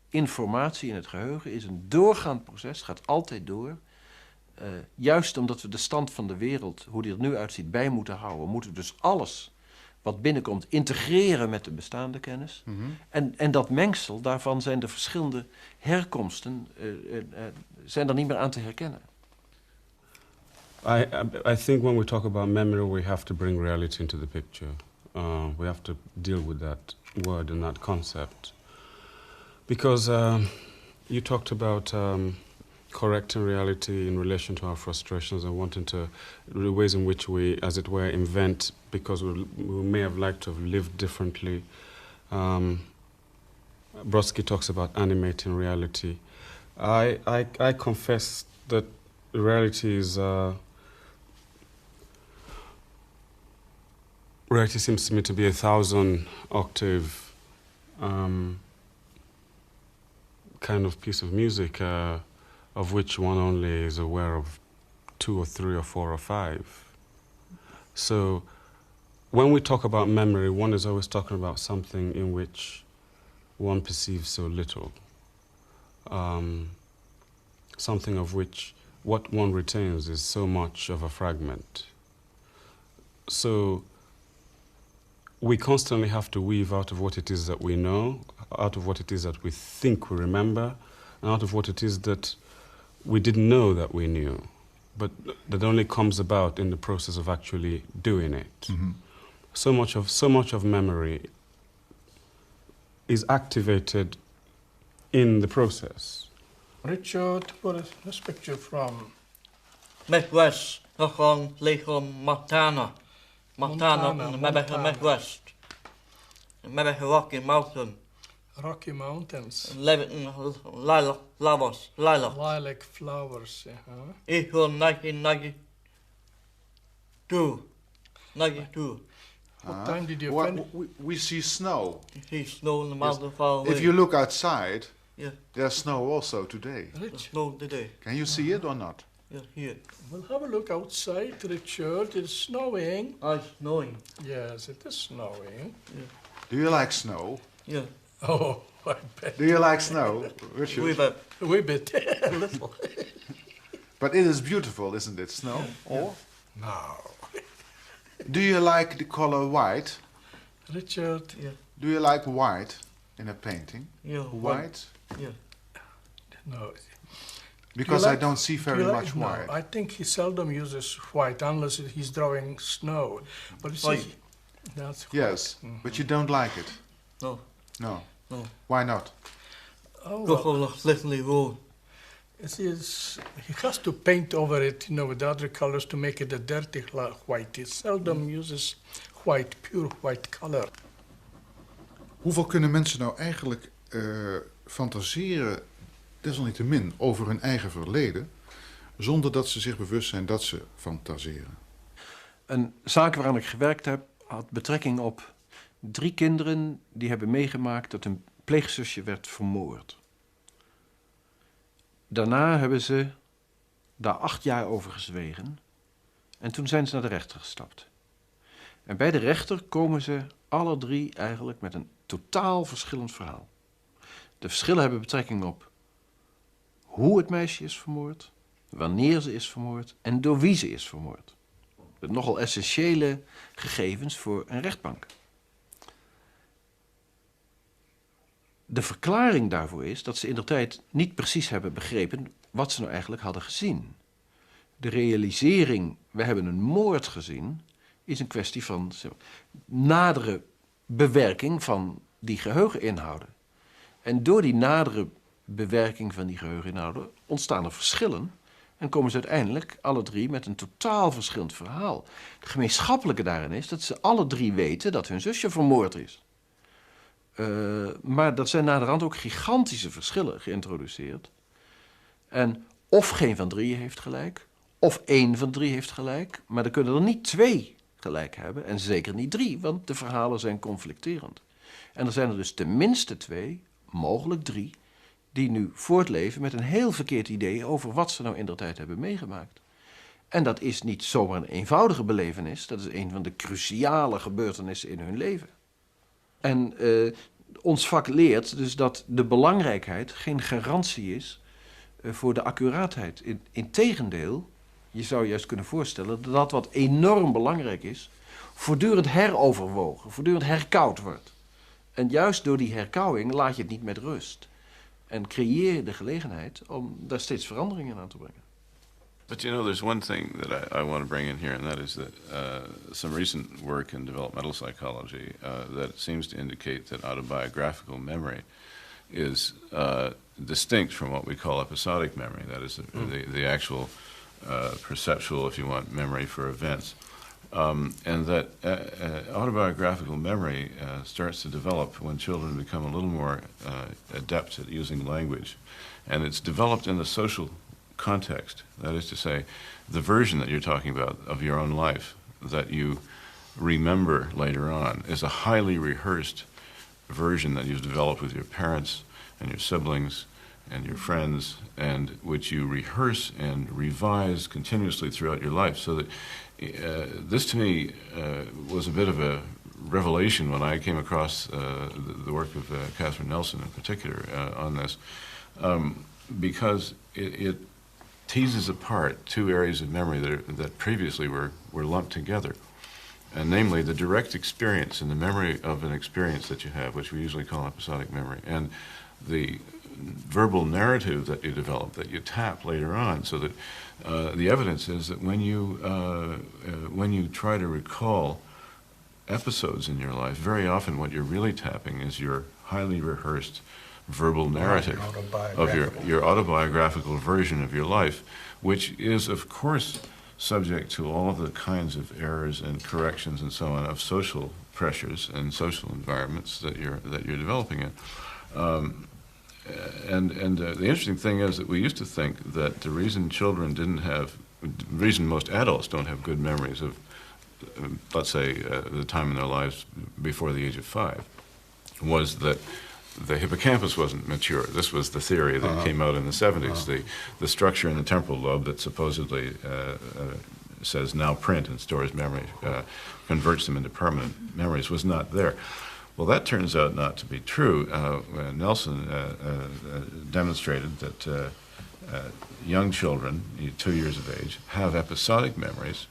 informatie in het geheugen is een doorgaand proces, gaat altijd door. Juist omdat we de stand van de wereld, hoe die er nu uitziet, bij moeten houden, moeten we dus alles wat binnenkomt integreren met de bestaande kennis. Mm-hmm. En dat mengsel, daarvan zijn de verschillende herkomsten zijn er niet meer aan te herkennen. I think when we talk about memory, we have to bring reality into the picture. We have to deal with that word and that concept. Because you talked about correcting reality in relation to our frustrations and wanting to, the ways in which we, as it were, invent because we may have liked to have lived differently. Brodsky talks about animating reality. I confess that reality is... reality seems to me to be 1,000-octave kind of piece of music, of which one only is aware of 2 or 3 or 4 or 5. So when we talk about memory, one is always talking about something in which one perceives so little. Something of which what one retains is so much of a fragment. So we constantly have to weave out of what it is that we know, out of what it is that we think we remember, and out of what it is that we didn't know that we knew, but that only comes about in the process of actually doing it. Mm-hmm. So much of memory is activated in the process. Richard, what is this picture from? Midwest, gewoon Lego Montana. Montana, Midwest. Maybe Rocky Mountain. Rocky Mountains. Lilac flowers. Lilac flowers, yeah. April 1992. 92. What time did you well, finish? we see snow. You see snow in the mountain far away. If you look outside, yeah, there's snow also today. there's snow today. Can you see it or not? Yeah, here. We'll have a look outside, Richard. It's snowing. It's snowing. Yes, it is snowing. Yeah. Do you like snow? Yeah. Oh, I bet. Do you like snow, Richard? We bet. A little. But it is beautiful, isn't it, snow? Yeah. Or? No. Do you like the color white? Richard. Yeah. Do you like white in a painting? Yeah. White? Yeah. No. Because like, I don't see very much white. No, I think he seldom uses white unless he's drawing snow. But you see, that's white. Yes, but you don't like it? No. No. No. Why not? Oh, well, Leslie Road. He has to paint over it, with other colors to make it a dirty white. He seldom uses white, pure white color. Hoeveel kunnen mensen nou eigenlijk fantaseren, desalniettemin, over hun eigen verleden, zonder dat ze zich bewust zijn dat ze fantaseren? Een zaak waaraan ik gewerkt heb, had betrekking op 3 kinderen die hebben meegemaakt dat hun pleegzusje werd vermoord. Daarna hebben ze daar 8 jaar over gezwegen en toen zijn ze naar de rechter gestapt. En bij de rechter komen ze alle 3 eigenlijk met een totaal verschillend verhaal. De verschillen hebben betrekking op hoe het meisje is vermoord, wanneer ze is vermoord en door wie ze is vermoord. Dat nogal essentiële gegevens voor een rechtbank. De verklaring daarvoor is dat ze indertijd niet precies hebben begrepen wat ze nou eigenlijk hadden gezien. De realisering, we hebben een moord gezien, is een kwestie van nadere bewerking van die geheugeninhouden. En door die nadere bewerking van die geheugeninhouden ontstaan er verschillen en komen ze uiteindelijk alle drie met een totaal verschillend verhaal. Het gemeenschappelijke daarin is dat ze alle drie weten dat hun zusje vermoord is. Maar dat zijn naderhand ook gigantische verschillen geïntroduceerd. En of geen van drieën heeft gelijk, of één van drie heeft gelijk, maar er kunnen er niet twee gelijk hebben en zeker niet drie, want de verhalen zijn conflicterend. En er zijn er dus tenminste twee, mogelijk drie, die nu voortleven met een heel verkeerd idee over wat ze nou indertijd hebben meegemaakt. En dat is niet zomaar een eenvoudige belevenis, dat is een van de cruciale gebeurtenissen in hun leven. En ons vak leert dus dat de belangrijkheid geen garantie is voor de accuraatheid. Integendeel, je zou juist kunnen voorstellen dat wat enorm belangrijk is, voortdurend heroverwogen, voortdurend herkauwd wordt. En juist door die herkauwing laat je het niet met rust. En creëer je de gelegenheid om daar steeds veranderingen aan te brengen. But you know, there's one thing that I want to bring in here, and that is that some recent work in developmental psychology that seems to indicate that autobiographical memory is distinct from what we call episodic memory. That is the actual perceptual, if you want, memory for events. And that autobiographical memory starts to develop when children become a little more adept at using language. And it's developed in the social context. That is to say, the version that you're talking about of your own life that you remember later on is a highly rehearsed version that you've developed with your parents and your siblings and your friends, and which you rehearse and revise continuously throughout your life. So that this to me was a bit of a revelation when I came across the work of Catherine Nelson in particular on this, because it teases apart two areas of memory that previously were lumped together, and namely the direct experience and the memory of an experience that you have, which we usually call episodic memory, and the verbal narrative that you develop, that you tap later on, so that the evidence is that when you try to recall episodes in your life, very often what you're really tapping is your highly rehearsed verbal narrative of your autobiographical version of your life, which is, of course, subject to all of the kinds of errors and corrections and so on of social pressures and social environments that you're developing in. And the interesting thing is that we used to think that the reason the reason most adults don't have good memories of, let's say, the time in their lives before the age of 5, was that the hippocampus wasn't mature. This was the theory that came out in the 70s. The structure in the temporal lobe that supposedly says now print and stores memory, converts them into permanent memories, was not there. Well, that turns out not to be true. Nelson demonstrated that young children, 2 years of age, have episodic memories,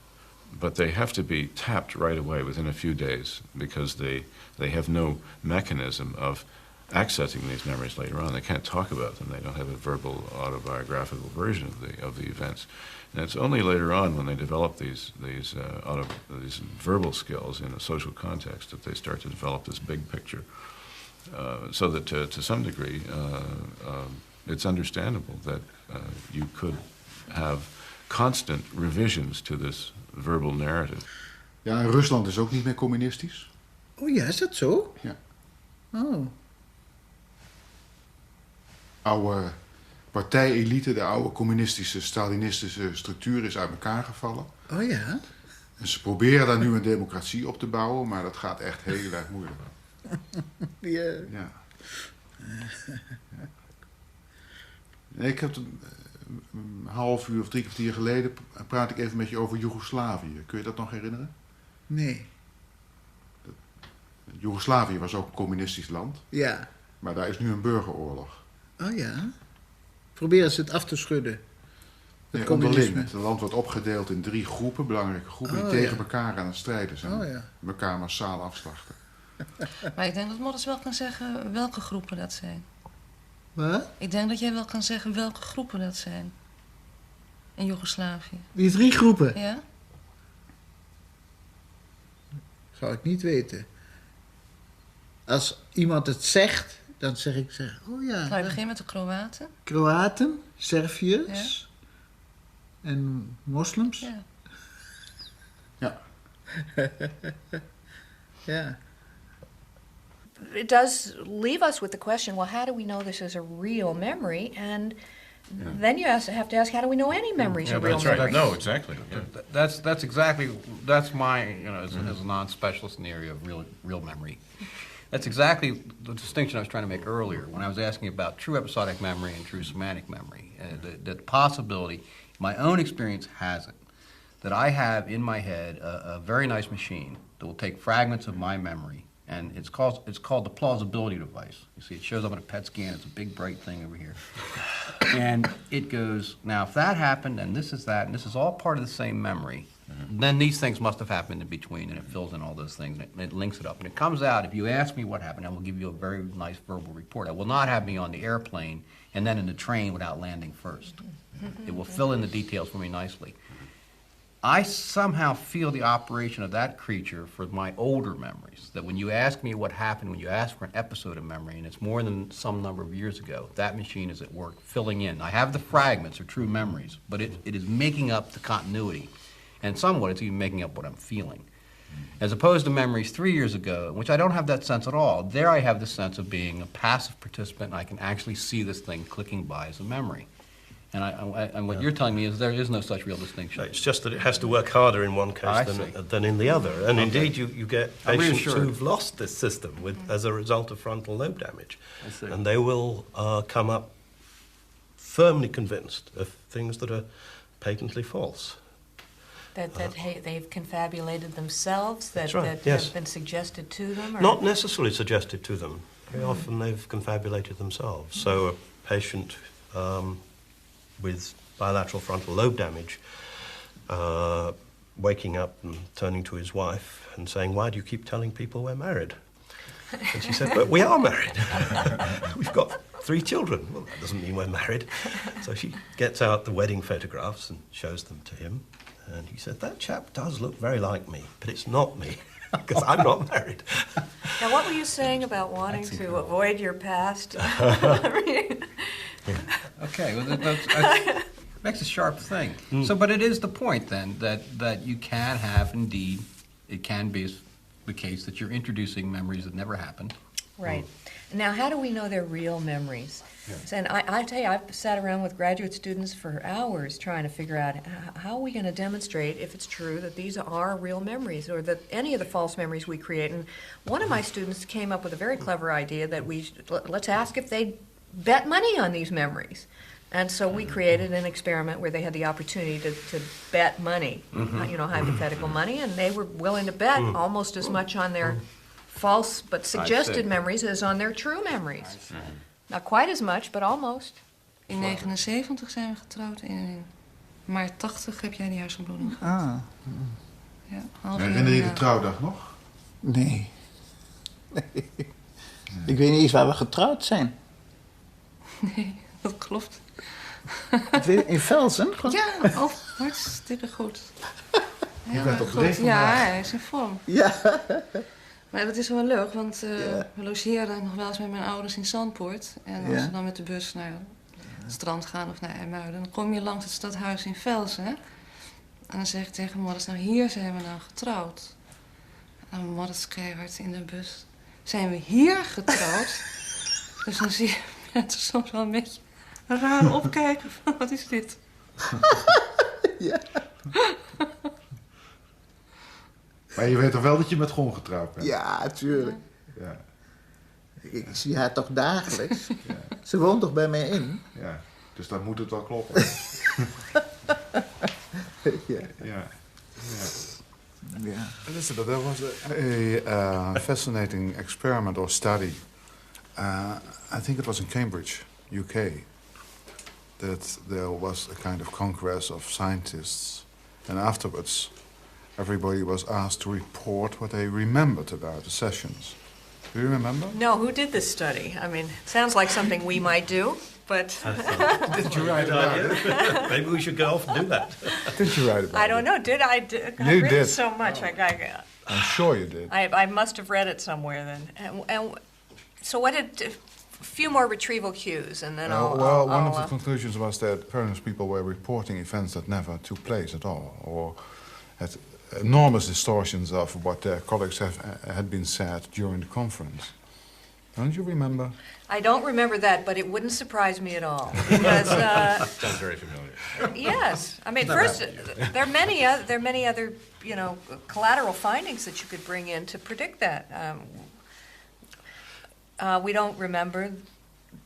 but they have to be tapped right away within a few days because they have no mechanism of accessing these memories later on. They can't talk about them. They don't have a verbal autobiographical version of the events. And it's only later on when they develop these verbal skills in a social context that they start to develop this big picture. So that to some degree, it's understandable that you could have constant revisions to this verbal narrative. Ja, en Rusland is ook niet meer communistisch. Oh ja, is dat zo? Ja. Oh. Oude partijelite, de oude communistische, stalinistische structuur is uit elkaar gevallen. Oh ja? En ze proberen daar nu een democratie op te bouwen, maar dat gaat echt heel erg moeilijk. Ja. Ja. Nee, ik heb een half uur of 3 kwartier geleden praat ik even met je over Joegoslavië. Kun je dat nog herinneren? Nee. Joegoslavië was ook een communistisch land. Ja. Maar daar is nu een burgeroorlog. Oh ja? Proberen ze het af te schudden? Nee, onderling. Het land wordt opgedeeld in 3 groepen, belangrijke groepen, die tegen elkaar aan het strijden zijn. Oh ja. Elkaar massaal afslachten. Maar ik denk dat Morris wel kan zeggen welke groepen dat zijn. Wat? Ik denk dat jij wel kan zeggen welke groepen dat zijn. In Joegoslavië. Die 3 groepen? Ja? Zou ik niet weten. Als iemand het zegt, dan zeg ik, oh ja. Laten we beginnen met de Kroaten. Kroaten, Serviërs en moslims. Ja. Ja. Ja. It does leave us with the question, well, how do we know this is a real memory? And then you have to ask, how do we know any memories are real memories? No, exactly. Yeah. That's my, as a non-specialist in the area of real memory. That's exactly the distinction I was trying to make earlier when I was asking about true episodic memory and true semantic memory. The possibility, my own experience has it, that I have in my head a very nice machine that will take fragments of my memory, and it's called the plausibility device. You see, it shows up on a PET scan. It's a big bright thing over here, and it goes, now if that happened and this is that and this is all part of the same memory, then these things must have happened in between, and it fills in all those things and it links it up, and it comes out. If you ask me what happened, I will give you a very nice verbal report. I will not have me on the airplane and then in the train without landing first. It will fill in the details for me nicely. I somehow feel the operation of that creature for my older memories, that when you ask me what happened, when you ask for an episode of memory, and it's more than some number of years ago, that machine is at work filling in. I have the fragments or true memories, but it is making up the continuity, and somewhat it's even making up what I'm feeling. As opposed to memories 3 years ago, in which I don't have that sense at all. There I have the sense of being a passive participant, and I can actually see this thing clicking by as a memory. And what you're telling me is there is no such real distinction. It's just that it has to work harder in one case than in the other. And indeed, you get patients who've lost this system as a result of frontal lobe damage. And they will come up firmly convinced of things that are patently false. That they've confabulated themselves, that have been suggested to them? Or? Not necessarily suggested to them. Very often they've confabulated themselves. So a patient with bilateral frontal lobe damage, waking up and turning to his wife and saying, "Why do you keep telling people we're married?" And she said, "But we are married. We've got 3 children." Well, that doesn't mean we're married. So she gets out the wedding photographs and shows them to him. And he said, "That chap does look very like me, but it's not me, because I'm not married." Now, what were you saying about wanting to avoid your past? Okay, well, that makes a sharp thing. So, but it is the point then that you can have, indeed, it can be the case that you're introducing memories that never happened. Right. Now, how do we know they're real memories? Yeah. And I tell you, I've sat around with graduate students for hours trying to figure out how are we going to demonstrate if it's true that these are real memories or that any of the false memories we create. And one of my students came up with a very clever idea that let's ask if they bet money on these memories. And so we created an experiment where they had the opportunity to bet money, hypothetical money, and they were willing to bet almost as much on their false but suggested memories as on their true memories. Not quite as much, but almost. In 79 zijn we getrouwd en in maart 80 heb jij die hersenbloeding gehad. Ja, herinner je de trouwdag nog? Nee. Ik weet niet eens waar we getrouwd zijn. Nee, dat klopt. In Velsen? Ja, hartstikke goed. Je bent op leeftijd. Ja, hij is in vorm. Ja. Maar dat is wel leuk, want we logeerden nog wel eens met mijn ouders in Zandpoort. En als we dan met de bus naar het strand gaan of naar IJmuiden, dan kom je langs het stadhuis in Velsen. En dan zeg ik tegen mijn moeder, nou hier zijn we nou getrouwd. En mijn moeder schreeuwt in de bus, zijn we hier getrouwd? Dus dan zie je mensen soms wel een beetje raar opkijken van, wat is dit? Ja. Maar je weet toch wel dat je met Gon getrouwd bent? Ja, tuurlijk. Ja. Ik zie haar toch dagelijks. Ja. Ze woont toch bij mij in? Ja, dus dan moet het wel kloppen. Ja. Ja. Elizabeth, there was a fascinating experiment or study. I think it was in Cambridge, UK. That there was a kind of congress of scientists, and afterwards everybody was asked to report what they remembered about the sessions. Do you remember? No, who did this study? I mean, it sounds like something we might do, but... Did you write about it? Maybe we should go off and do that. Did you write about it? I don't know. Did I? I've read so much. I'm sure you did. I must have read it somewhere then. And so what did... few more retrieval cues, and then one of the conclusions was that parents people were reporting events that never took place at all, or had enormous distortions of what their colleagues had been said during the conference. Don't you remember? I don't remember that, but it wouldn't surprise me at all because sounds very familiar. Yes, I mean, first there are many other collateral findings that you could bring in to predict that. We don't remember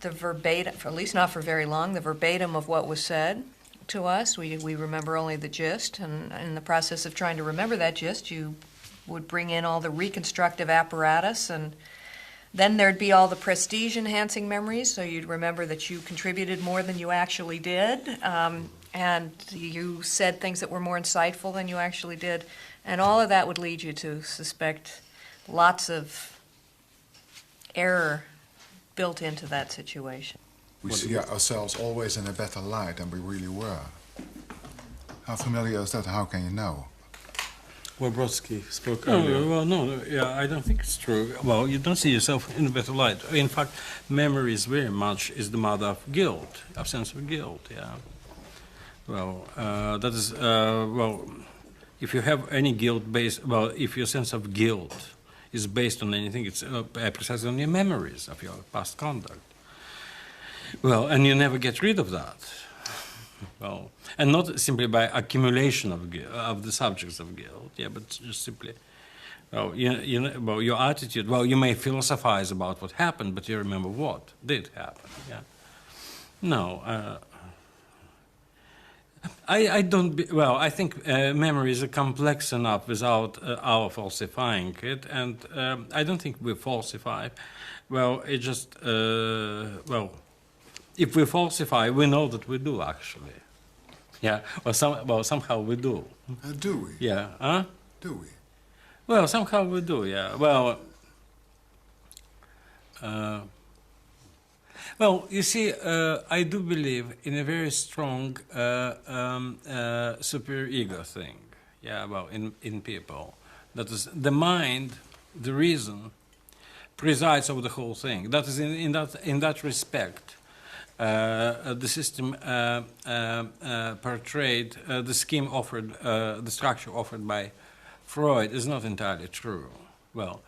the verbatim, at least not for very long, the verbatim of what was said to us. We remember only the gist, and in the process of trying to remember that gist, you would bring in all the reconstructive apparatus, and then there'd be all the prestige-enhancing memories, so you'd remember that you contributed more than you actually did, and you said things that were more insightful than you actually did, and all of that would lead you to suspect lots of error built into that situation. We see ourselves always in a better light than we really were. How familiar is that? How can you know? Well, Brodsky spoke earlier. I don't think it's true. Well, you don't see yourself in a better light. In fact, memory is very much is the mother of guilt, of sense of guilt, yeah. Well, that is, if you have any guilt based, if your sense of guilt is based on anything, it's precisely on your memories of your past conduct. Well, and you never get rid of that. Well, and not simply by accumulation of the subjects of guilt, yeah, but just simply, your attitude. Well, you may philosophize about what happened, but you remember what did happen. Yeah. No, I don't. I think memory is complex enough without our falsifying it, and I don't think we falsify. Well, it just if we falsify, we know that we do actually. Yeah. Somehow we do. Do we? Yeah. Huh? Do we? Well, somehow we do. Yeah. Well. You see, I do believe in a very strong superior ego thing. Yeah. Well, in people, that is the mind, the reason, presides over the whole thing. That is in that respect. The system portrayed, the scheme offered, the structure offered by Freud is not entirely true. Well,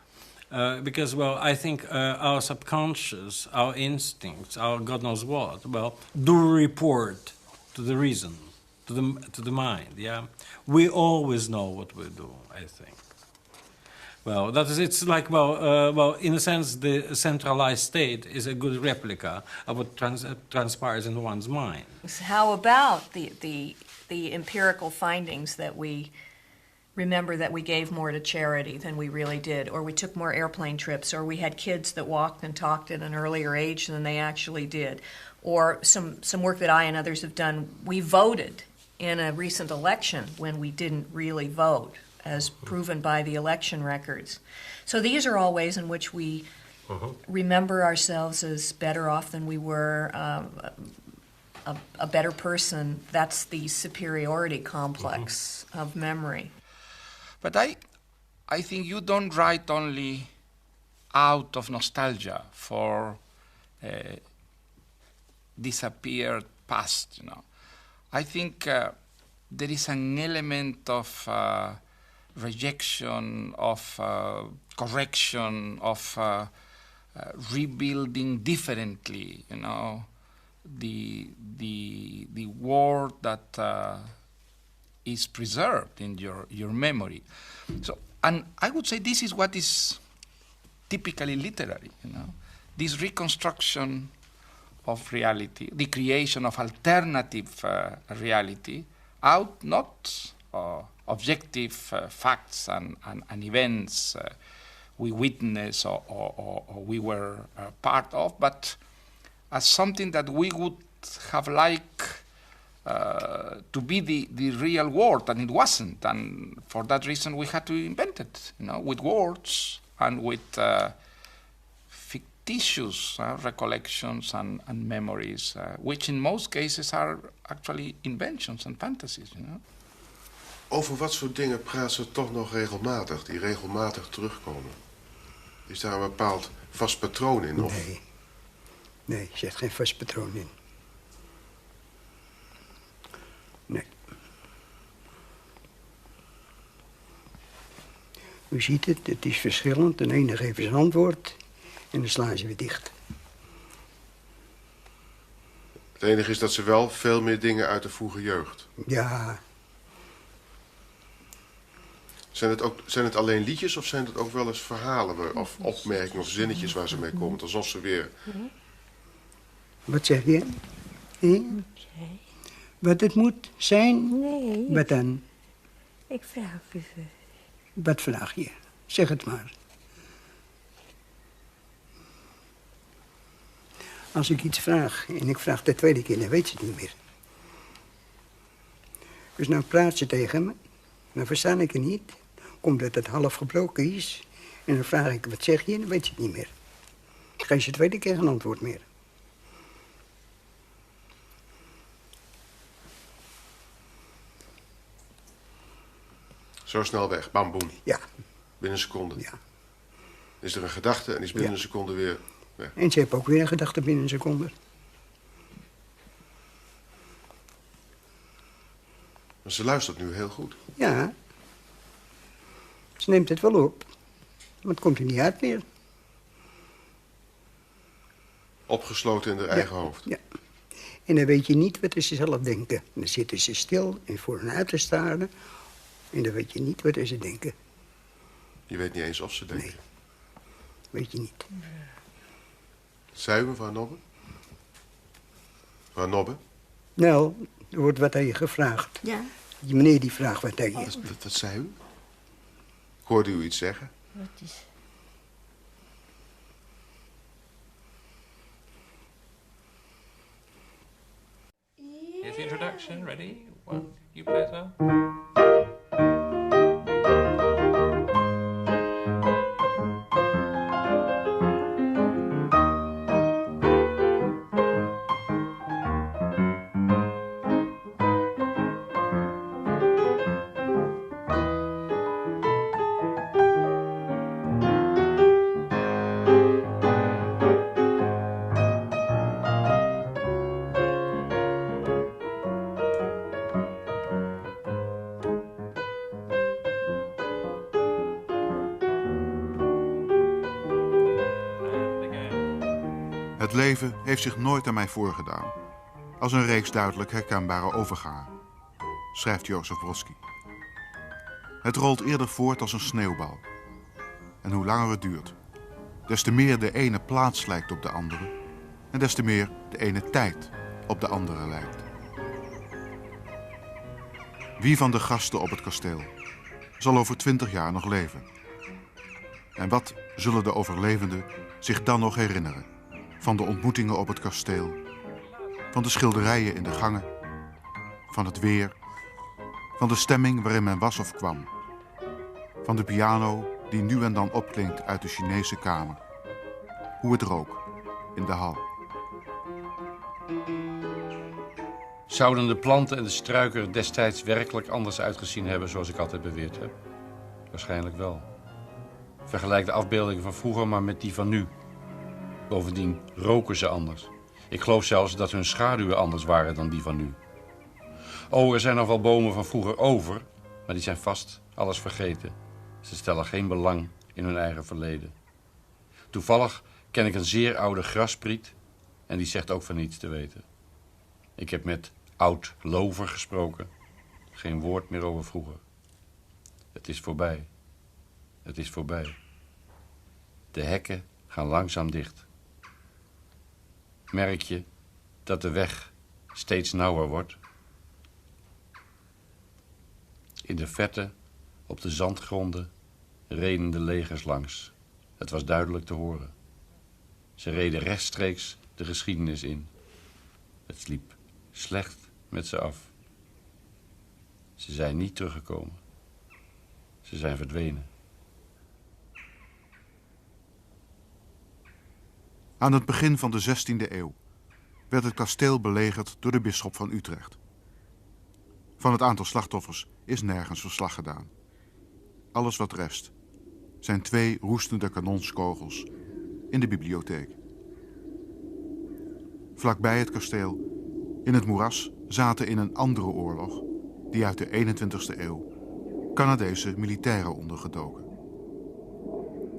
because I think our subconscious, our instincts, our God knows what, do report to the reason, to the mind. Yeah, we always know what we do, I think. Well, that is, it's like, in a sense, the centralized state is a good replica of what transpires in one's mind. How about the empirical findings that we remember that we gave more to charity than we really did, or we took more airplane trips, or we had kids that walked and talked at an earlier age than they actually did, or some work that I and others have done, we voted in a recent election when we didn't really vote, as proven by the election records. So these are all ways in which we remember ourselves as better off than we were, a better person. That's the superiority complex of memory. But I think you don't write only out of nostalgia for disappeared past, I think there is an element of rejection, of correction, of rebuilding differently, the word that is preserved in your memory. So, and I would say this is what is typically literary, this reconstruction of reality, the creation of alternative reality out not objective facts and events we witness or we were part of, but as something that we would have liked to be the real world, and it wasn't. And for that reason, we had to invent it, with words and with fictitious recollections and memories, which in most cases are actually inventions and fantasies, Over wat soort dingen praat ze toch nog regelmatig, die regelmatig terugkomen? Is daar een bepaald vast patroon in? Of? Nee, er zit geen vast patroon in. Nee. U ziet het, het is verschillend. De ene geeft zijn antwoord en dan slaan ze weer dicht. Het enige is dat ze wel veel meer dingen uit de vroege jeugd. Ja. Zijn het alleen liedjes of zijn het ook wel eens verhalen of opmerkingen of zinnetjes waar ze mee komt? Alsof ze weer... Wat zeg je? Wat het moet zijn? Nee. Wat dan? Ik vraag even. Wat vraag je? Zeg het maar. Als ik iets vraag en ik vraag de tweede keer, dan weet ze het niet meer. Dus nou praat ze tegen me, dan versta ik het niet. Komt dat het half gebroken is. En dan vraag ik, wat zeg je? En dan weet ze het niet meer. Dan geef ze de tweede keer geen antwoord meer. Zo snel weg, bam, boem. Ja. Binnen een seconde. Ja. Is er een gedachte en is binnen een seconde weer weg. En ze heeft ook weer een gedachte binnen een seconde. Maar ze luistert nu heel goed. Ja. Ze neemt het wel op. Maar het komt er niet uit meer. Opgesloten in haar eigen hoofd. Ja. En dan weet je niet wat ze zelf denken. Dan zitten ze stil en voor hen uit te staren. En dan weet je niet wat ze denken. Je weet niet eens of ze denken. Nee. Weet je niet. Zei u, mevrouw Nobbe? Mevrouw Nobbe? Nou, er wordt wat aan je gevraagd. Ja. Die meneer die vraagt wat aan je. Wat zei u? Hoorde u iets zeggen? Wat is... Here's the introduction. Ready? One. You play it well. Het leven heeft zich nooit aan mij voorgedaan. Als een reeks duidelijk herkenbare overgangen, schrijft Jozef Brodsky. Het rolt eerder voort als een sneeuwbal. En hoe langer het duurt, des te meer de ene plaats lijkt op de andere... en des te meer de ene tijd op de andere lijkt. Wie van de gasten op het kasteel zal over 20 jaar nog leven? En wat zullen de overlevenden zich dan nog herinneren? Van de ontmoetingen op het kasteel, van de schilderijen in de gangen, van het weer, van de stemming waarin men was of kwam, van de piano die nu en dan opklinkt uit de Chinese kamer, hoe het rook in de hal. Zouden de planten en de struiken er destijds werkelijk anders uitgezien hebben zoals ik altijd beweerd heb? Waarschijnlijk wel. Vergelijk de afbeeldingen van vroeger maar met die van nu. Bovendien roken ze anders. Ik geloof zelfs dat hun schaduwen anders waren dan die van nu. Oh, er zijn nog wel bomen van vroeger over, maar die zijn vast alles vergeten. Ze stellen geen belang in hun eigen verleden. Toevallig ken ik een zeer oude graspriet en die zegt ook van niets te weten. Ik heb met oud lover gesproken. Geen woord meer over vroeger. Het is voorbij. Het is voorbij. De hekken gaan langzaam dicht. Merk je dat de weg steeds nauwer wordt? In de verte, op de zandgronden, reden de legers langs. Het was duidelijk te horen. Ze reden rechtstreeks de geschiedenis in. Het liep slecht met ze af. Ze zijn niet teruggekomen. Ze zijn verdwenen. Aan het begin van de 16e eeuw werd het kasteel belegerd door de bisschop van Utrecht. Van het aantal slachtoffers is nergens verslag gedaan. Alles wat rest zijn 2 roestende kanonskogels in de bibliotheek. Vlakbij het kasteel, in het moeras, zaten in een andere oorlog, die uit de 21e eeuw, Canadese militairen ondergedoken.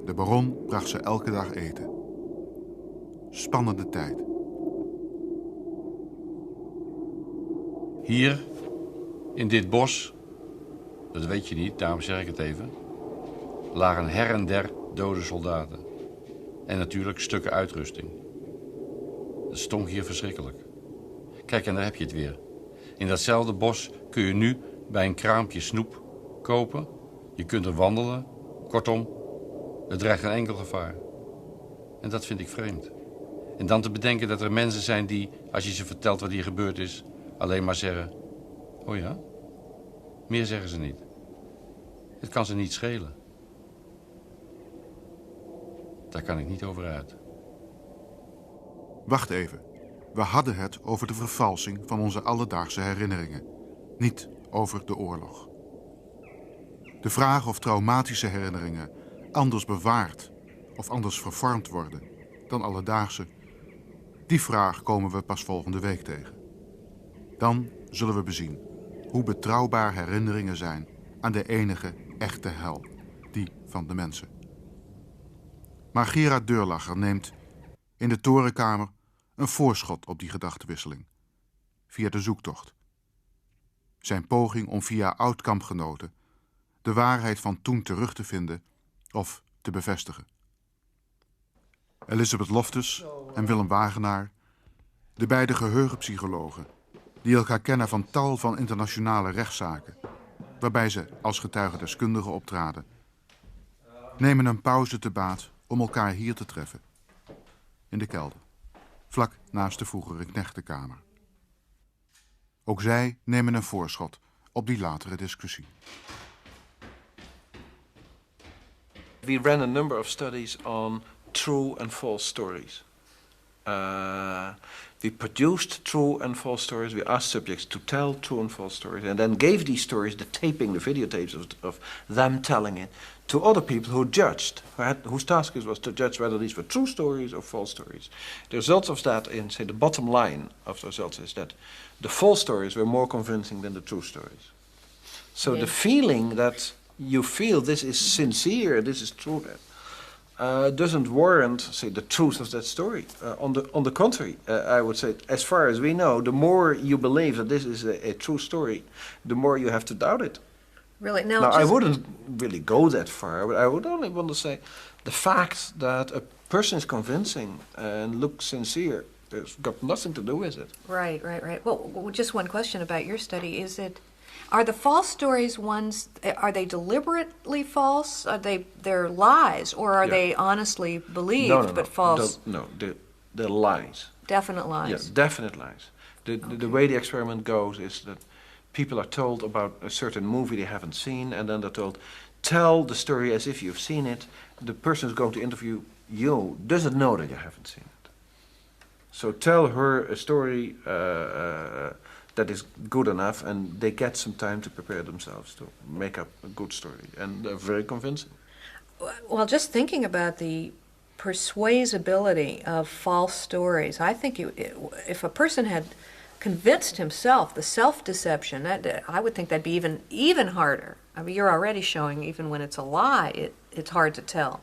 De baron bracht ze elke dag eten. Spannende tijd. Hier, in dit bos, dat weet je niet, daarom zeg ik het even, lagen her en der dode soldaten. En natuurlijk stukken uitrusting. Het stonk hier verschrikkelijk. Kijk, en daar heb je het weer. In datzelfde bos kun je nu bij een kraampje snoep kopen. Je kunt er wandelen. Kortom, er dreigt geen enkel gevaar. En dat vind ik vreemd. En dan te bedenken dat er mensen zijn die, als je ze vertelt wat hier gebeurd is, alleen maar zeggen, oh ja? Meer zeggen ze niet. Het kan ze niet schelen. Daar kan ik niet over uit. Wacht even. We hadden het over de vervalsing van onze alledaagse herinneringen. Niet over de oorlog. De vraag of traumatische herinneringen anders bewaard of anders vervormd worden dan alledaagse, die vraag komen we pas volgende week tegen. Dan zullen we bezien hoe betrouwbaar herinneringen zijn aan de enige echte hel, die van de mensen. Maar Gerhard Durlachter neemt in de torenkamer een voorschot op die gedachtenwisseling, via de zoektocht. Zijn poging om via oud-kampgenoten de waarheid van toen terug te vinden of te bevestigen. Elizabeth Loftus en Willem Wagenaar, de beide geheugenpsychologen, die elkaar kennen van tal van internationale rechtszaken, waarbij ze als getuigendeskundigen optraden, nemen een pauze te baat om elkaar hier te treffen, in de kelder, vlak naast de vroegere knechtenkamer. Ook zij nemen een voorschot op die latere discussie. We ran a number of studies on true and false stories. We produced true and false stories. We asked subjects to tell true and false stories, and then gave these stories, the taping, the videotapes of them telling it, to other people who judged, whose task it was to judge whether these were true stories or false stories. The results of that, say the bottom line of the results is that the false stories were more convincing than the true stories. So the feeling that you feel this is sincere, this is true, doesn't warrant, say, the truth of that story. On the contrary, I would say, as far as we know, the more you believe that this is a true story, the more you have to doubt it. Really? Now I wouldn't really go that far, but I would only want to say the fact that a person is convincing and looks sincere, it's got nothing to do with it. Right. Well, just one question about your study. Are the false stories ones, are they deliberately false? Are they're lies, or are they honestly believed but false? No, they're lies. Definite lies. Yeah, definite lies. The way the experiment goes is that people are told about a certain movie they haven't seen, and then they're told, tell the story as if you've seen it. The person who's going to interview you doesn't know that you haven't seen it. So tell her a story that is good enough, and they get some time to prepare themselves to make up a good story, and they're very convincing. Well, just thinking about the persuasibility of false stories, I think if a person had convinced himself, the self-deception, I would think that'd be even harder. I mean, you're already showing even when it's a lie, it's hard to tell.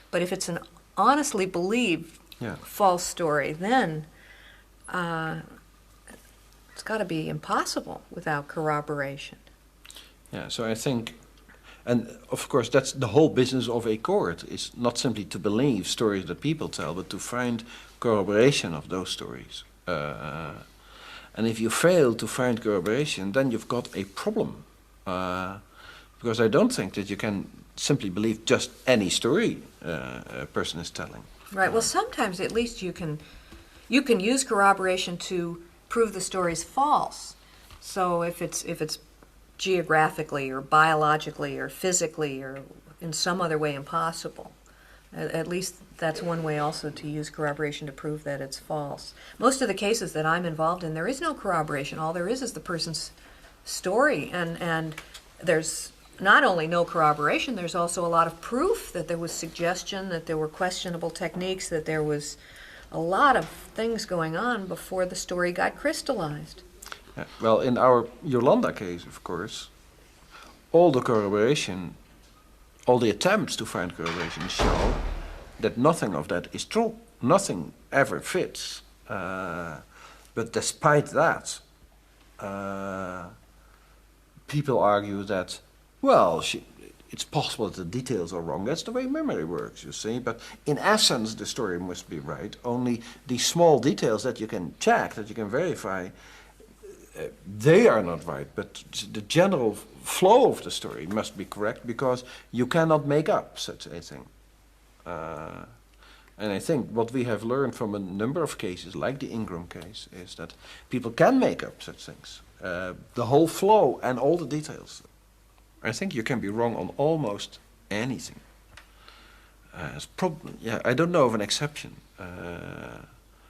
But if it's an honestly believed false story, then it's got to be impossible without corroboration. Yeah, so I think, and of course that's the whole business of a court, is not simply to believe stories that people tell, but to find corroboration of those stories. And if you fail to find corroboration, then you've got a problem. Because I don't think that you can simply believe just any story a person is telling. Right, well sometimes at least you can use corroboration to prove the story's false. So if it's geographically or biologically or physically or in some other way impossible, at least that's one way also to use corroboration to prove that it's false. Most of the cases that I'm involved in, there is no corroboration. All there is the person's story, and there's not only no corroboration, there's also a lot of proof that there was suggestion, that there were questionable techniques, that there was a lot of things going on before the story got crystallized. Well, in our Yolanda case, of course, all the corroboration, all the attempts to find corroboration show that nothing of that is true. Nothing ever fits. But despite that, people argue that, well, it's possible that the details are wrong. That's the way memory works, you see. But in essence, the story must be right. Only these small details that you can check, that you can verify, they are not right. But the general flow of the story must be correct, because you cannot make up such a thing. And I think what we have learned from a number of cases, like the Ingram case, is that people can make up such things. The whole flow and all the details. I think you can be wrong on almost anything. I don't know of an exception.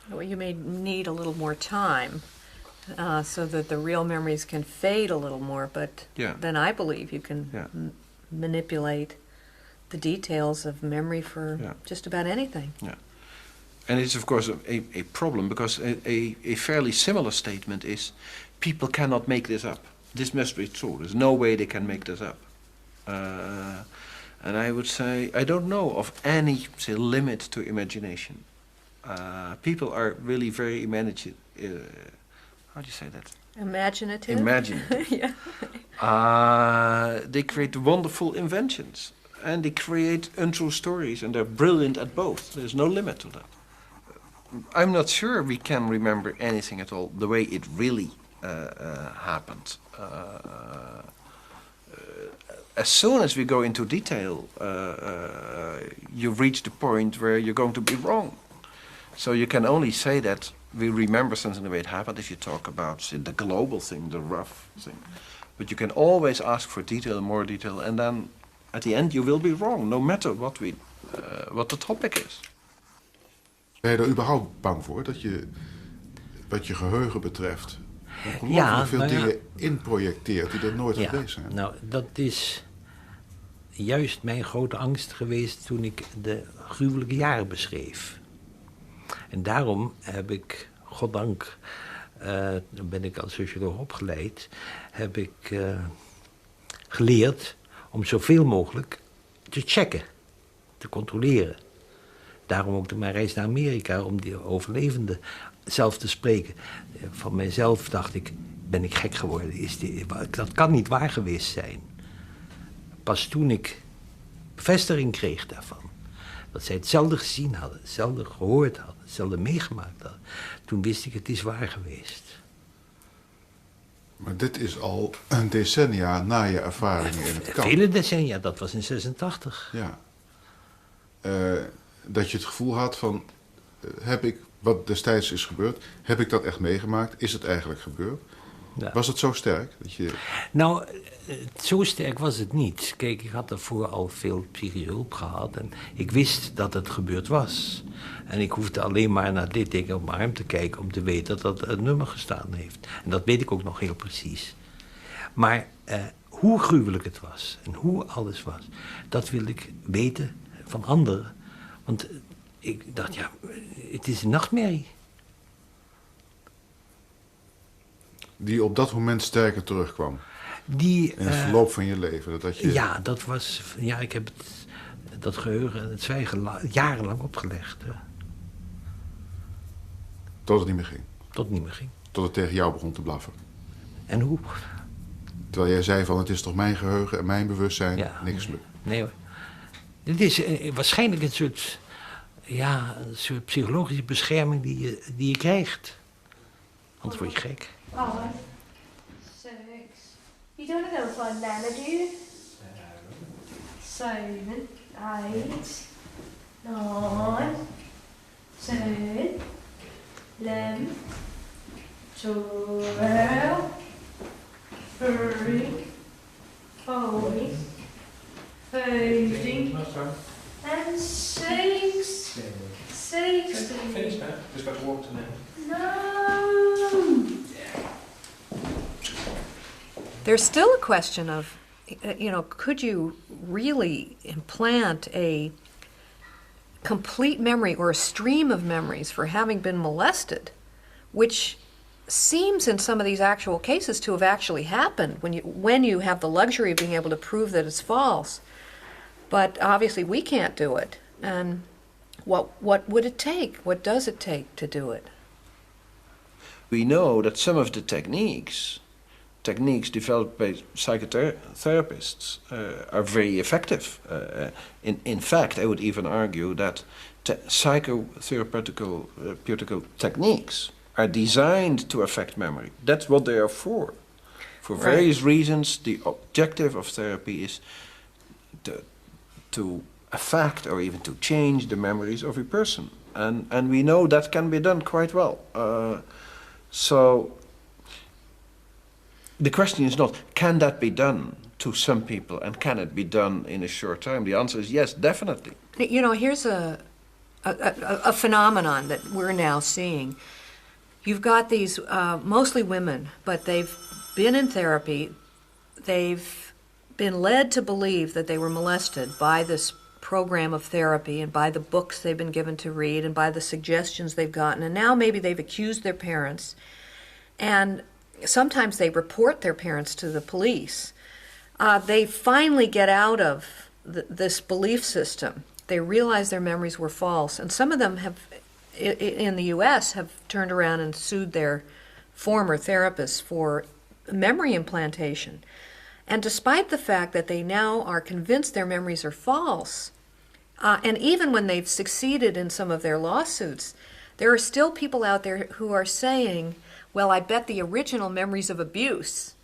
Well, you may need a little more time so that the real memories can fade a little more, but then I believe you can manipulate the details of memory for just about anything. Yeah. And it's, of course, a problem, because a fairly similar statement is, people cannot make this up. This must be true. There's no way they can make this up. And I would say, I don't know of any, say, limit to imagination. People are really very imaginative. How do you say that? Imaginative? Imaginative. Yeah. They create wonderful inventions. And they create untrue stories, and they're brilliant at both. There's no limit to that. I'm not sure we can remember anything at all the way it really happened. As soon as we go into detail, you reach the point where you're going to be wrong. So you can only say that we remember something the way it happened if you talk about, say, the global thing, the rough thing. But you can always ask for detail, more detail, and then at the end you will be wrong, no matter what the topic is. Ben je er überhaupt bang voor dat je, wat je geheugen betreft, ongelooflijk veel dingen inprojecteert die er nooit geweest zijn? Nou, dat is juist mijn grote angst geweest toen ik de gruwelijke jaren beschreef. En daarom heb ik, goddank, dan ben ik als socioloog opgeleid, heb ik geleerd om zoveel mogelijk te checken, te controleren. Daarom ook mijn reis naar Amerika, om die overlevenden zelf te spreken. Van mijzelf dacht ik, ben ik gek geworden? Dat kan niet waar geweest zijn. Pas toen ik bevestiging kreeg daarvan, dat zij hetzelfde gezien hadden, hetzelfde gehoord hadden, hetzelfde meegemaakt hadden, toen wist ik, het is waar geweest. Maar dit is al een decennia na je ervaringen in het kamp. Vele decennia, dat was in 86. Ja. Dat je het gevoel had van, heb ik, wat destijds is gebeurd, heb ik dat echt meegemaakt? Is het eigenlijk gebeurd? Ja. Was het zo sterk? Dat je... Nou, zo sterk was het niet. Kijk, ik had daarvoor al veel psychische hulp gehad en ik wist dat het gebeurd was. En ik hoefde alleen maar naar dit ding op mijn arm te kijken om te weten dat dat een nummer gestaan heeft. En dat weet ik ook nog heel precies. Maar hoe gruwelijk het was en hoe alles was, dat wilde ik weten van anderen. Want ik dacht, ja, het is een nachtmerrie. Die op dat moment sterker terugkwam? In het verloop van je leven? Dat je... Ja, dat was... Ja, ik heb dat geheugen en het zwijgen jarenlang opgelegd. Tot het niet meer ging? Tot het niet meer ging. Tot het tegen jou begon te blaffen? En hoe? Terwijl jij zei van, het is toch mijn geheugen en mijn bewustzijn, niks lukt. Nee hoor. Dit is waarschijnlijk een soort psychologische bescherming die je krijgt. Anders word je gek. 6. You don't know if I'm Nana, do you? 7, 8, 9, 10, 11, 12, 13, 14, 15, and 16. Finish now. Just got to walk to now. No. There's still a question of, could you really implant a complete memory or a stream of memories for having been molested, which seems in some of these actual cases to have actually happened when you have the luxury of being able to prove that it's false. But obviously we can't do it. And what would it take? What does it take to do it? We know that some of the techniques developed by psychotherapists are very effective. In fact, I would even argue that psychotherapeutical techniques are designed to affect memory. That's what they are for. For various reasons, the objective of therapy is to affect or even to change the memories of a person. And we know that can be done quite well. So the question is not, can that be done to some people and can it be done in a short time? The answer is yes, definitely. You know, here's a phenomenon that we're now seeing. You've got these mostly women, but they've been in therapy. They've been led to believe that they were molested by this program of therapy and by the books they've been given to read and by the suggestions they've gotten. And now maybe they've accused their parents. And sometimes they report their parents to the police. They finally get out of this belief system. They realize their memories were false. And some of them have, in the U.S., have turned around and sued their former therapists for memory implantation. And despite the fact that they now are convinced their memories are false, and even when they've succeeded in some of their lawsuits, there are still people out there who are saying, well, I bet the original memories of abuse,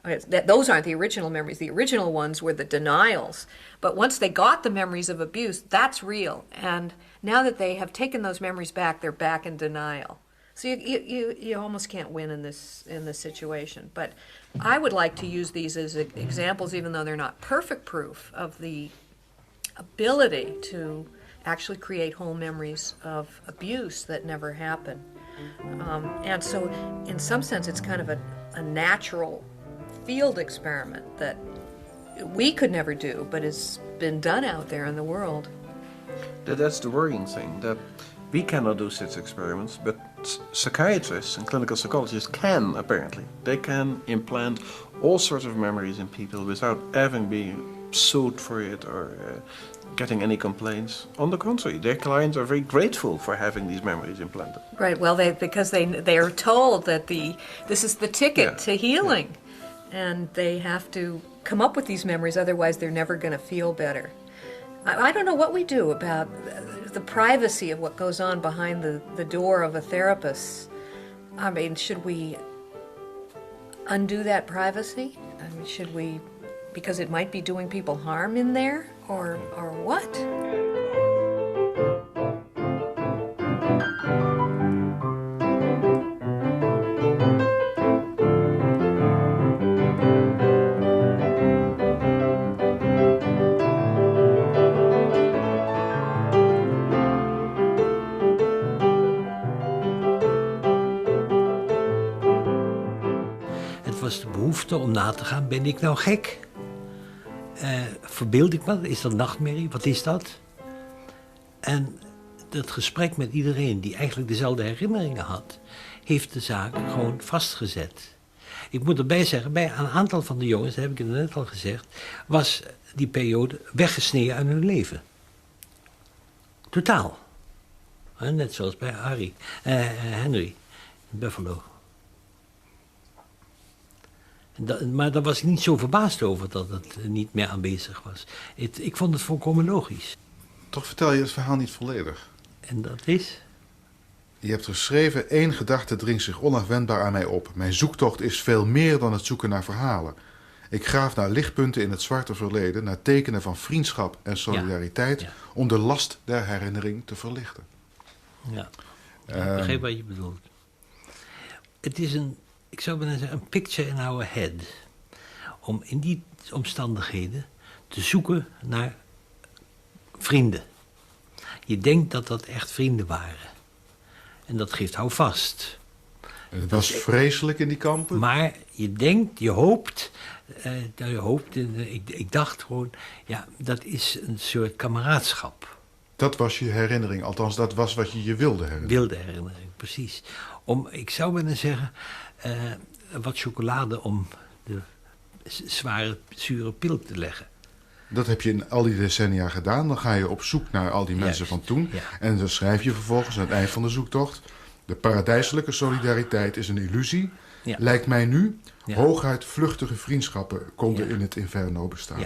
those aren't the original memories. The original ones were the denials. But once they got the memories of abuse, that's real. And now that they have taken those memories back, they're back in denial. So you almost can't win in this situation. But I would like to use these as examples, even though they're not perfect proof, of the ability to actually create whole memories of abuse that never happened. And so in some sense it's kind of a natural field experiment that we could never do, but has been done out there in the world. That's the worrying thing, that we cannot do such experiments, but psychiatrists and clinical psychologists can, apparently. They can implant all sorts of memories in people without having been sued for it or getting any complaints. On the contrary, their clients are very grateful for having these memories implanted. Right, well, because they are told that this is the ticket to healing, and they have to come up with these memories, otherwise they're never going to feel better. I don't know what we do about the privacy of what goes on behind the door of a therapist. I mean, should we undo that privacy? I mean, should we, because it might be doing people harm in there, or what? Was de behoefte om na te gaan, ben ik nou gek? Verbeeld ik me? Is dat nachtmerrie? Wat is dat? En dat gesprek met iedereen die eigenlijk dezelfde herinneringen had, heeft de zaak gewoon vastgezet. Ik moet erbij zeggen, bij een aantal van de jongens, dat heb ik het net al gezegd, was die periode weggesneden uit hun leven. Totaal. Net zoals bij Henry in Buffalo. Maar daar was ik niet zo verbaasd over dat het niet meer aanwezig was. Ik vond het volkomen logisch. Toch vertel je het verhaal niet volledig. En dat is? Je hebt geschreven, 1 gedachte dringt zich onafwendbaar aan mij op. Mijn zoektocht is veel meer dan het zoeken naar verhalen. Ik graaf naar lichtpunten in het zwarte verleden, naar tekenen van vriendschap en solidariteit, om de last der herinnering te verlichten. Ja, ik begreep wat je bedoelt. Het is ik zou bijna zeggen, een picture in our head. Om in die omstandigheden te zoeken naar vrienden. Je denkt dat dat echt vrienden waren. En dat geeft houvast. Het was vreselijk in die kampen? Maar je denkt, je hoopt. Ik dacht gewoon, ja, dat is een soort kameraadschap. Dat was je herinnering, althans dat was wat je je wilde herinneren. Wilde herinnering, precies. Ik zou willen zeggen, wat chocolade om de zware, zure pil te leggen. Dat heb je in al die decennia gedaan. Dan ga je op zoek naar al die mensen van toen. Ja. En dan schrijf je vervolgens aan het eind van de zoektocht: de paradijselijke solidariteit is een illusie. Ja. Lijkt mij nu, hooguit vluchtige vriendschappen konden in het inferno bestaan.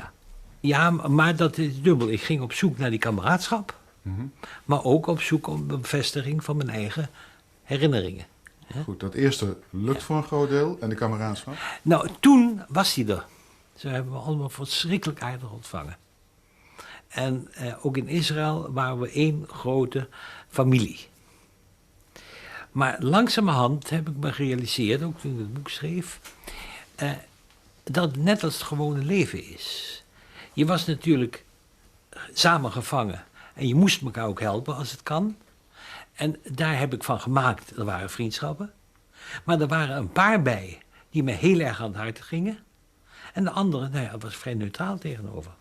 Ja, maar dat is dubbel. Ik ging op zoek naar die kameraadschap. Maar ook op zoek om de bevestiging van mijn eigen herinneringen. Goed, dat eerste lukt voor een groot deel. En de kameraadschap? Nou, toen was hij er. Ze hebben me allemaal verschrikkelijk aardig ontvangen. En ook in Israël waren we één grote familie. Maar langzamerhand heb ik me gerealiseerd, ook toen ik het boek schreef, dat het net als het gewone leven is. Je was natuurlijk samengevangen en je moest elkaar ook helpen als het kan. En daar heb ik van gemaakt, er waren vriendschappen. Maar er waren een paar bij die me heel erg aan het hart gingen. En de andere, was vrij neutraal tegenover.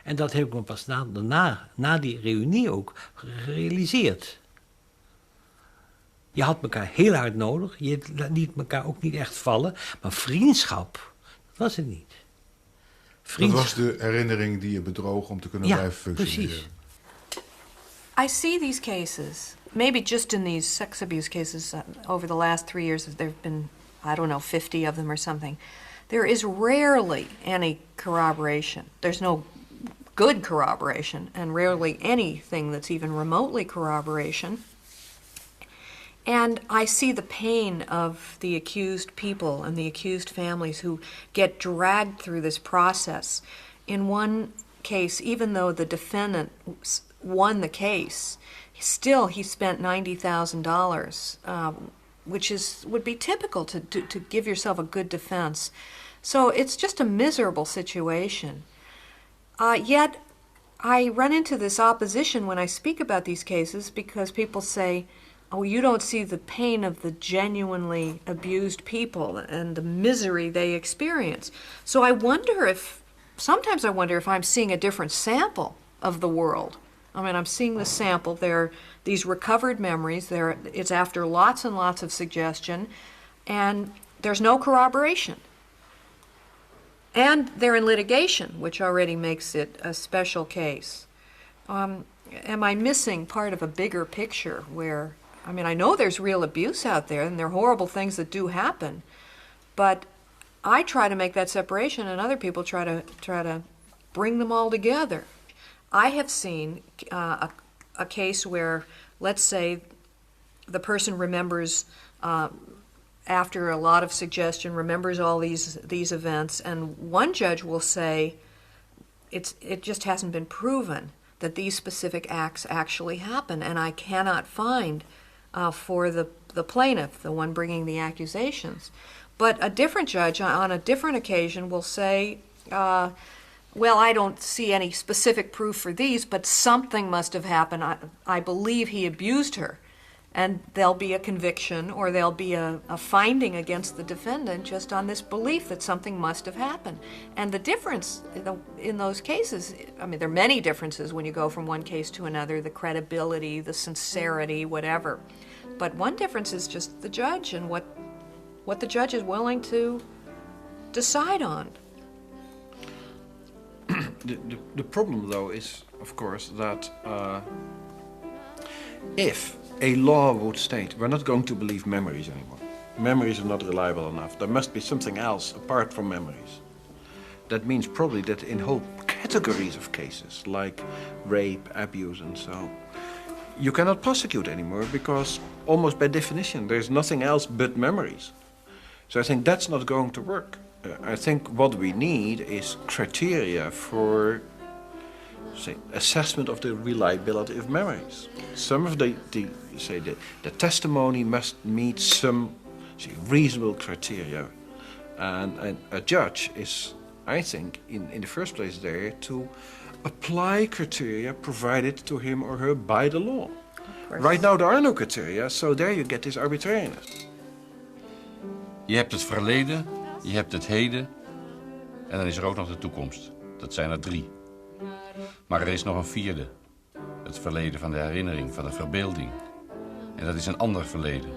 En dat heb ik me pas na die reunie ook gerealiseerd. Je had elkaar heel hard nodig. Je liet elkaar ook niet echt vallen. Maar vriendschap, dat was het niet. Dat was de herinnering die je bedroog om te kunnen blijven functioneren. Precies. I see these cases, maybe just in these sex abuse cases over the last 3 years, there have been, 50 of them or something. There is rarely any corroboration. There's no good corroboration, and rarely anything that's even remotely corroboration. And I see the pain of the accused people and the accused families who get dragged through this process. In one case, even though the defendant won the case, still he spent $90,000, which would be typical to give yourself a good defense. So it's just a miserable situation. Yet I run into this opposition when I speak about these cases because people say, oh, you don't see the pain of the genuinely abused people and the misery they experience. So sometimes I wonder if I'm seeing a different sample of the world. I mean, I'm seeing the sample. They're these recovered memories. It's after lots and lots of suggestion, and there's no corroboration. And they're in litigation, which already makes it a special case. Am I missing part of a bigger picture where, I know there's real abuse out there, and there are horrible things that do happen, but I try to make that separation, and other people try to bring them all together. I have seen a case where, let's say, the person remembers, after a lot of suggestion, remembers all these events, and one judge will say, it just hasn't been proven that these specific acts actually happen, and I cannot find for the plaintiff, the one bringing the accusations. But a different judge on a different occasion will say, well, I don't see any specific proof for these, but something must have happened. I believe he abused her. And there'll be a conviction or there'll be a finding against the defendant just on this belief that something must have happened. And the difference in those cases, there are many differences when you go from one case to another, the credibility, the sincerity, whatever. But one difference is just the judge and what the judge is willing to decide on. The problem, though, is, of course, that if a law would state we're not going to believe memories anymore, memories are not reliable enough, there must be something else apart from memories. That means probably that in whole categories of cases, like rape, abuse, and so, you cannot prosecute anymore because almost by definition there's nothing else but memories. So I think that's not going to work. I think what we need is criteria for, say, assessment of the reliability of memories. Some of the testimony must meet some reasonable criteria, and a judge is, I think, in the first place there to apply criteria provided to him or her by the law. Right now there are no criteria, so there you get this arbitrariness. Je hebt het verleden, je hebt het heden en dan is er ook nog de toekomst. Dat zijn er 3. Maar er is nog een 4e. Het verleden van de herinnering, van de verbeelding. En dat is een ander verleden.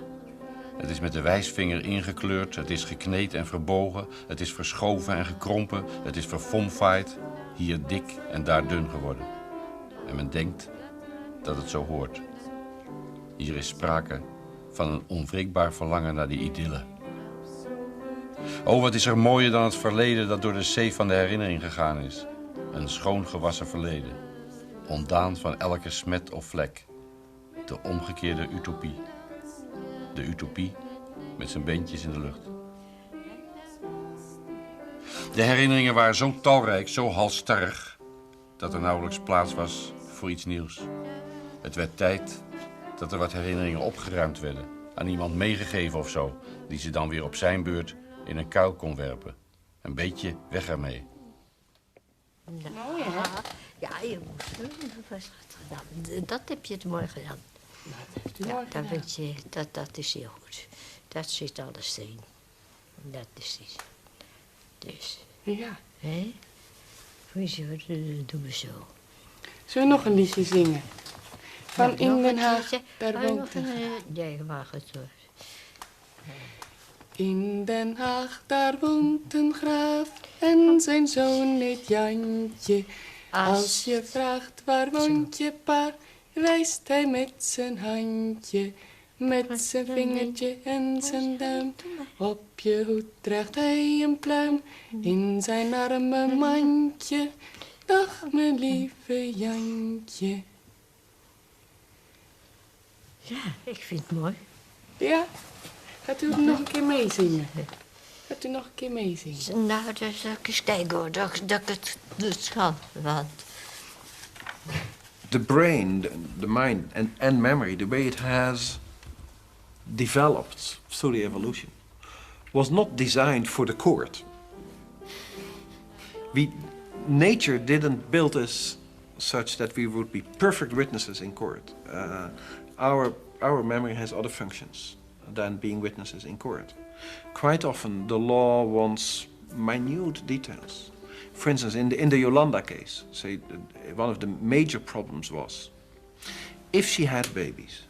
Het is met de wijsvinger ingekleurd, het is gekneed en verbogen, het is verschoven en gekrompen, het is verfomfaaid, hier dik en daar dun geworden. En men denkt dat het zo hoort. Hier is sprake van een onwrikbaar verlangen naar die idylle. Oh, wat is er mooier dan het verleden dat door de zee van de herinnering gegaan is. Een schoon gewassen verleden. Ontdaan van elke smet of vlek. De omgekeerde utopie. De utopie met zijn beentjes in de lucht. De herinneringen waren zo talrijk, zo halstarrig, dat er nauwelijks plaats was voor iets nieuws. Het werd tijd dat er wat herinneringen opgeruimd werden. Aan iemand meegegeven of zo, die ze dan weer op zijn beurt in een kuil kon werpen. Een beetje weg ermee. Nou ja. Ja, je moest dat heb je het mooi gedaan. Ja, dat is heel goed. Dat zit alles erin. Dat is het. Dus. Ja. Hé? Hoezo, doen we zo. Zullen we nog een liedje zingen? Van in Den Haag, daar woont een... Nee, mag het hoor. In Den Haag, daar woont een graaf en zijn zoon heet Jantje. Als je vraagt waar woont je pa, wijst hij met zijn handje. Met zijn vingertje en zijn duim. Op je hoed draagt hij een pluim. In zijn arme mandje. Dag mijn lieve Jantje. Ja, ik vind het mooi. Ja, gaat u nog een keer meezingen? Gaat u nog een keer meezingen? Nou, dan zal ik eens kijken hoor, dat ik het dus kan. Want... The brain, the mind and memory, the way it has developed through the evolution, was not designed for the court. Nature didn't build us such that we would be perfect witnesses in court. Our memory has other functions than being witnesses in court. Quite often the law wants minute details. For instance, in the Yolanda case, one of the major problems was, if she had babies,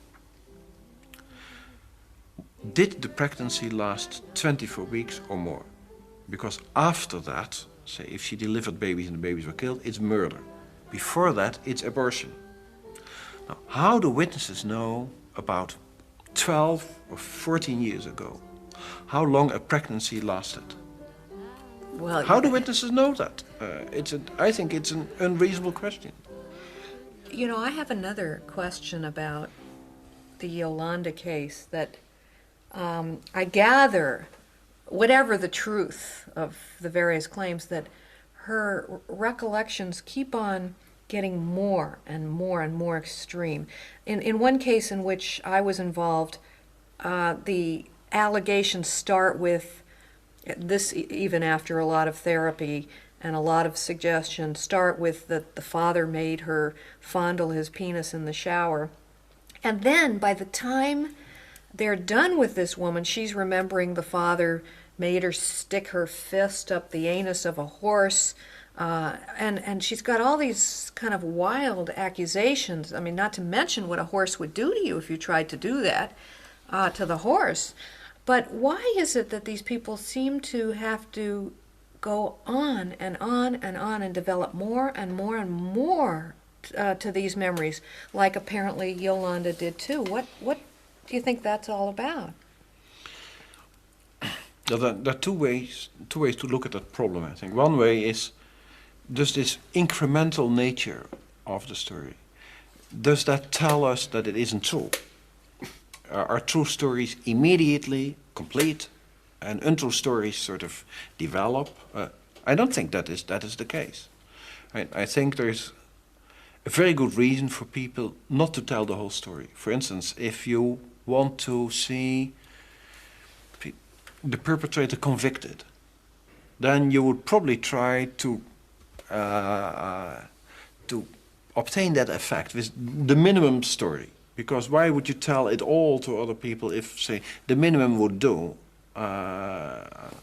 did the pregnancy last 24 weeks or more? Because after that, say if she delivered babies and the babies were killed, it's murder. Before that, it's abortion. Now, how do witnesses know about 12 or 14 years ago how long a pregnancy lasted? Well, how do witnesses know that? I think it's an unreasonable question. You know, I have another question about the Yolanda case that I gather, whatever the truth of the various claims, that her recollections keep on getting more and more and more extreme. In one case in which I was involved, the allegations start with, this even after a lot of therapy and a lot of suggestion, start with that the father made her fondle his penis in the shower. And then by the time they're done with this woman, she's remembering the father made her stick her fist up the anus of a horse. And she's got all these kind of wild accusations. I mean, not to mention what a horse would do to you if you tried to do that to the horse. But why is it that these people seem to have to go on and on and on and develop more and more and more to these memories, like apparently Yolanda did too? What do you think that's all about? There are two ways to look at that problem, I think. One way is, does this incremental nature of the story, does that tell us that it isn't true? Are true stories immediately complete and untrue stories sort of develop? I don't think that is the case. I think there's a very good reason for people not to tell the whole story. For instance, if you want to see the perpetrator convicted, then you would probably try to obtain that effect with the minimum story. Because why would you tell it all to other people if, say, the minimum would do? And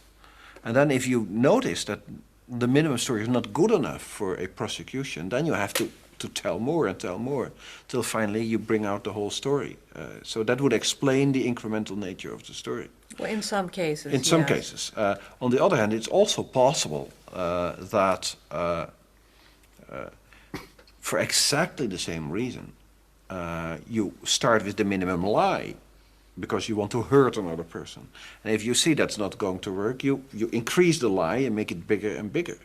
then if you notice that the minimum story is not good enough for a prosecution, then you have to to tell more and tell more, till finally you bring out the whole story. So that would explain the incremental nature of the story. Well, in some cases. In some yes. cases. On the other hand, it's also possible that for exactly the same reason, you start with the minimum lie because you want to hurt another person. And if you see that's not going to work, you increase the lie and make it bigger and bigger.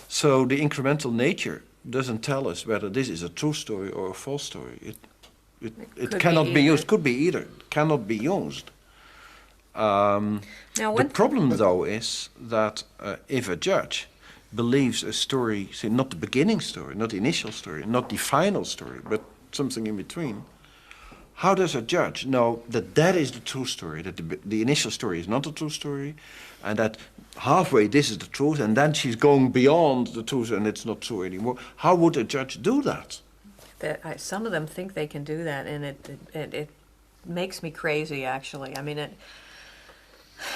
So the incremental nature doesn't tell us whether this is a true story or a false story. It cannot be used. Could be either. It cannot be used. The problem, though, is that if a judge believes a story, say, not the beginning story, not the initial story, not the final story, but something in between, how does a judge know that that is the true story, that the initial story is not the true story, and that halfway this is the truth, and then she's going beyond the truth and it's not true anymore? How would a judge do that? Some of them think they can do that, and it makes me crazy, actually. I mean,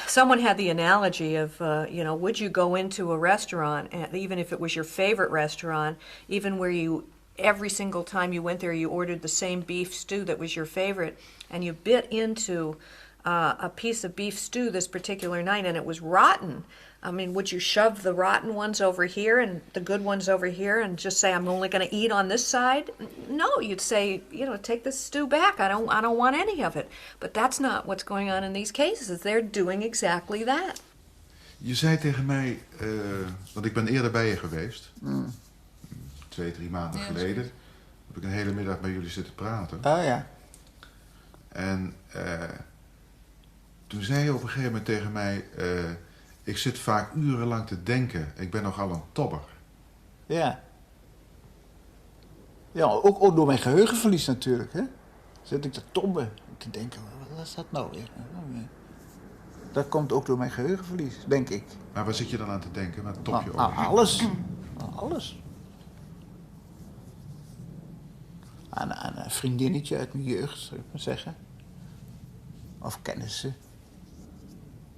someone had the analogy of, would you go into a restaurant, and even if it was your favorite restaurant, even where every single time you went there, you ordered the same beef stew that was your favorite, and you bit into a piece of beef stew this particular night, and it was rotten. I mean, would you shove the rotten ones over here and the good ones over here and just say, I'm only going to eat on this side? No, you'd say, take this stew back. I don't want any of it. But that's not what's going on in these cases. They're doing exactly that. Je zei tegen mij, want ik ben eerder bij je geweest. 2-3 maanden geleden. Heb ik een hele middag bij jullie zitten praten. Oh ja. En toen zei je op een gegeven moment tegen mij, ik zit vaak urenlang te denken. Ik ben nogal een tobber. Ja. Ja, ook door mijn geheugenverlies natuurlijk, hè. Zit ik te tobben, te denken, wat is dat nou weer? Dat komt ook door mijn geheugenverlies, denk ik. Maar waar zit je dan aan te denken? Waar top je over? Alles. Alles. Aan een vriendinnetje uit mijn jeugd, zou ik maar zeggen. Of kennissen.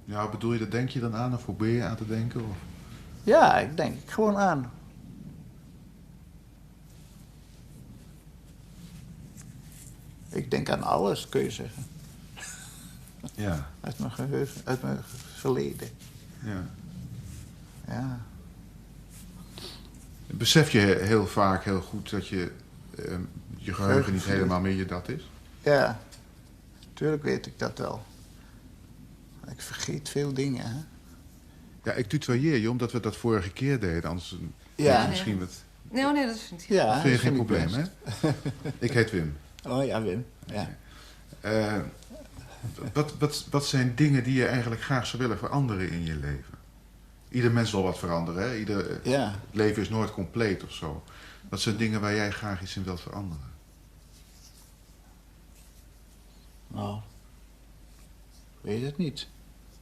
Ja, bedoel je, dat denk je dan aan of probeer je aan te denken? Of? Ja, ik denk gewoon aan. Ik denk aan alles, kun je zeggen. Ja. Uit mijn geheugen, uit mijn verleden. Ja. Ja. Besef je heel vaak heel goed dat je geheugen niet helemaal meer je dat is? Ja, tuurlijk weet ik dat wel. Ik vergeet veel dingen, hè. Ja, ik tutoieer je omdat we dat vorige keer deden, anders misschien wat... Nee, dat vind ik. Ja, dat vind je geen probleem, hè? Ik heet Wim. Oh ja, Wim. Ja. Wat zijn dingen die je eigenlijk graag zou willen veranderen in je leven? Ieder mens wil wat veranderen, hè? Het leven is nooit compleet of zo. Wat zijn dingen waar jij graag iets in wilt veranderen? Nou, ik weet het niet.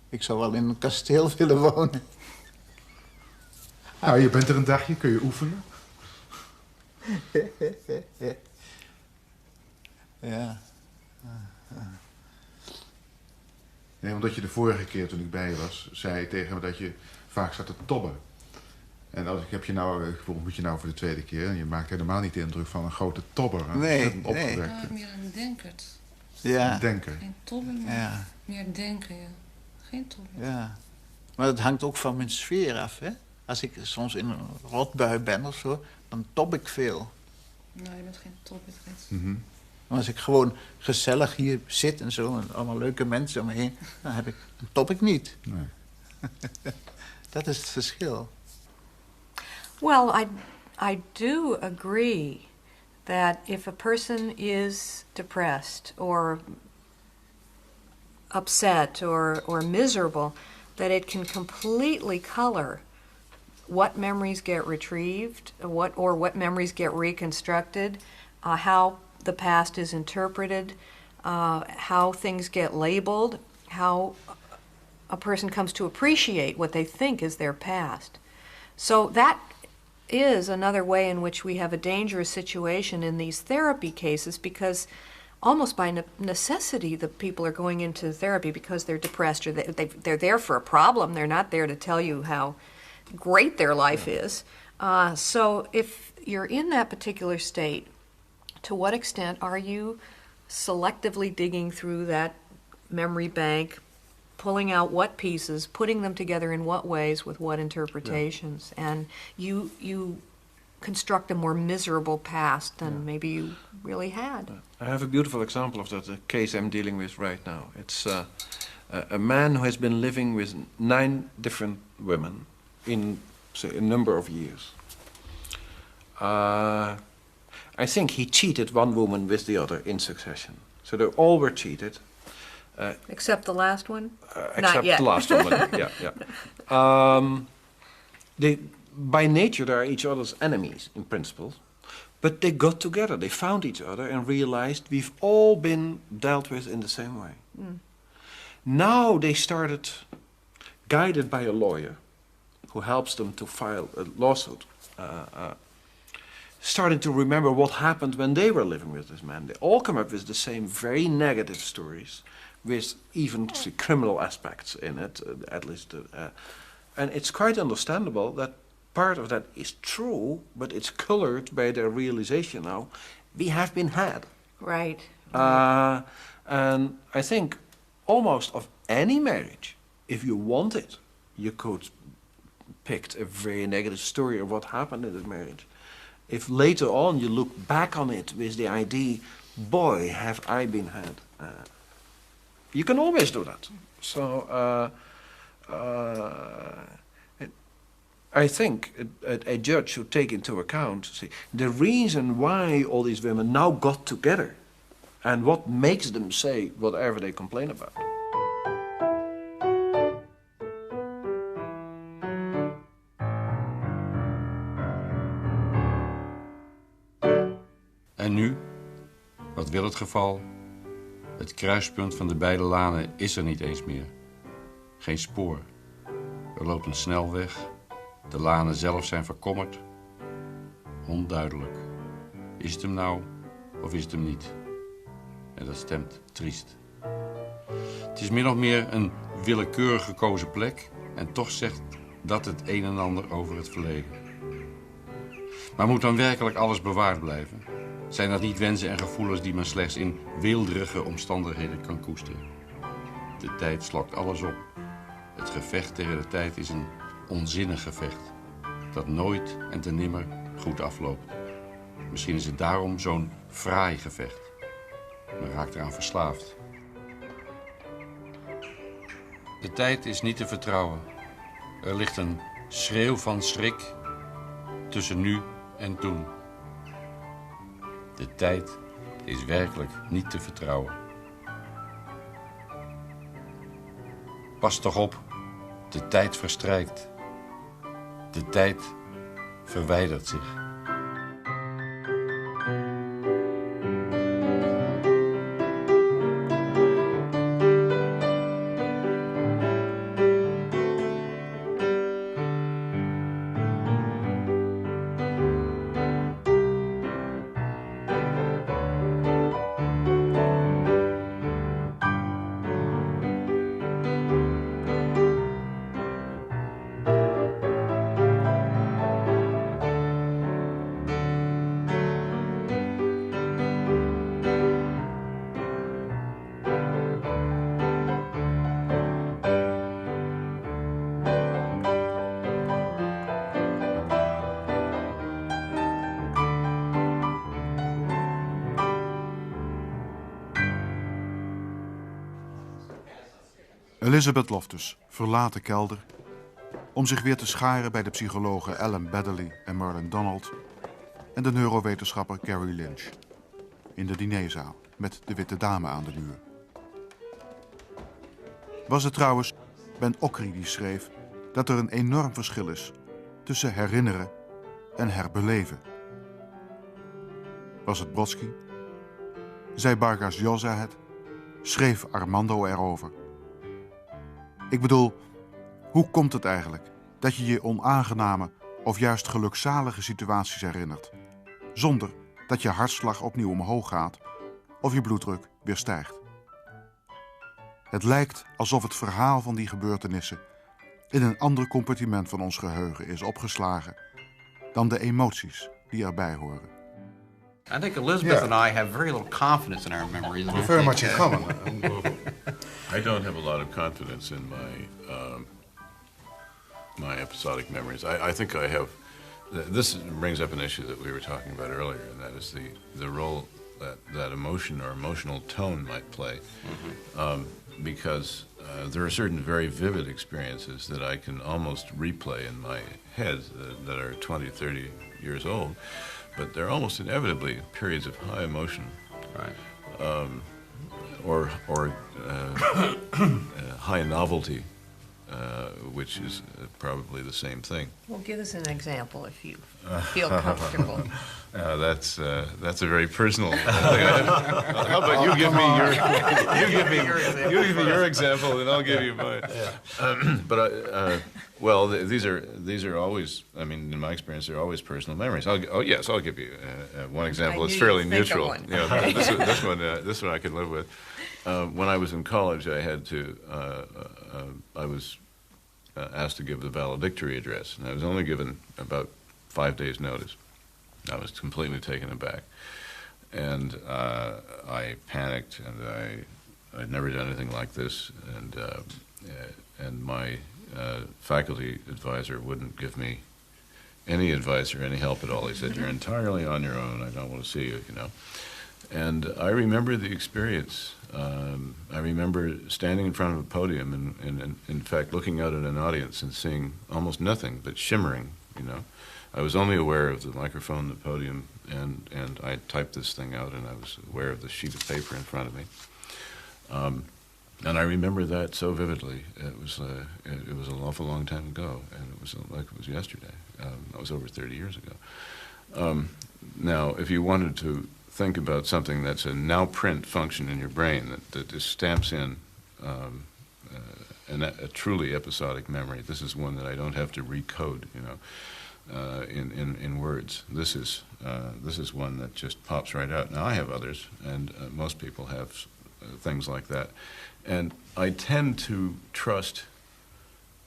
Ik zou wel in een kasteel willen wonen. Nou, je bent er een dagje, kun je oefenen? Ja. Nee, omdat je de vorige keer toen ik bij je was, zei je tegen me dat je vaak zat te tobben. En ik ontmoet je nou voor de tweede keer en je maakt helemaal niet de indruk van een grote tobber. Nee. Meer een denkert. Ja. Een denker. Geen tobber, maar meer denken, ja. Geen tobber. Ja. Maar dat hangt ook van mijn sfeer af, hè. Als ik soms in een rotbui ben of zo, dan tob ik veel. Nou, je bent geen tobbertrit. Maar als ik gewoon gezellig hier zit en zo, en allemaal leuke mensen om me heen, dan top ik niet. Nee. Dat is het verschil. Well, I do agree that if a person is depressed or upset or miserable, that it can completely color what memories get retrieved, what memories get reconstructed, how the past is interpreted, how things get labeled, how a person comes to appreciate what they think is their past. So that is another way in which we have a dangerous situation in these therapy cases, because almost by necessity the people are going into therapy because they're depressed or they're there for a problem. They're not there to tell you how great their life is. So if you're in that particular state, to what extent are you selectively digging through that memory bank, pulling out what pieces, putting them together in what ways with what interpretations, and you construct a more miserable past than maybe you really had. I have a beautiful example of that, the case I'm dealing with right now. It's a man who has been living with 9 different women in, say, a number of years. I think he cheated one woman with the other in succession. So they all were cheated. Except the last one? Not Except yet. the last one, yeah. By nature, they are each other's enemies, in principle. But they got together, they found each other and realized we've all been dealt with in the same way. Mm. Now they started, guided by a lawyer who helps them to file a lawsuit, starting to remember what happened when they were living with this man. They all come up with the same very negative stories, with even criminal aspects in it, at least. And it's quite understandable that part of that is true, but it's colored by their realization now, we have been had. Right. And I think almost of any marriage, if you wanted, you could pick a very negative story of what happened in the marriage. If later on you look back on it with the idea, boy, have I been had. You can always do that. So I think a judge should take into account, see, the reason why all these women now got together and what makes them say whatever they complain about. En nu, wat wil het geval? Het kruispunt van de beide lanen is er niet eens meer. Geen spoor. Er loopt een snelweg. De lanen zelf zijn verkommerd. Onduidelijk. Is het hem nou of is het hem niet? En dat stemt triest. Het is min of meer een willekeurig gekozen plek en toch zegt dat het een en ander over het verleden. Maar moet dan werkelijk alles bewaard blijven? Zijn dat niet wensen en gevoelens die men slechts in weelderige omstandigheden kan koesteren? De tijd slokt alles op. Het gevecht tegen de tijd is een onzinnig gevecht, dat nooit en ten nimmer goed afloopt. Misschien is het daarom zo'n fraai gevecht. Men raakt eraan verslaafd. De tijd is niet te vertrouwen. Er ligt een schreeuw van schrik tussen nu en toen. De tijd is werkelijk niet te vertrouwen. Pas toch op, de tijd verstrijkt. De tijd verwijdert zich. Elizabeth Loftus verlaat de kelder om zich weer te scharen bij de psychologen Ellen Baddeley en Merlin Donald en de neurowetenschapper Gary Lynch in de dinerzaal met de witte dame aan de muur. Was het trouwens Ben Okri die schreef dat er een enorm verschil is tussen herinneren en herbeleven? Was het Brodsky? Zei Vargas Llosa het? Schreef Armando erover? Ik bedoel, hoe komt het eigenlijk dat je je onaangename of juist gelukzalige situaties herinnert, zonder dat je hartslag opnieuw omhoog gaat of je bloeddruk weer stijgt? Het lijkt alsof het verhaal van die gebeurtenissen in een ander compartiment van ons geheugen is opgeslagen dan de emoties die erbij horen. I think Elizabeth and I have very little confidence in our memories. We're very much in common. I don't have a lot of confidence in my episodic memories. I think I have. This brings up an issue that we were talking about earlier, and that is the role that emotion or emotional tone might play, because there are certain very vivid experiences that I can almost replay in my head that are 20, 30 years old, but they're almost inevitably periods of high emotion, right? Or high novelty, which is probably the same thing. Well, give us an example if you feel comfortable. That's a very personal thing. How about you give me your example, and I'll give you mine. Well, these are always. I mean, in my experience, they're always personal memories. I'll give you one example. It's fairly neutral. Okay. This one I can live with. When I was in college, I was asked to give the valedictory address, and I was only given about 5 days' notice. I was completely taken aback, and I panicked, and I'd never done anything like this, and my faculty advisor wouldn't give me any advice or any help at all. He said, "You're entirely on your own. I don't want to see you," you know. And I remember the experience. I remember standing in front of a podium and in fact, looking out at an audience and seeing almost nothing but shimmering, you know. I was only aware of the microphone, the podium, and I typed this thing out, and I was aware of the sheet of paper in front of me. And I remember that so vividly. It was an awful long time ago, and it was like it was yesterday. That was over 30 years ago. Now, if you wanted to think about something that's a now-print function in your brain that just stamps in a truly episodic memory, this is one that I don't have to recode, you know, in words. This is one that just pops right out. Now, I have others, and most people have things like that. And I tend to trust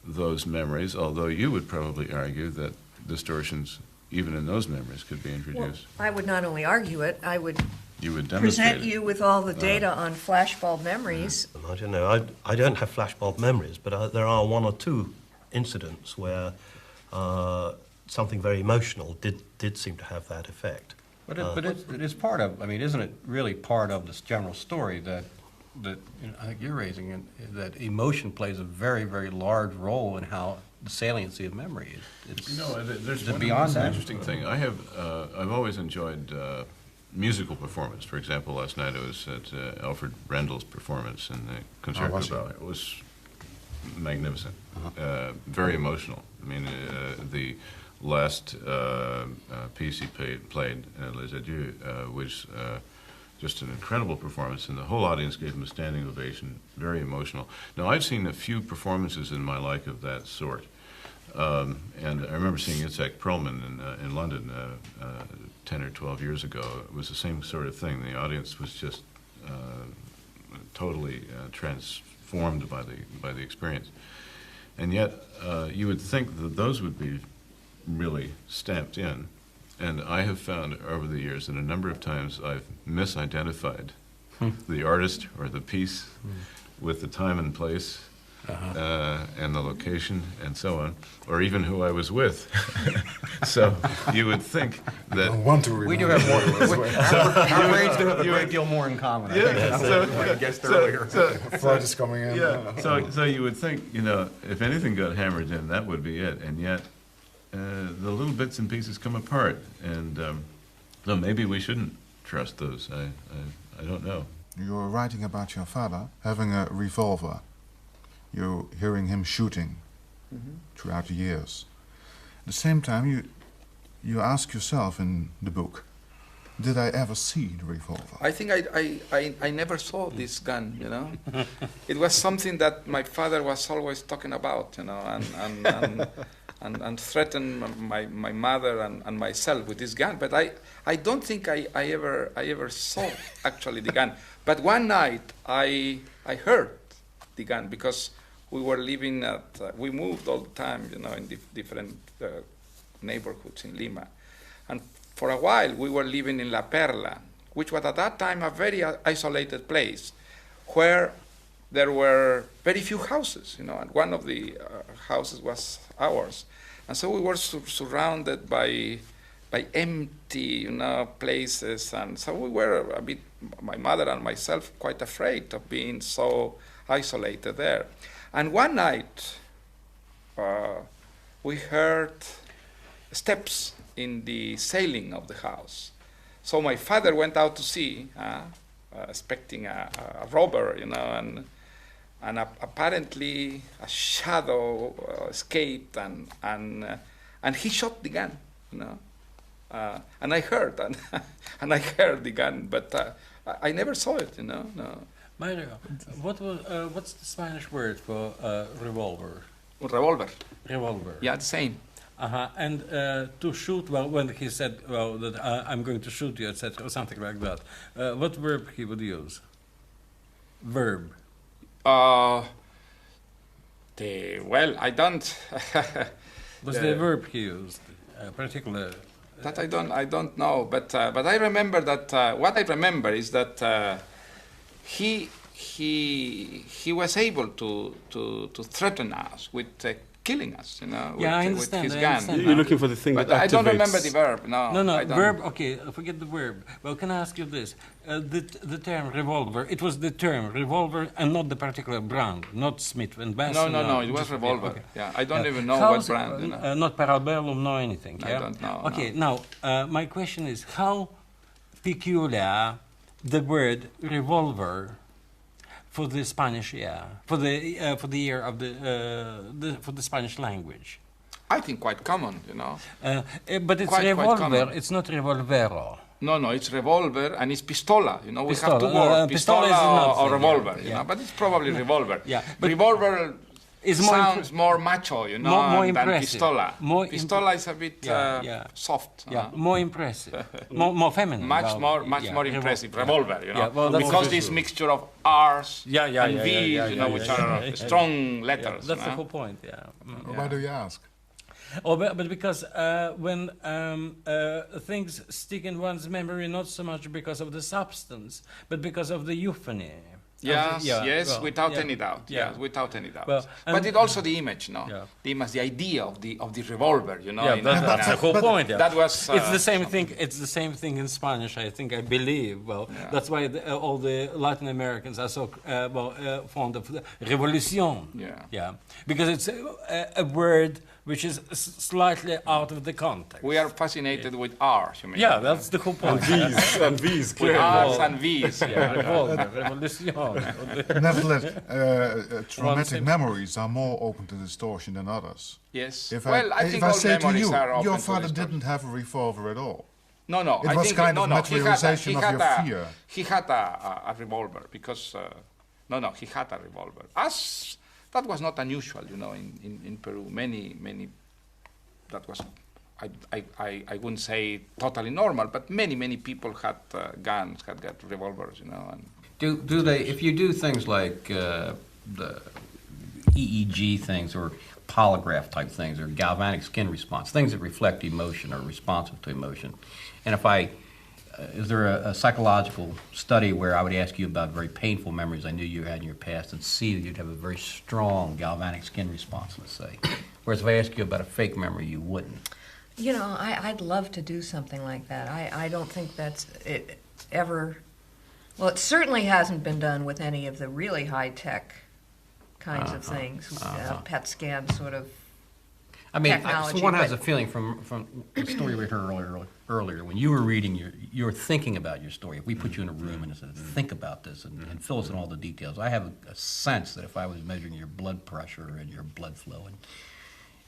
those memories, although you would probably argue that distortions even in those memories could be introduced. Well, I would not only argue it, I would demonstrate present you with all the data on flashbulb memories. I don't know. I don't have flashbulb memories, but there are one or two incidents where something very emotional did seem to have that effect. But it is part of. I mean, isn't it really part of this general story that you know, I think you're raising, that emotion plays a very, very large role in how the saliency of memory is. You know, there's one beyond that. interesting thing. I've always enjoyed musical performance. For example, last night I was at Alfred Rendel's performance in the Concerto. It was magnificent, very emotional. I mean, the last piece he played, Les Adieux, was just an incredible performance, and the whole audience gave him a standing ovation, very emotional. Now, I've seen a few performances in my life of that sort, and I remember seeing Itzhak Perlman in London 10 or 12 years ago. It was the same sort of thing. The audience was just totally transformed by the experience. And yet, you would think that those would be really stamped in. And I have found over the years that a number of times I've misidentified the artist or the piece with the time and place and the location and so on, or even who I was with. So you would think that... We do have more. Our brains do have a great deal more in common. Yeah, I guessed earlier. Freud is coming in. Yeah. So you would think, you know, if anything got hammered in, that would be it. And yet, the little bits and pieces come apart, and so maybe we shouldn't trust those. I don't know. You're writing about your father having a revolver. You're hearing him shooting throughout the years. At the same time, you ask yourself in the book, did I ever see the revolver? I think I never saw this gun, you know. It was something that my father was always talking about, you know, and threatened my mother and myself with this gun. But I don't think I ever saw actually the gun. But one night I heard the gun because we were living we moved all the time, you know, in different neighborhoods in Lima. And for a while, we were living in La Perla, which was at that time a very isolated place, where there were very few houses, and one of the houses was ours. And so we were surrounded by empty, places, and so we were a bit, my mother and myself, quite afraid of being so isolated there. And one night, we heard steps in the ceiling of the house. So my father went out to see, expecting a robber, and apparently a shadow escaped, and he shot the gun, and I heard, and I heard the gun, but I never saw it, No. Mario, what's the Spanish word for revolver? Revolver. Revolver. Yeah, the same. And to shoot, when he said, that I'm going to shoot you, etc., or something like that, what verb he would use? Verb. Well, I don't. Was the verb he used, particular? That I don't know, but I remember that. What I remember is that he was able to threaten us with killing us, with his gun. You're looking for the thing but that activates. I don't remember the verb. No, verb. Okay, forget the verb. Well, can I ask you this? The term revolver. It was the term revolver, and not the particular brand, not Smith and Wesson. No. It was revolver. Okay. Yeah, I don't even know what brand. Not Parabellum, no anything. I don't know. Okay, now my question is how peculiar the word revolver for the Spanish year, for the year of for the Spanish language. I think quite common, But it's revolver. It's not revolvero. No, it's revolver and it's pistola. We Pistola. have two words, pistola or revolver. Yeah. But it's probably revolver. Yeah, but revolver sounds more macho, more than impressive. pistola. Pistola is a bit soft. More impressive, more feminine. Much more impressive. Revolver, because this mixture of R's and V's, which are strong letters. That's the whole point. Yeah. Why do you ask? But because when things stick in one's memory, not so much because of the substance, but because of the euphony. Yes, without any doubt. Yes, without any doubt. But it also the image, the image, the idea of the revolver, that's the whole point. Yeah. That was. It's the same thing. It's the same thing in Spanish. I believe. That's why all the Latin Americans are so fond of revolución. Yeah. Because it's a word which is slightly out of the context. We are fascinated with R's, you mean? Yeah, that's the whole point. And V's, with R's and V's. Nevertheless, traumatic memories are more open to distortion than others. Yes. If I think all say to you, are open your to father distortion. didn't have a revolver at all. No. It was kind of materialization of your fear. He had a revolver because, he had a revolver. That was not unusual, in Peru. Many, that was, I wouldn't say totally normal, but many people had guns, had got revolvers, And Do they, if you do things like the EEG things or polygraph type things or galvanic skin response, things that reflect emotion or responsive to emotion, and is there a psychological study where I would ask you about very painful memories I knew you had in your past and see that you'd have a very strong galvanic skin response, let's say? Whereas if I ask you about a fake memory, you wouldn't. I'd love to do something like that. I don't think that's it ever... Well, it certainly hasn't been done with any of the really high-tech kinds of things, PET scan sort of technology. So one has a feeling from the story we heard earlier, when you were reading, you're thinking about your story. If we put you in a room and said, think about this and fill us in all the details, I have a sense that if I was measuring your blood pressure and your blood flow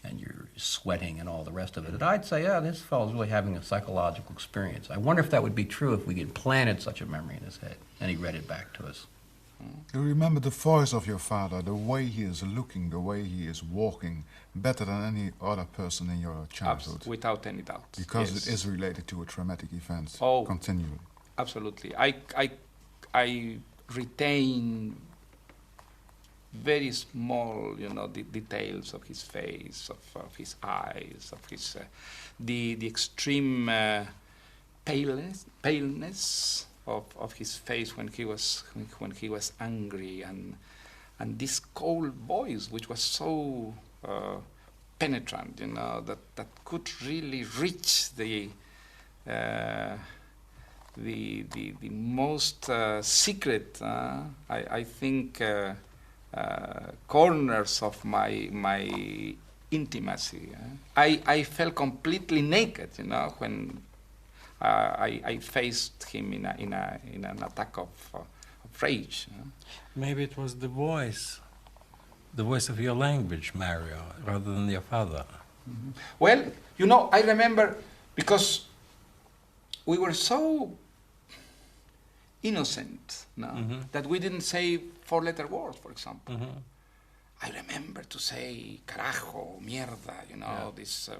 and you're sweating and all the rest of it, that I'd say, this fellow's really having a psychological experience. I wonder if that would be true if we implanted such a memory in his head and he read it back to us. You remember the voice of your father, the way he is looking, the way he is walking, better than any other person in your childhood. Without any doubt. Because it is related to a traumatic event continually. Absolutely. I retain very small, the details of his face, of his eyes, of his the extreme paleness of his face when he was angry, and this cold voice, which was so penetrant, that could really reach the most secret, I think, corners of my intimacy. I felt completely naked, when I faced him in an attack of rage. Maybe it was the voice of your language, Mario, rather than your father. Mm-hmm. Well, I remember, because we were so innocent that we didn't say four-letter words, for example. Mm-hmm. I remember to say carajo, mierda, this.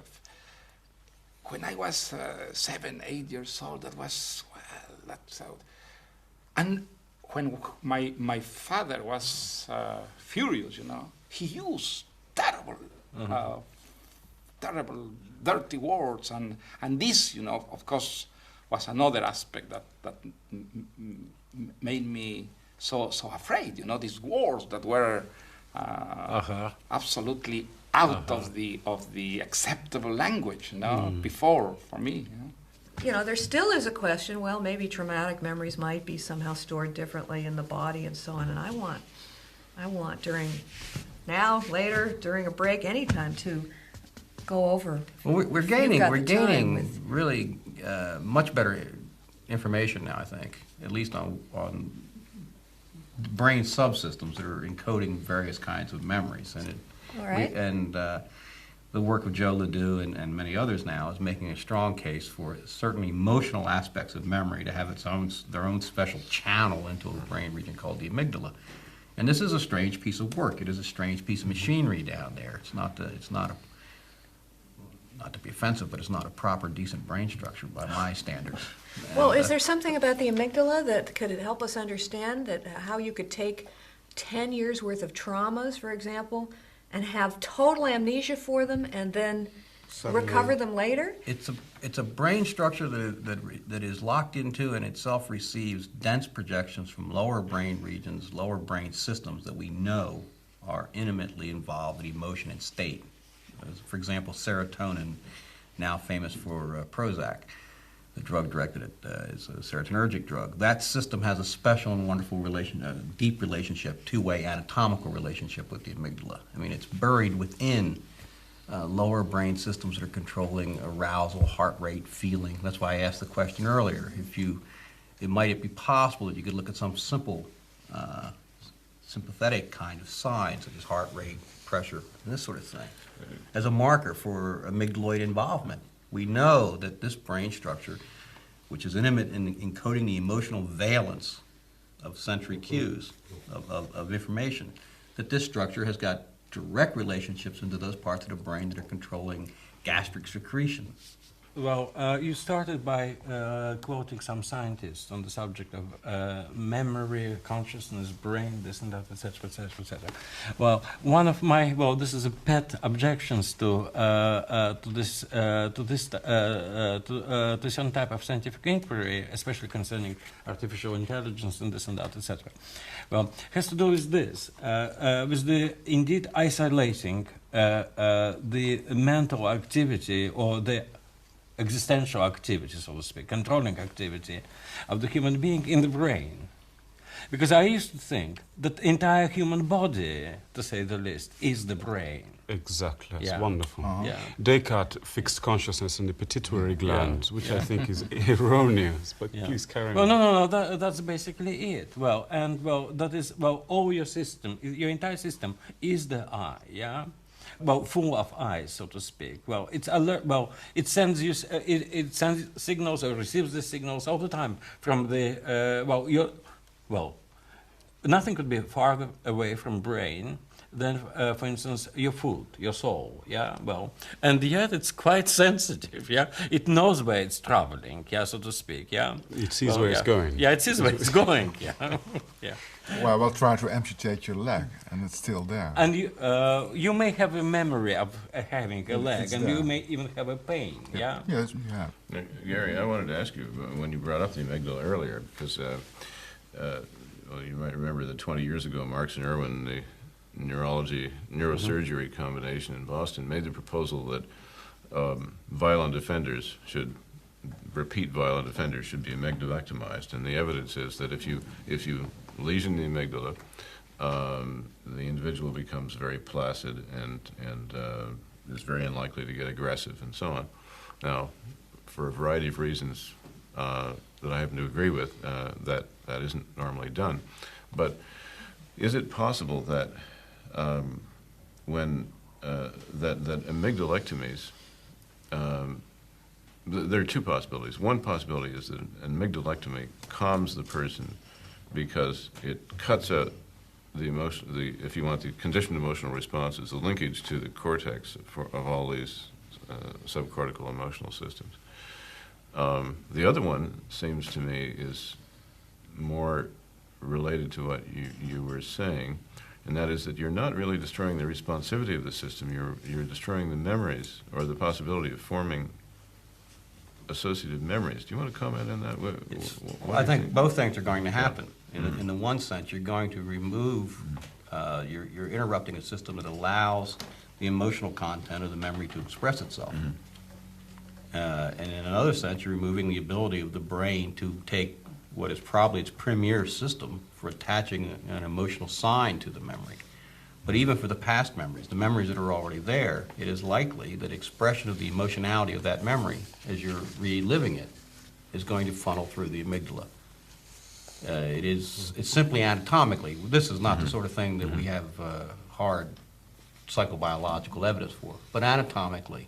When I was 7, 8 years old, that was, that's out. And when my father was furious, he used terrible, terrible, dirty words, and this, of course, was another aspect that made me so afraid. These words that were absolutely out of the acceptable language, before for me. There still is a question. Well, maybe traumatic memories might be somehow stored differently in the body and so on. And I want during a break, anytime to go over. Well, we're gaining really much better information now, I think, at least on brain subsystems that are encoding various kinds of memories. And all right. The work of Joe Ledoux and many others now is making a strong case for certain emotional aspects of memory to have their own special channel into a brain region called the amygdala. And this is a strange piece of work. It is a strange piece of machinery down there. It's not to be offensive, but it's not a proper, decent brain structure by my standards. Well, is there something about the amygdala that could help us understand how you could take 10 years worth of traumas, for example, and have total amnesia for them and then recover them later? It's a brain structure that is locked into and itself receives dense projections from lower brain regions, lower brain systems that we know are intimately involved in emotion and state. For example, serotonin, now famous for Prozac, the drug directed is a serotonergic drug. That system has a special and wonderful deep relationship, two-way anatomical relationship with the amygdala. I mean, it's buried within lower brain systems that are controlling arousal, heart rate, feeling. That's why I asked the question earlier. Might it be possible that you could look at some simple, sympathetic kind of signs, such as heart rate, pressure, and this sort of thing, as a marker for amygdaloid involvement? We know that this brain structure, which is intimate in encoding the emotional valence of sensory cues, of information, that this structure has got direct relationships into those parts of the brain that are controlling gastric secretion. Well, you started by quoting some scientists on the subject of memory, consciousness, brain, this and that, etc., etc., etc. Well, this is a pet objections to some type of scientific inquiry, especially concerning artificial intelligence and this and that, etc. Well, has to do with this, with the indeed isolating the mental activity or the existential activity, so to speak, controlling activity of the human being in the brain. Because I used to think that the entire human body, to say the least, is the brain. Exactly, that's wonderful. Yeah. Descartes fixed consciousness in the pituitary gland, which I think is erroneous, but please carry on. Well, no, that's basically it. All your system, your entire system is the eye, yeah? Well, full of eyes, so to speak. Well, it's alert. Well, it sends you. It sends signals or receives the signals all the time from the. Nothing could be farther away from brain than, for instance, your food, your soul, yeah, well, and yet it's quite sensitive, yeah, it knows where it's traveling, yeah, so to speak, yeah. It sees where it's going. Yeah, it sees where it's going, yeah, yeah. Well, we'll try to amputate your leg, and it's still there. And you may have a memory of having a leg, It's and there. you may even have a pain, yeah? Yes, yeah. Now, Gary, I wanted to ask you, when you brought up the amygdala earlier, because well, you might remember that 20 years ago, Marx and Irwin, the neurosurgery combination in Boston, made the proposal that repeat violent offenders should be amygdalectomized. And the evidence is that if you lesion the amygdala, the individual becomes very placid and is very unlikely to get aggressive and so on. Now, for a variety of reasons that I happen to agree with, that isn't normally done. But is it possible that that amygdalectomies, there are two possibilities. One possibility is that an amygdalectomy calms the person because it cuts out if you want, the conditioned emotional responses, the linkage to the cortex of all these subcortical emotional systems. The other one seems to me is more related to what you were saying, and that is that you're not really destroying the responsivity of the system, you're destroying the memories or the possibility of forming associative memories. Do you want to comment on that? Well, I think both things are going to happen. In the one sense, you're going to remove, you're interrupting a system that allows the emotional content of the memory to express itself. And in another sense, you're removing the ability of the brain to take what is probably its premier system for attaching an emotional sign to the memory. But even for the past memories, the memories that are already there, it is likely that expression of the emotionality of that memory as you're reliving it is going to funnel through the amygdala. It's simply anatomically. This is not the sort of thing that we have hard psychobiological evidence for, but anatomically,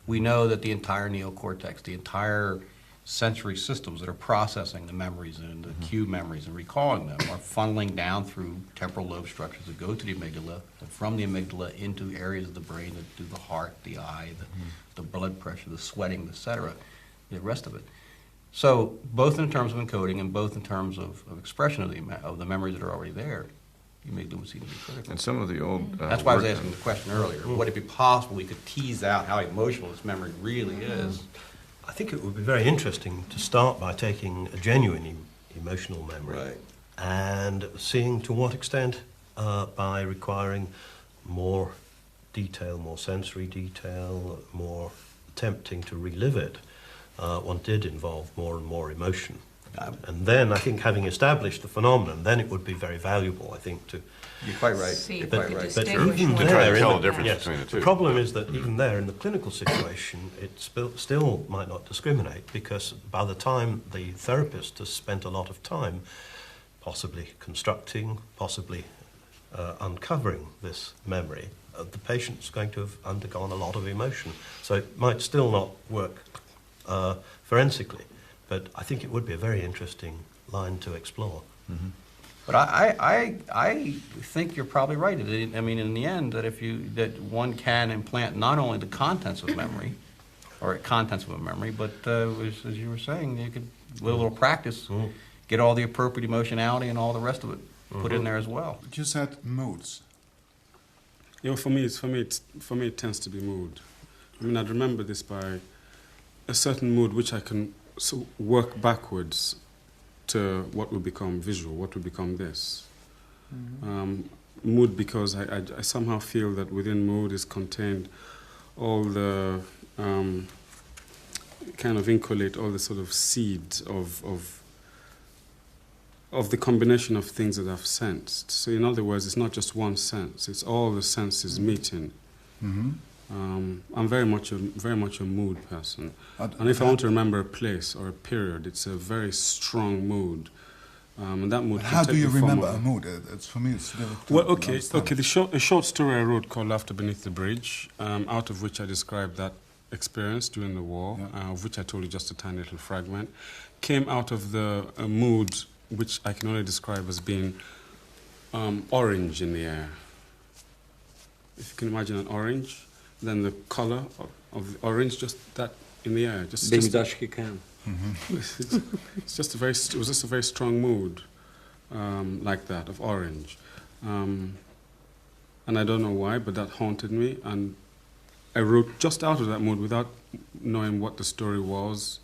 we know that the entire neocortex, the entire sensory systems that are processing the memories and the cue memories and recalling them are funneling down through temporal lobe structures that go to the amygdala, and from the amygdala into areas of the brain that do the heart, the eye, the blood pressure, the sweating, etc., the rest of it. So both in terms of encoding and both in terms of expression of the memories that are already there, the amygdala would seem to be critical. And some of the old... That's why I was asking the question earlier. Would it be possible we could tease out how emotional this memory really is? I think it would be very interesting to start by taking a genuine emotional memory and seeing to what extent, by requiring more detail, more sensory detail, more attempting to relive it, one did involve more and more emotion. And then I think having established the phenomenon, then it would be very valuable, I think, to... You're quite right. See if You're we quite could right. distinguish To one. try to tell the difference between the two. The problem is that even there, in the clinical situation, it still might not discriminate, because by the time the therapist has spent a lot of time possibly constructing, possibly uncovering this memory, the patient's going to have undergone a lot of emotion. So it might still not work forensically, but I think it would be a very interesting line to explore. Mm-hmm. But I think you're probably right. I mean, in the end, that one can implant not only the contents of memory, or contents of a memory, but as you were saying, you could, with a little practice, get all the appropriate emotionality and all the rest of it put in there as well. You said moods. You know, for me, it tends to be mood. I mean, I'd remember this by a certain mood which I can work backwards to what will become visual, what will become this. Mood, because I somehow feel that within mood is contained all the kind of inculate all the sort of seeds of the combination of things that I've sensed. So in other words, it's not just one sense, it's all the senses meeting. I'm very much a mood person, and if I want to remember a place or a period, it's a very strong mood, and that mood. How do you remember a mood? It's for me, it's difficult. Well, okay. A short story I wrote called "Laughter Beneath the Bridge," out of which I described that experience during the war, of which I told you just a tiny little fragment, came out of the mood which I can only describe as being orange in the air. if you can imagine an orange, then the color of the orange, just that in the air. Baby Dashki can. It's just it was just a very strong mood, like that, of orange. And I don't know why, but that haunted me. And I wrote just out of that mood without knowing what the story was.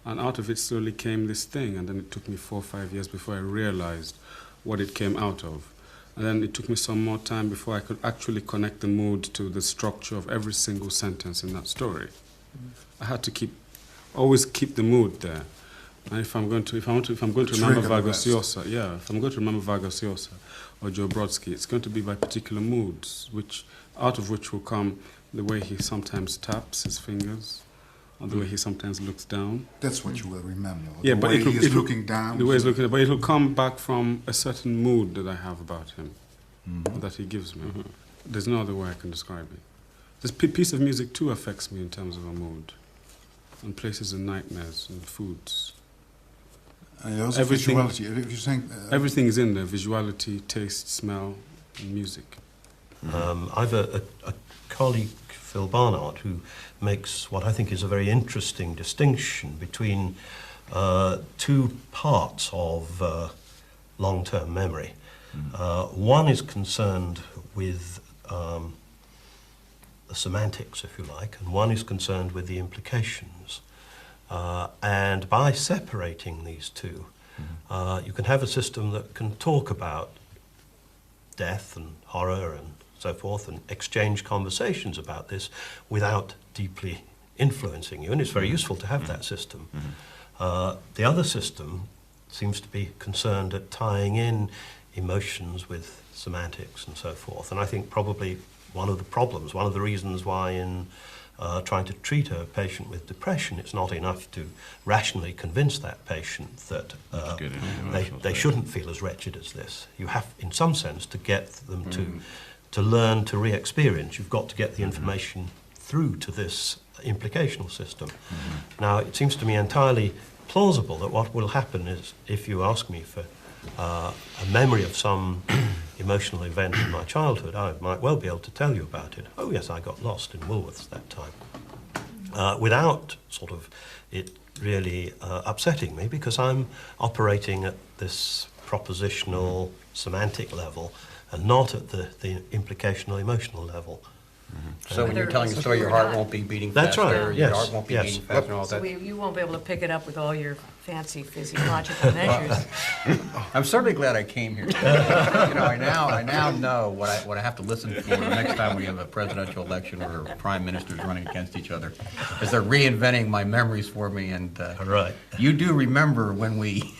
And out of it slowly came this thing. And then it took me 4 or 5 years before I realized what it came out of. And then it took me some more time before I could actually connect the mood to the structure of every single sentence in that story. I had to always keep the mood there. And if I'm going to remember Vargas Llosa, if I'm going to remember Vargas Llosa or Joe Brodsky, it's going to be by particular moods, out of which will come the way he sometimes taps his fingers, or the way he sometimes looks down. That's what you will remember. Yeah, the but way he is looking down. The way he's looking, but it will come back from a certain mood that I have about him, that he gives me. There's no other way I can describe it. This piece of music too affects me in terms of a mood, and places in nightmares and foods. Also visuality. If you think, everything is in there: visuality, taste, smell, and music. I've a colleague, Phil Barnard, who makes what I think is a very interesting distinction between two parts of long-term memory. One is concerned with the semantics, if you like, and one is concerned with the implications. And by separating these two, you can have a system that can talk about death and horror and so forth and exchange conversations about this without deeply influencing you. And it's very useful to have that system. The other system seems to be concerned at tying in emotions with semantics and so forth. And I think probably one of the reasons why in trying to treat a patient with depression, it's not enough to rationally convince that patient that they shouldn't feel as wretched as this. You have, in some sense, to get them to learn to re-experience. You've got to get the information through to this implicational system. Now, it seems to me entirely plausible that what will happen is, if you ask me for a memory of some emotional event in my childhood, I might well be able to tell you about it. Oh yes, I got lost in Woolworths that time. Without sort of it really upsetting me, because I'm operating at this propositional semantic level and not at the implicational emotional level. So when you're telling a story, your heart won't be beating faster. That's right, your heart won't be beating faster and all that. So you won't be able to pick it up with all your fancy physiological measures. I'm certainly glad I came here. I now know what I have to listen for the next time we have a presidential election or prime ministers running against each other, as they're reinventing my memories for me. And right, you do remember when we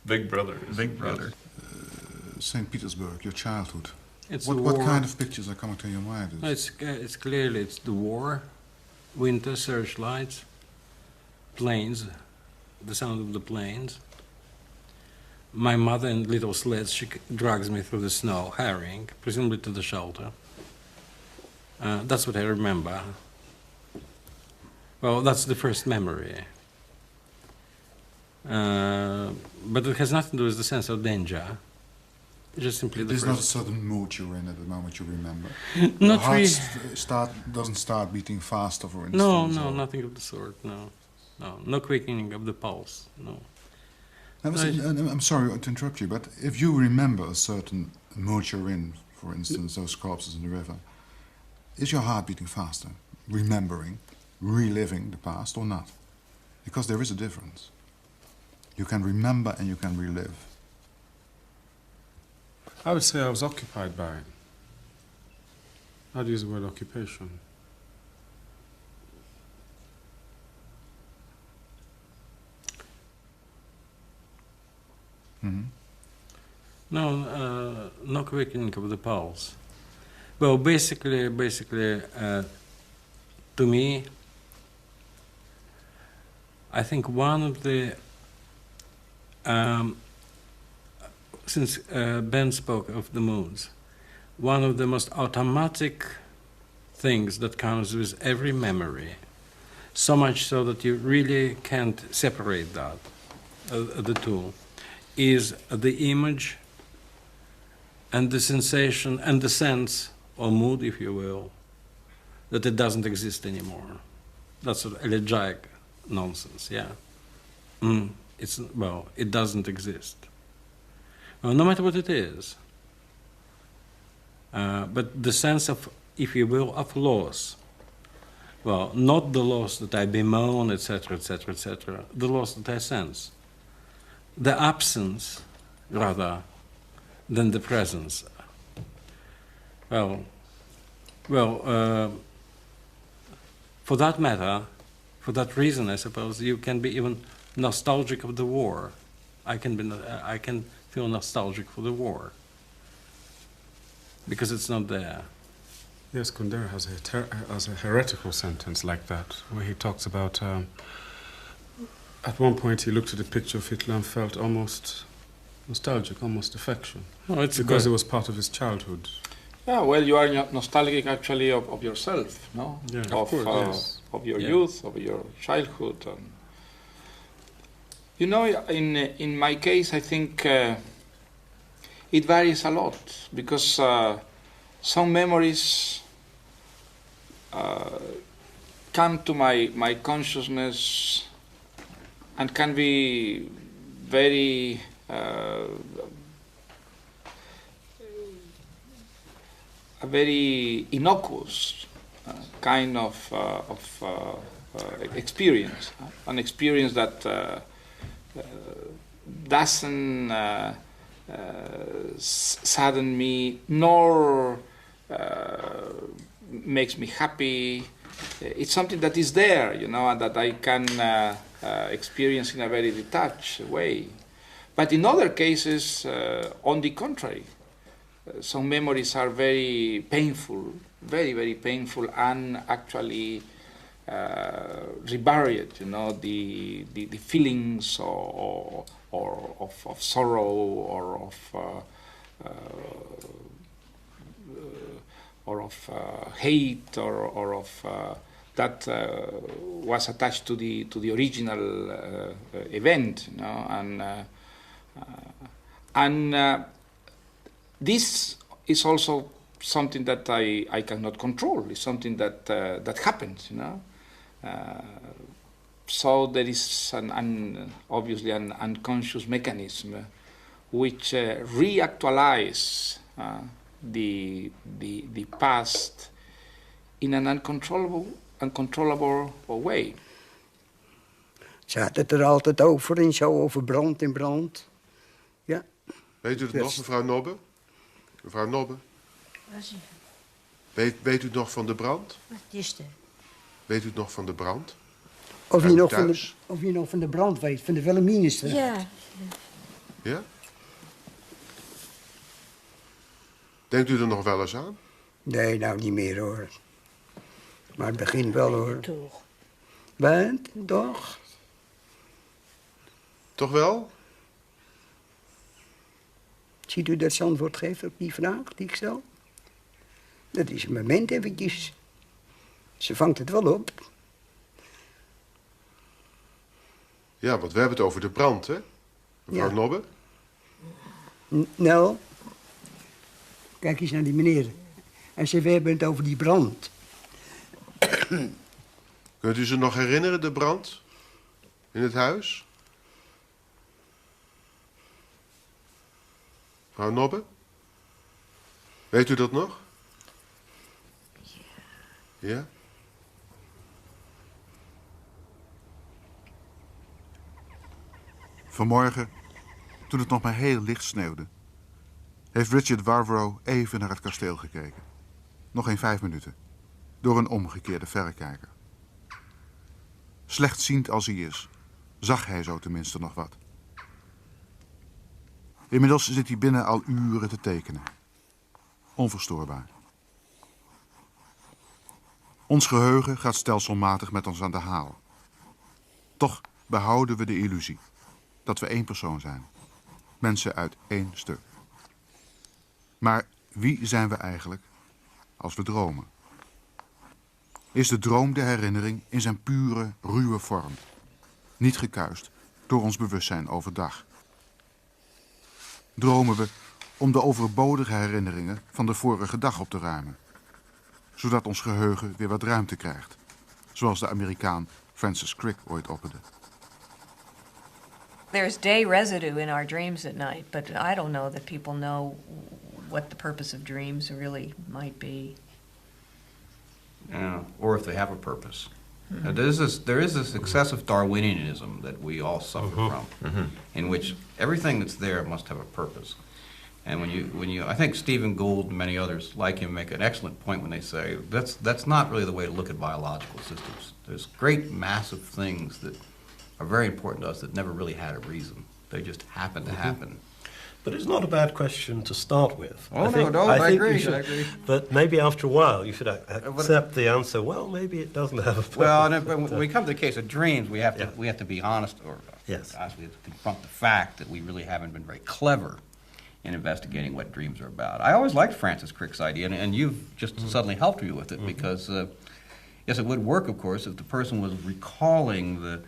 Big Brother. St. Petersburg, your childhood. What kind of pictures are coming to your mind? It's clearly the war, winter, searchlights, planes, the sound of the planes. My mother in little sleds, she drags me through the snow, hurrying, presumably to the shelter. That's what I remember. Well, that's the first memory. But it has nothing to do with the sense of danger. Just simply There's not a certain mood you're in at the moment you remember. Not the really. Heart doesn't start beating faster, for instance. No, nothing of the sort. No quickening of the pulse. No. I'm sorry to interrupt you, but if you remember a certain mood you're in, for instance, those corpses in the river, is your heart beating faster, remembering, reliving the past, or not? Because there is a difference. You can remember and you can relive. I would say I was occupied by it. I'd use the word occupation. No quickening of the pulse. Well, basically, to me, I think one of the since Ben spoke of the moods, one of the most automatic things that comes with every memory, so much so that you really can't separate that, the two, is the image and the sensation and the sense or mood, if you will, that it doesn't exist anymore. That's sort of elegiac nonsense, yeah. It doesn't exist. Well, no matter what it is. But the sense of, if you will, of loss. Well, not the loss that I bemoan, etc., etc., etc., the loss that I sense. The absence, rather, than the presence. For that matter, for that reason, I suppose, you can be even nostalgic of the war. I can feel nostalgic for the war. Because it's not there. Yes, Kundera has a heretical sentence like that, where he talks about, at one point he looked at a picture of Hitler and felt almost nostalgic, almost affection. Oh, it's because it was part of his childhood. Yeah, well, you are nostalgic actually of yourself, no? Yeah, of course, yes. Of your youth, of your childhood. You know, in my case, I think it varies a lot, because some memories come to my consciousness and can be very a very innocuous kind of experience, an experience that doesn't sadden me, nor makes me happy. It's something that is there, you know, and that I can experience in a very detached way. But in other cases, on the contrary, some memories are very painful, very, very painful, and actually reburied, you know, the feelings of sorrow or of hate or of that was attached to the original event, you know, and this is also something that I cannot control. It's something that happens, you know. So there is obviously an unconscious mechanism which reactualize the past in an uncontrollable way. Ze had het er altijd over en zo, over brand en brand. Ja. Weet u het nog, mevrouw Nobbe? Mevrouw Nobbe? Weet u het nog van de brand? Wat is er? Weet u het nog van de brand? Of je nog van de brand weet, van de Wilhelminastraat. Ja. Ja? Denkt u er nog wel eens aan? Nee, nou niet meer hoor. Maar het begin wel hoor. Toch. Wat? Toch? Toch wel? Ziet u dat ze antwoord geeft op die vraag die ik stel? Dat is een moment eventjes. Ze vangt het wel op. Ja, want we hebben het over de brand, hè? Mevrouw Nobbe? Nou, kijk eens naar die meneer. Hij zei, we hebben het over die brand. Kunt u zich nog herinneren, de brand? In het huis? Mevrouw Nobbe? Weet u dat nog? Ja? Vanmorgen, toen het nog maar heel licht sneeuwde, heeft Richard Warborough even naar het kasteel gekeken. Nog geen 5 minuten. Door een omgekeerde verrekijker. Slechtziend als hij is, zag hij zo tenminste nog wat. Inmiddels zit hij binnen al uren te tekenen. Onverstoorbaar. Ons geheugen gaat stelselmatig met ons aan de haal. Toch behouden we de illusie dat we één persoon zijn. Mensen uit één stuk. Maar wie zijn we eigenlijk als we dromen? Is de droom de herinnering in zijn pure, ruwe vorm? Niet gekuist door ons bewustzijn overdag. Dromen we om de overbodige herinneringen van de vorige dag op te ruimen? zodat ons geheugen weer wat ruimte krijgt. Zoals de Amerikaan Francis Crick ooit opperde. There's day residue in our dreams at night, but I don't know that people know what the purpose of dreams really might be. Yeah, or if they have a purpose. There is this excessive Darwinianism that we all suffer from, in which everything that's there must have a purpose. And when you, I think Stephen Gould and many others like him make an excellent point when they say that's not really the way to look at biological systems. There's great massive things that are very important to us that never really had a reason. They just happen to happen. But it's not a bad question to start with. Oh, I agree. But maybe after a while you should accept the answer, well, maybe it doesn't have a purpose. Well, and when we come to the case of dreams, we have to be honest, or yes, we have to confront the fact that we really haven't been very clever in investigating what dreams are about. I always liked Francis Crick's idea, and you've just suddenly helped me with it, because, yes, it would work, of course, if the person was recalling the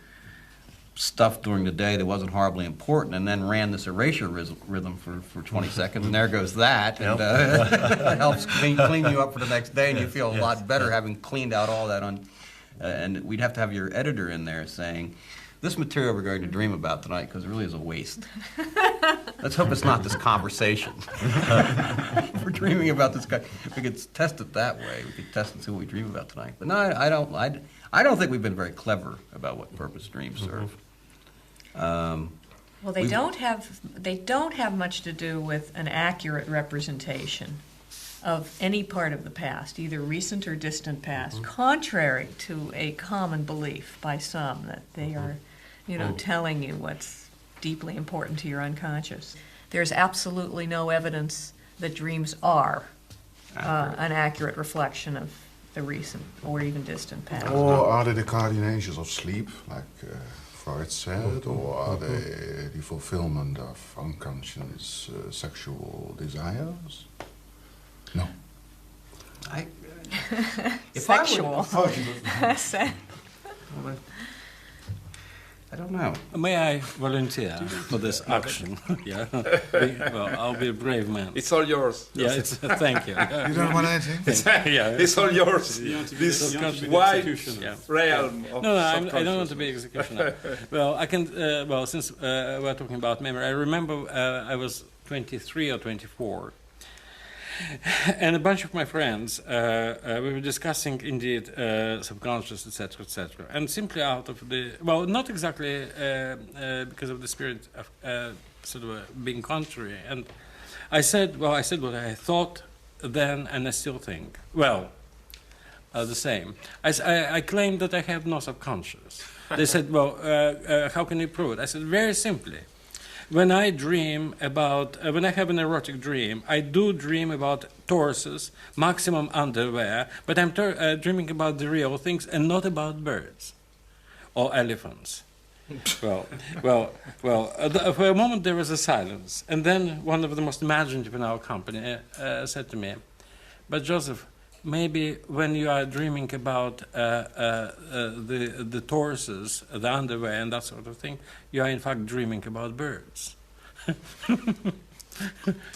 stuff during the day that wasn't horribly important and then ran this erasure rhythm for 20 seconds, and there goes that, and it helps clean you up for the next day, and you feel a lot better having cleaned out all that. And we'd have to have your editor in there saying, this material we're going to dream about tonight, because it really is a waste. Let's hope it's not this conversation. We're dreaming about this guy. We could test it that way. We could test and see what we dream about tonight. But no, I don't think we've been very clever about what purpose dreams serve. Well, they don't have much to do with an accurate representation of any part of the past, either recent or distant past, contrary to a common belief by some that they are, telling you what's deeply important to your unconscious. There's absolutely no evidence that dreams are an accurate reflection of the recent or even distant past. Or are they the guardian angels of sleep, like Freud said, or are they the fulfillment of unconscious sexual desires? No. Sexual. I don't know. May I volunteer for this action? Yeah. Well, I'll be a brave man. It's all yours. Yeah, it's thank you. You don't want anything? It's all yours. This wide realm of I don't want to be executioner. Well, I can. Well, since we're talking about memory, I remember I was 23 or 24. And a bunch of my friends, we were discussing, indeed, subconscious, etc., etc. And simply out of the, well, not exactly because of the spirit of sort of being contrary. And I said what I thought then, and I still think. Well, the same. I claimed that I have no subconscious. They said, well, how can you prove it? I said, very simply. When I dream about, when I have an erotic dream, I do dream about torsos, maximum underwear, but I'm dreaming about the real things and not about birds or elephants. For a moment there was a silence, and then one of the most imaginative in our company said to me, but Joseph, maybe when you are dreaming about the torsos, the underwear, and that sort of thing, you are in fact dreaming about birds.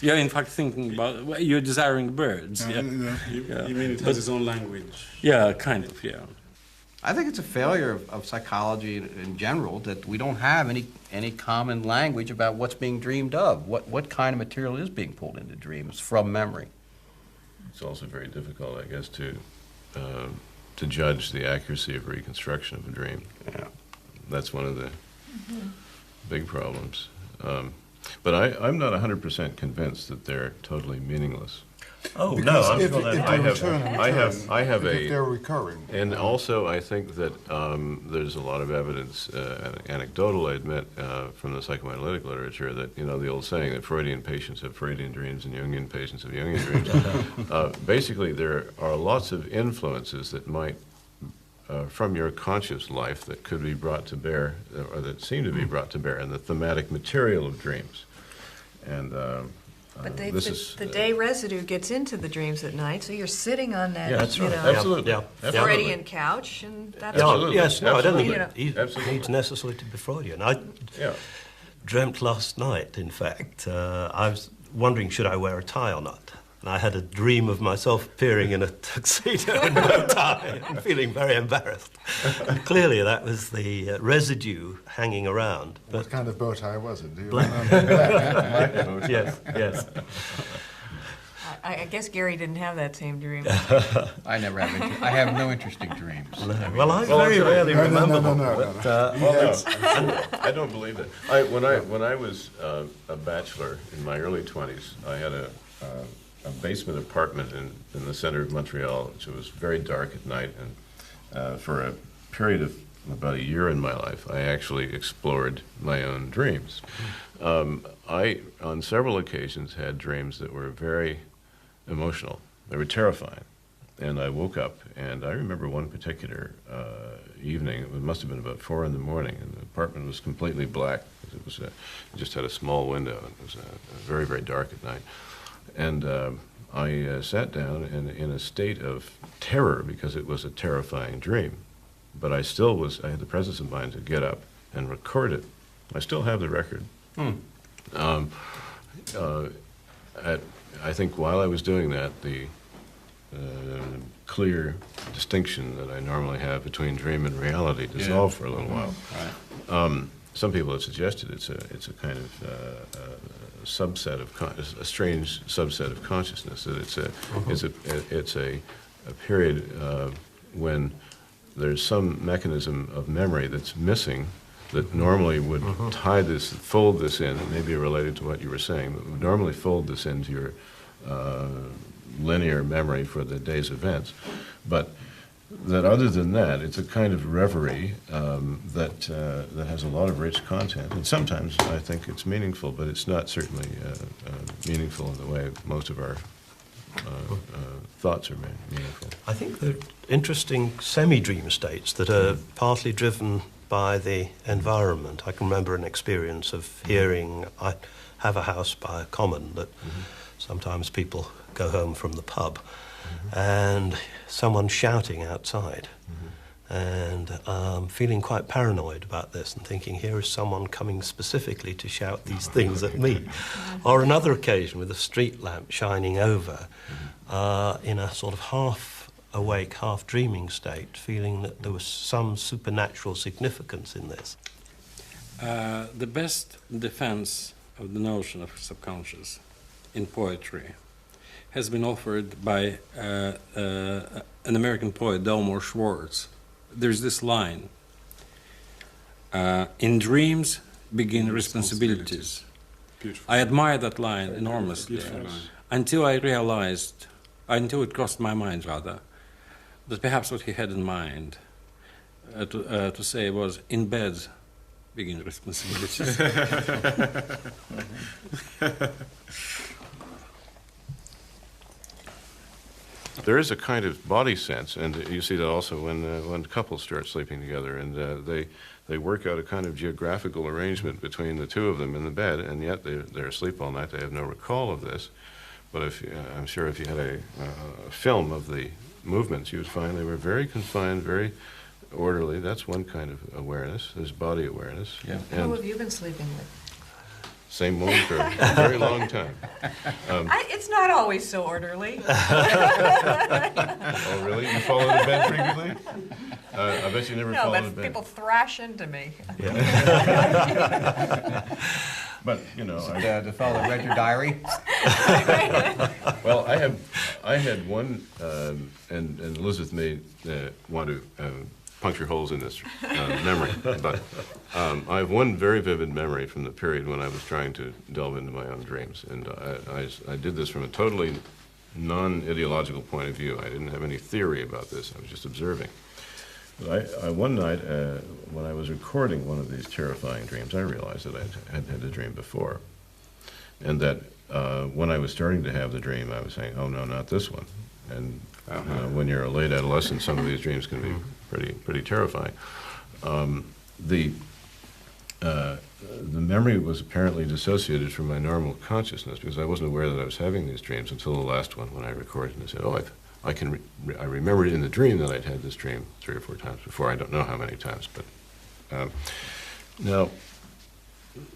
You're in fact thinking about, you're desiring birds. You mean it has its own language? Yeah, kind of, yeah. I think it's a failure of psychology in general that we don't have any common language about what's being dreamed of. What kind of material is being pulled into dreams from memory? It's also very difficult, I guess, to judge the accuracy of reconstruction of a dream. Yeah. That's one of the big problems. But I'm not 100% convinced that they're totally meaningless. Oh, because no, I'm if, sure if that I have if they're recurring. And also I think that there's a lot of evidence, anecdotal I admit, from the psychoanalytic literature that, the old saying that Freudian patients have Freudian dreams and Jungian patients have Jungian dreams. Basically, there are lots of influences that might, from your conscious life, that could be brought to bear, or that seem to be brought to bear in the thematic material of dreams. And but the day residue gets into the dreams at night, so you're sitting on that, Absolutely. Freudian couch, and that's I don't think it needs necessarily to be Freudian. I dreamt last night, in fact. I was wondering, should I wear a tie or not? And I had a dream of myself appearing in a tuxedo and bow tie and feeling very embarrassed. And clearly that was the residue hanging around. What kind of bow tie was it? Do you Black. remember? Yes, yes. I guess Gary didn't have that same dream. I never have. I have no interesting dreams. No. Well, I very rarely remember them. I don't believe it. When I was a bachelor in my early 20s, I had a basement apartment in the center of Montreal, which was very dark at night, and for a period of about a year in my life, I actually explored my own dreams. I, on several occasions, had dreams that were very emotional. They were terrifying. And I woke up, and I remember one particular evening, it must have been about 4 in the morning, and the apartment was completely black. It just had a small window, and it was very, very dark at night. And I sat down in a state of terror because it was a terrifying dream. But I had the presence of mind to get up and record it. I still have the record. I think while I was doing that, the clear distinction that I normally have between dream and reality dissolved for a little while. Right. Some people have suggested it's a kind of subset of a strange subset of consciousness, that it's a period when there's some mechanism of memory that's missing that normally would fold this in, and maybe related to what you were saying, but would normally fold this into your linear memory for the day's events. But that other than that, it's a kind of reverie that has a lot of rich content. And sometimes I think it's meaningful, but it's not certainly meaningful in the way most of our thoughts are meaningful. I think they're interesting semi-dream states that are partly driven by the environment. I can remember an experience of hearing, I have a house by a common that sometimes people go home from the pub, and someone shouting outside, and feeling quite paranoid about this and thinking, here is someone coming specifically to shout these things at me. Or another occasion with a street lamp shining over, in a sort of half-awake, half-dreaming state, feeling that there was some supernatural significance in this. The best defense of the notion of subconscious in poetry has been offered by an American poet, Delmore Schwartz. There's this line, in dreams begin responsibilities. Beautiful. I admire that line enormously until it crossed my mind, rather, that perhaps what he had in mind to say was, in bed begin responsibilities. There is a kind of body sense, and you see that also when couples start sleeping together, and they work out a kind of geographical arrangement between the two of them in the bed, and yet they're asleep all night. They have no recall of this. But I'm sure if you had a film of the movements, you would find they were very confined, very orderly. That's one kind of awareness. There's body awareness. Yeah. Who have you been sleeping with? Same woman for a very long time. It's not always so orderly. Oh, really? You fall into bed frequently? I bet you never fall into bed. No, but people thrash into me. Yeah. But, you know... The fellow that read your diary? Well, I had one, and Elizabeth may want to puncture holes in this memory, but I have one very vivid memory from the period when I was trying to delve into my own dreams, and I did this from a totally non-ideological point of view. I didn't have any theory about this. I was just observing. But one night, when I was recording one of these terrifying dreams, I realized that I had had a dream before, and that when I was starting to have the dream, I was saying, "Oh no, not this one." And when you're a late adolescent, some of these dreams can be pretty terrifying. The memory was apparently dissociated from my normal consciousness because I wasn't aware that I was having these dreams until the last one when I recorded and I said, "Oh, I remembered in the dream that I'd had this dream 3 or 4 times before. I don't know how many times, but now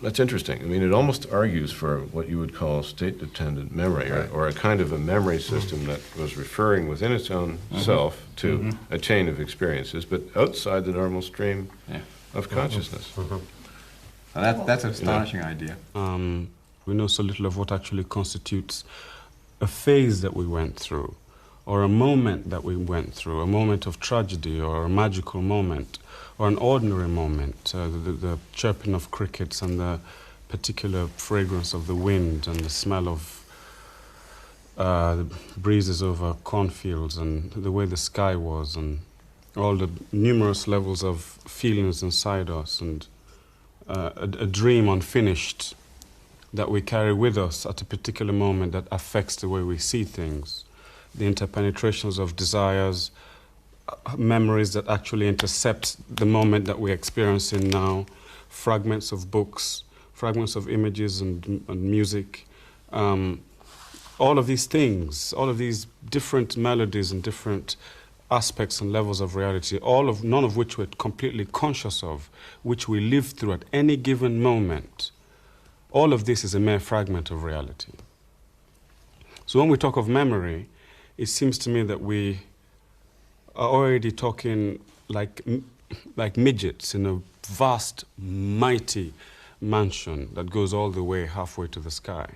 That's interesting. I mean, it almost argues for what you would call state-dependent memory, or a kind of a memory system that was referring within its own self to a chain of experiences, but outside the normal stream of consciousness. That's an astonishing idea. We know so little of what actually constitutes a phase that we went through, or a moment that we went through, a moment of tragedy, or a magical moment, or an ordinary moment, the chirping of crickets and the particular fragrance of the wind and the smell of the breezes over cornfields and the way the sky was and all the numerous levels of feelings inside us and a dream unfinished that we carry with us at a particular moment that affects the way we see things, the interpenetrations of desires, memories that actually intercept the moment that we're experiencing now, fragments of books, fragments of images and music, all of these things, all of these different melodies and different aspects and levels of reality, none of which we're completely conscious of, which we live through at any given moment. All of this is a mere fragment of reality. So when we talk of memory, it seems to me that we are already talking like midgets in a vast, mighty mansion that goes all the way halfway to the sky.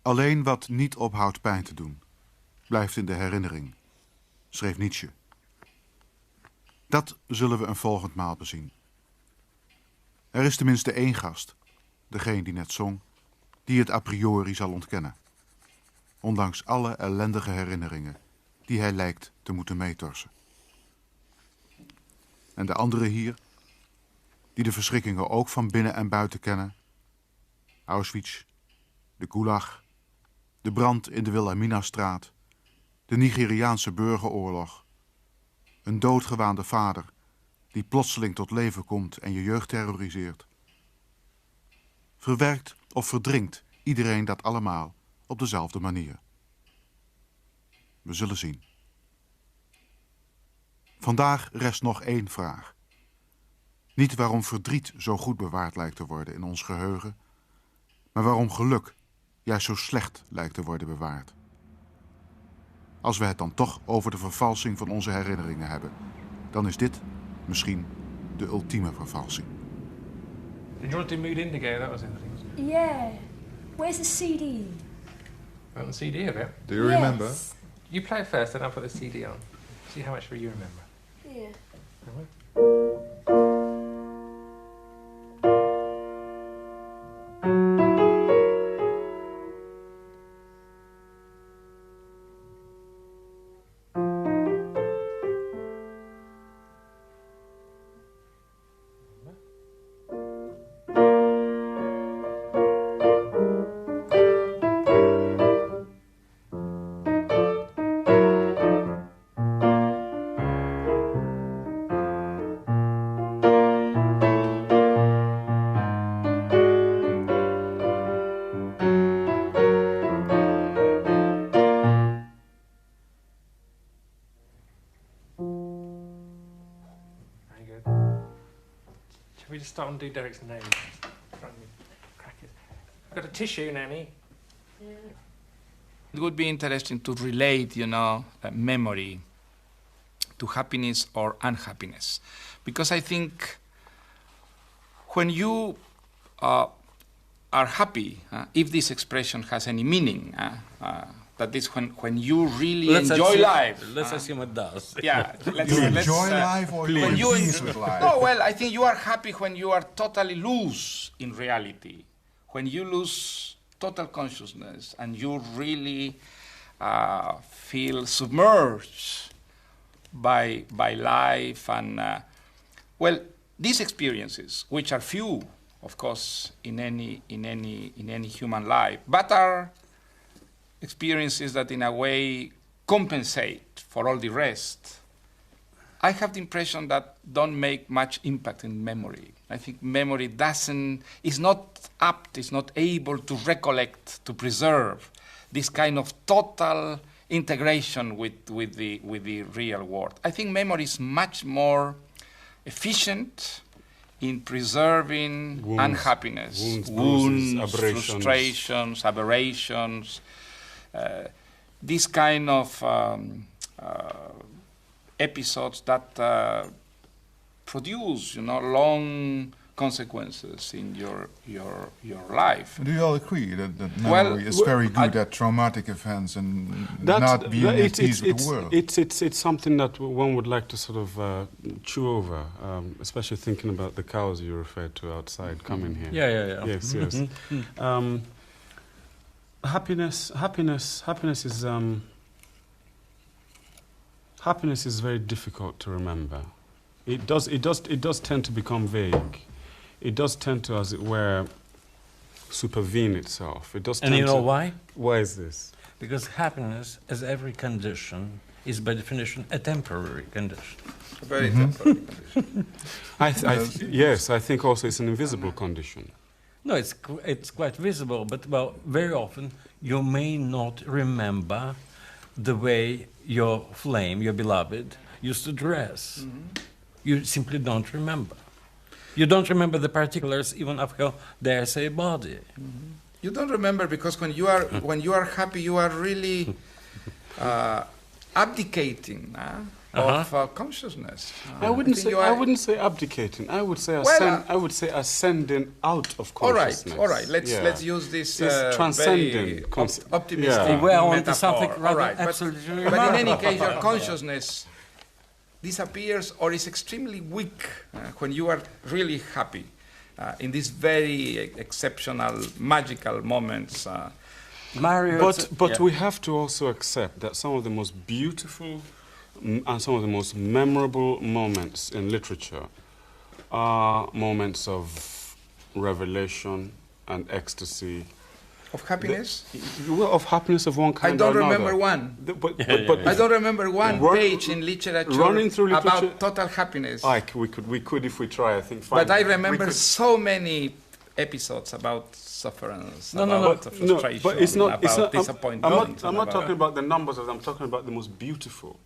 Alleen wat niet ophoudt pijn te doen, blijft in de herinnering, schreef Nietzsche. Dat zullen we een volgend maal bezien. Er is tenminste één gast, degene die net zong, die het a priori zal ontkennen. Ondanks alle ellendige herinneringen die hij lijkt te moeten meetorsen. En de anderen hier, die de verschrikkingen ook van binnen en buiten kennen. Auschwitz, de Gulag, de brand in de Wilhelminastraat, de Nigeriaanse burgeroorlog, een doodgewaande vader die plotseling tot leven komt en je jeugd terroriseert. Verwerkt of verdrinkt iedereen dat allemaal op dezelfde manier? We zullen zien. Vandaag rest nog één vraag. Niet waarom verdriet zo goed bewaard lijkt te worden in ons geheugen, maar waarom geluk juist zo slecht lijkt te worden bewaard. Als we het dan toch over de vervalsing van onze herinneringen hebben, dan is dit misschien de ultieme vervalsing. Did you want to mood indigo? That was interesting. Yeah. Where's the CD? Want the CD of it? Do you remember? You play it first, then I'll put the CD on. See how much you remember. Yeah. good. Shall we just start and do Derek's name? Crackers. I've got a tissue, Nanny. Yeah. It would be interesting to relate, memory to happiness or unhappiness. Because I think when you are happy, if this expression has any meaning, that is when you really enjoy life. Let's assume it does. Yeah. You enjoy life or you when peace with life? Oh, well, I think you are happy when you are totally loose in reality. When you lose total consciousness and you really feel submerged by life and these experiences, which are few, of course, in any human life, but are experiences that in a way compensate for all the rest. I have the impression that don't make much impact in memory. I think memory is not apt, is not able to recollect, to preserve this kind of total integration with the real world. I think memory is much more efficient in preserving unhappiness, wounds, frustrations, aberrations, this kind of episodes that produce, long consequences in your life. Do you all agree that memory is very good at traumatic events and not being at peace with the world? It's something that one would like to sort of chew over, especially thinking about the cows you referred to outside coming here. Yeah. Yes. Happiness is very difficult to remember. It does tend to become vague. It does tend to, as it were, supervene itself. It does. And you know why? Why is this? Because happiness, as every condition, is by definition a temporary condition. A very temporary condition. Yes, I think also it's an invisible condition. No, it's quite visible, but very often you may not remember the way your flame, your beloved, used to dress. Mm-hmm. You simply don't remember. You don't remember the particulars even of her, dare say, body. Mm-hmm. You don't remember because when you are happy, you are really abdicating of consciousness. I wouldn't say abdicating. I would say ascending out of consciousness. All right. Let's use this transcending optimistic We're on to metaphor. something rather absolutely. But in any case, your consciousness disappears or is extremely weak when you are really happy in these very exceptional, magical moments. Mario, but we have to also accept that some of the most beautiful and some of the most memorable moments in literature are moments of revelation and ecstasy. Of happiness? Of happiness of one kind or another. I don't remember one. I don't remember one page in literature about total happiness. We could if we try, I think. But I remember so many episodes about sufferance, about frustration, but it's not, about disappointment. I'm not talking about the numbers, I'm talking about the most beautiful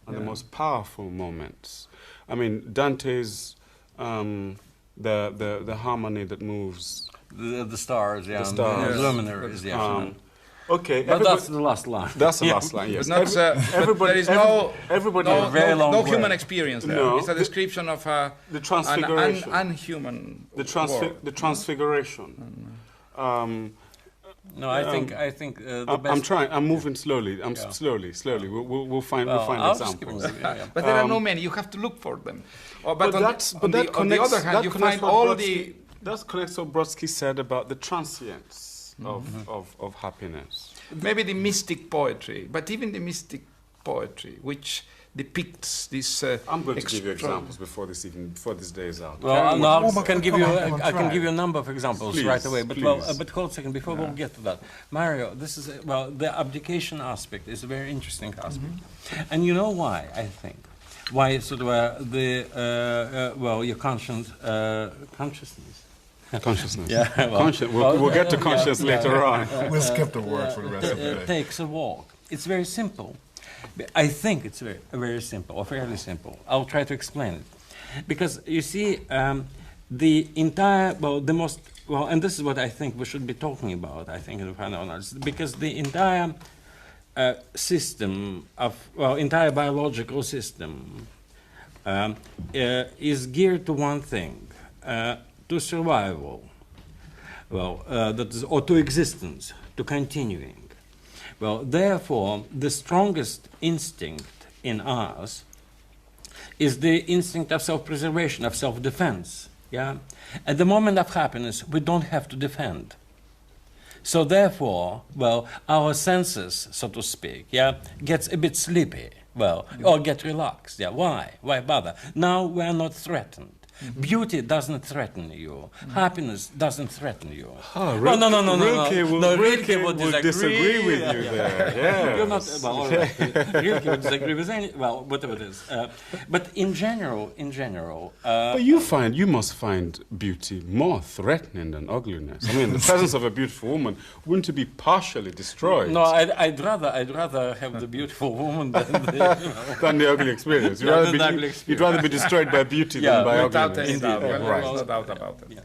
and the most powerful moments. I mean, Dante's, the harmony that moves. The stars, the stars. The luminaries, okay, but that's the last line. That's the last line, yes. But there is no human experience there. No. It's a description of the transfiguration. Unhuman the transfiguration. No, I think the best. I'm trying. I'm moving slowly. Slowly. We'll find examples. But there are no many. You have to look for them. On the other hand, you find all the. That connects what Brodsky said about the transience of happiness. Maybe the mystic poetry, but even the mystic poetry, which depicts this. I'm going to give you examples before this day is out. Well, I can give you a number of examples right away. But hold a second before we'll get to that. Mario, this is the abdication aspect is a very interesting aspect, and you know why? I think why sort of your consciousness. Consciousness. Yeah, we'll get to conscience later on. We'll skip the word for the rest of the day. It takes a walk. It's very simple. I think it's very simple, or fairly simple. I'll try to explain it. Because you see, the entire, and this is what I think we should be talking about, I think, in the final analysis, because the entire system of, entire biological system is geared to one thing, to survival, that is, or to existence, to continuing. Well, therefore, the strongest instinct in us is the instinct of self-preservation, of self-defense. Yeah? At the moment of happiness, we don't have to defend. So therefore, our senses, so to speak, gets a bit sleepy, or get relaxed. Yeah, why? Why bother? Now we are not threatened. Beauty doesn't threaten you. Happiness doesn't threaten you. Oh, Rilke would disagree with you there. Yes. You're not, all right. Rilke would disagree with any, whatever it is. But in general. But you must find beauty more threatening than ugliness. I mean, the presence of a beautiful woman, wouldn't it be partially destroyed? No, I'd rather have the beautiful woman than the ugly experience. You'd rather be destroyed by beauty than by ugliness. There's no doubt about it.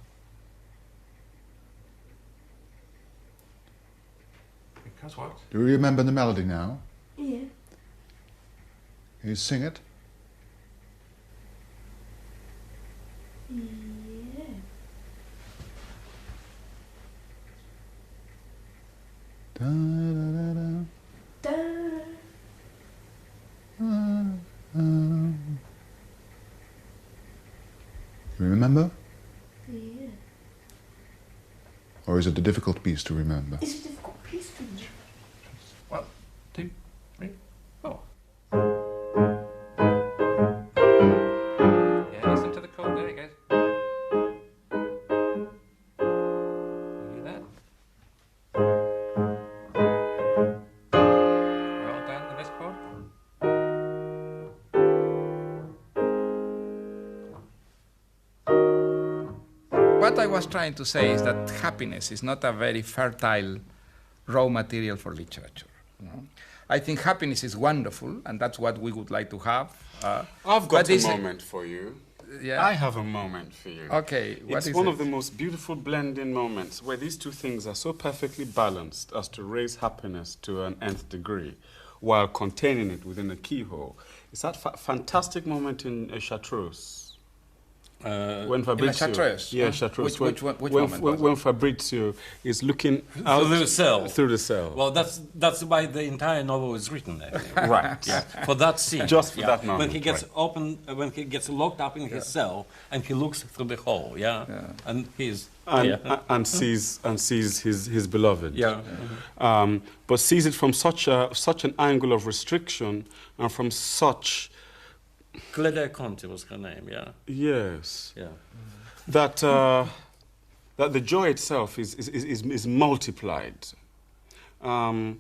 Do you remember the melody now? Yeah. Can you sing it? Yeah. Da, da, da, da. You remember? Yeah. Or is it a difficult piece to remember? It's a difficult piece to remember. 1, 2, 3, 4. Yeah, listen to the chord. There it goes. You hear that? Well done, the best chord. What I was trying to say is that happiness is not a very fertile raw material for literature. You know? I think happiness is wonderful, and that's what we would like to have. I've got a moment for you. Yeah. I have a moment for you. Okay, it's one of the most beautiful blending moments where these two things are so perfectly balanced as to raise happiness to an nth degree while containing it within a keyhole. It's that fantastic moment in Chartreuse. When Fabrizio, Chartreuse. Which moment? When Fabrizio is looking out through the cell. Well, that's why the entire novel is written. I think. Right. Yeah. For that scene. Just for that moment. When he gets when he gets locked up in his cell and he looks through the hole. And he's and sees his beloved. Yeah. But sees it from such an angle of restriction and from such. Cleda Conte was her name, yeah. Yes. Yeah. That the joy itself is multiplied. And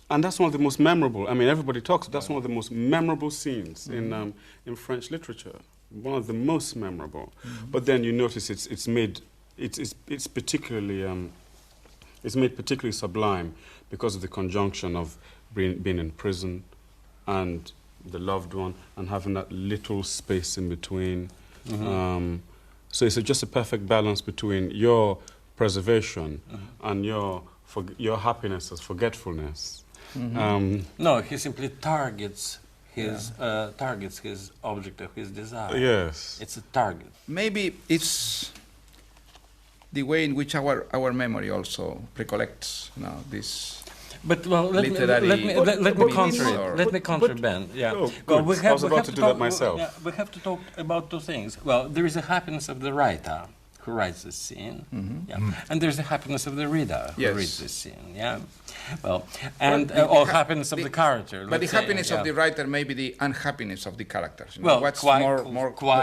that's one of the most memorable. I mean, everybody talks. That's one of the most memorable scenes in French literature. One of the most memorable. But then you notice it's made particularly sublime because of the conjunction of being in prison and the loved one and having that little space in between. So it's just a perfect balance between your preservation and your happiness as forgetfulness. No, he simply targets his object of his desire. Yes. It's a target. Maybe it's the way in which our memory also recollects this. But let me counter Ben. Yeah. I was about to do that myself. We have to talk about two things. Well, there is the happiness of the writer who writes this scene, and there's the happiness of the reader who reads this scene. Yeah. Well, and or happiness of the character. But the happiness of the writer may be the unhappiness of the characters. You know, well, what's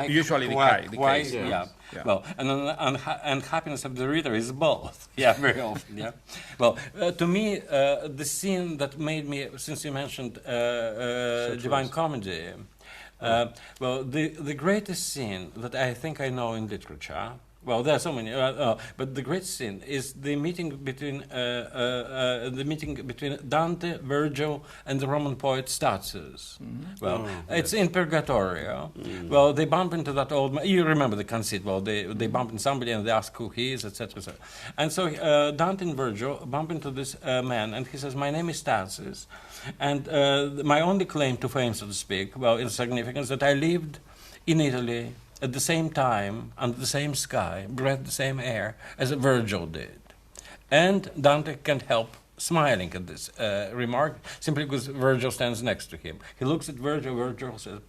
usually the case. Yeah. Well, and happiness of the reader is both. Yeah, very often. Yeah. Well, to me, the scene that made me, since you mentioned Divine Comedy, well, the greatest scene that I think I know in literature Well, there are so many, but the great sin is the meeting between Dante, Virgil, and the Roman poet Statius. Well, it's in Purgatorio. Well, they bump into that old man. You remember the conceit? Well, they bump into somebody and they ask who he is, etc. And so Dante and Virgil bump into this man, and he says, "My name is Statius, and my only claim to fame, so to speak, well, in significance, that I lived in Italy at the same time, under the same sky, breathed the same air as Virgil did." And Dante can't help smiling at this remark, simply because Virgil stands next to him. He looks at Virgil, Virgil says,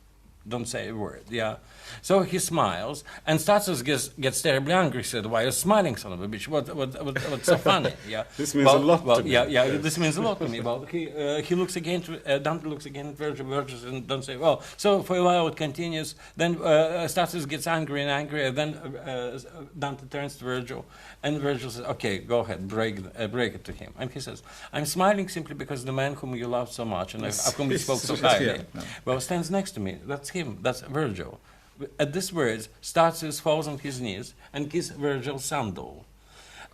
"Don't say a word," yeah. So he smiles, and Statius gets terribly angry. He said, "Why are you smiling, son of a bitch? What's so funny?" Yeah. This means a lot to me. Yeah, this means a lot to me. Well, he looks again to Dante looks again at Virgil. Virgil says, "Don't say." Well, so for a while it continues. Then Statius gets angry and angry, and then Dante turns to Virgil, and Virgil says, "Okay, go ahead, break it to him." And he says, "I'm smiling simply because the man whom you love so much and of whom you spoke so highly, well, stands next to me. That's him. That's Virgil." At these words, Statius falls on his knees and kisses Virgil's sandal.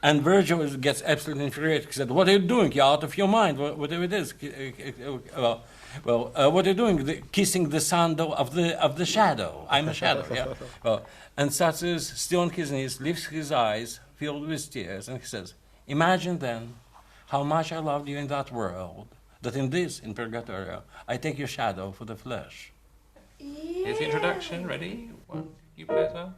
And Virgil gets absolutely infuriated. He said, "What are you doing? You're out of your mind, whatever it is." What are you doing? Kissing the sandal of the shadow. I'm a shadow, yeah? Well, and Statius, still on his knees, lifts his eyes, filled with tears, and he says, "Imagine then how much I loved you in that world, that in this, in Purgatorio, I take your shadow for the flesh." Here's the introduction. Ready? One, you play as well.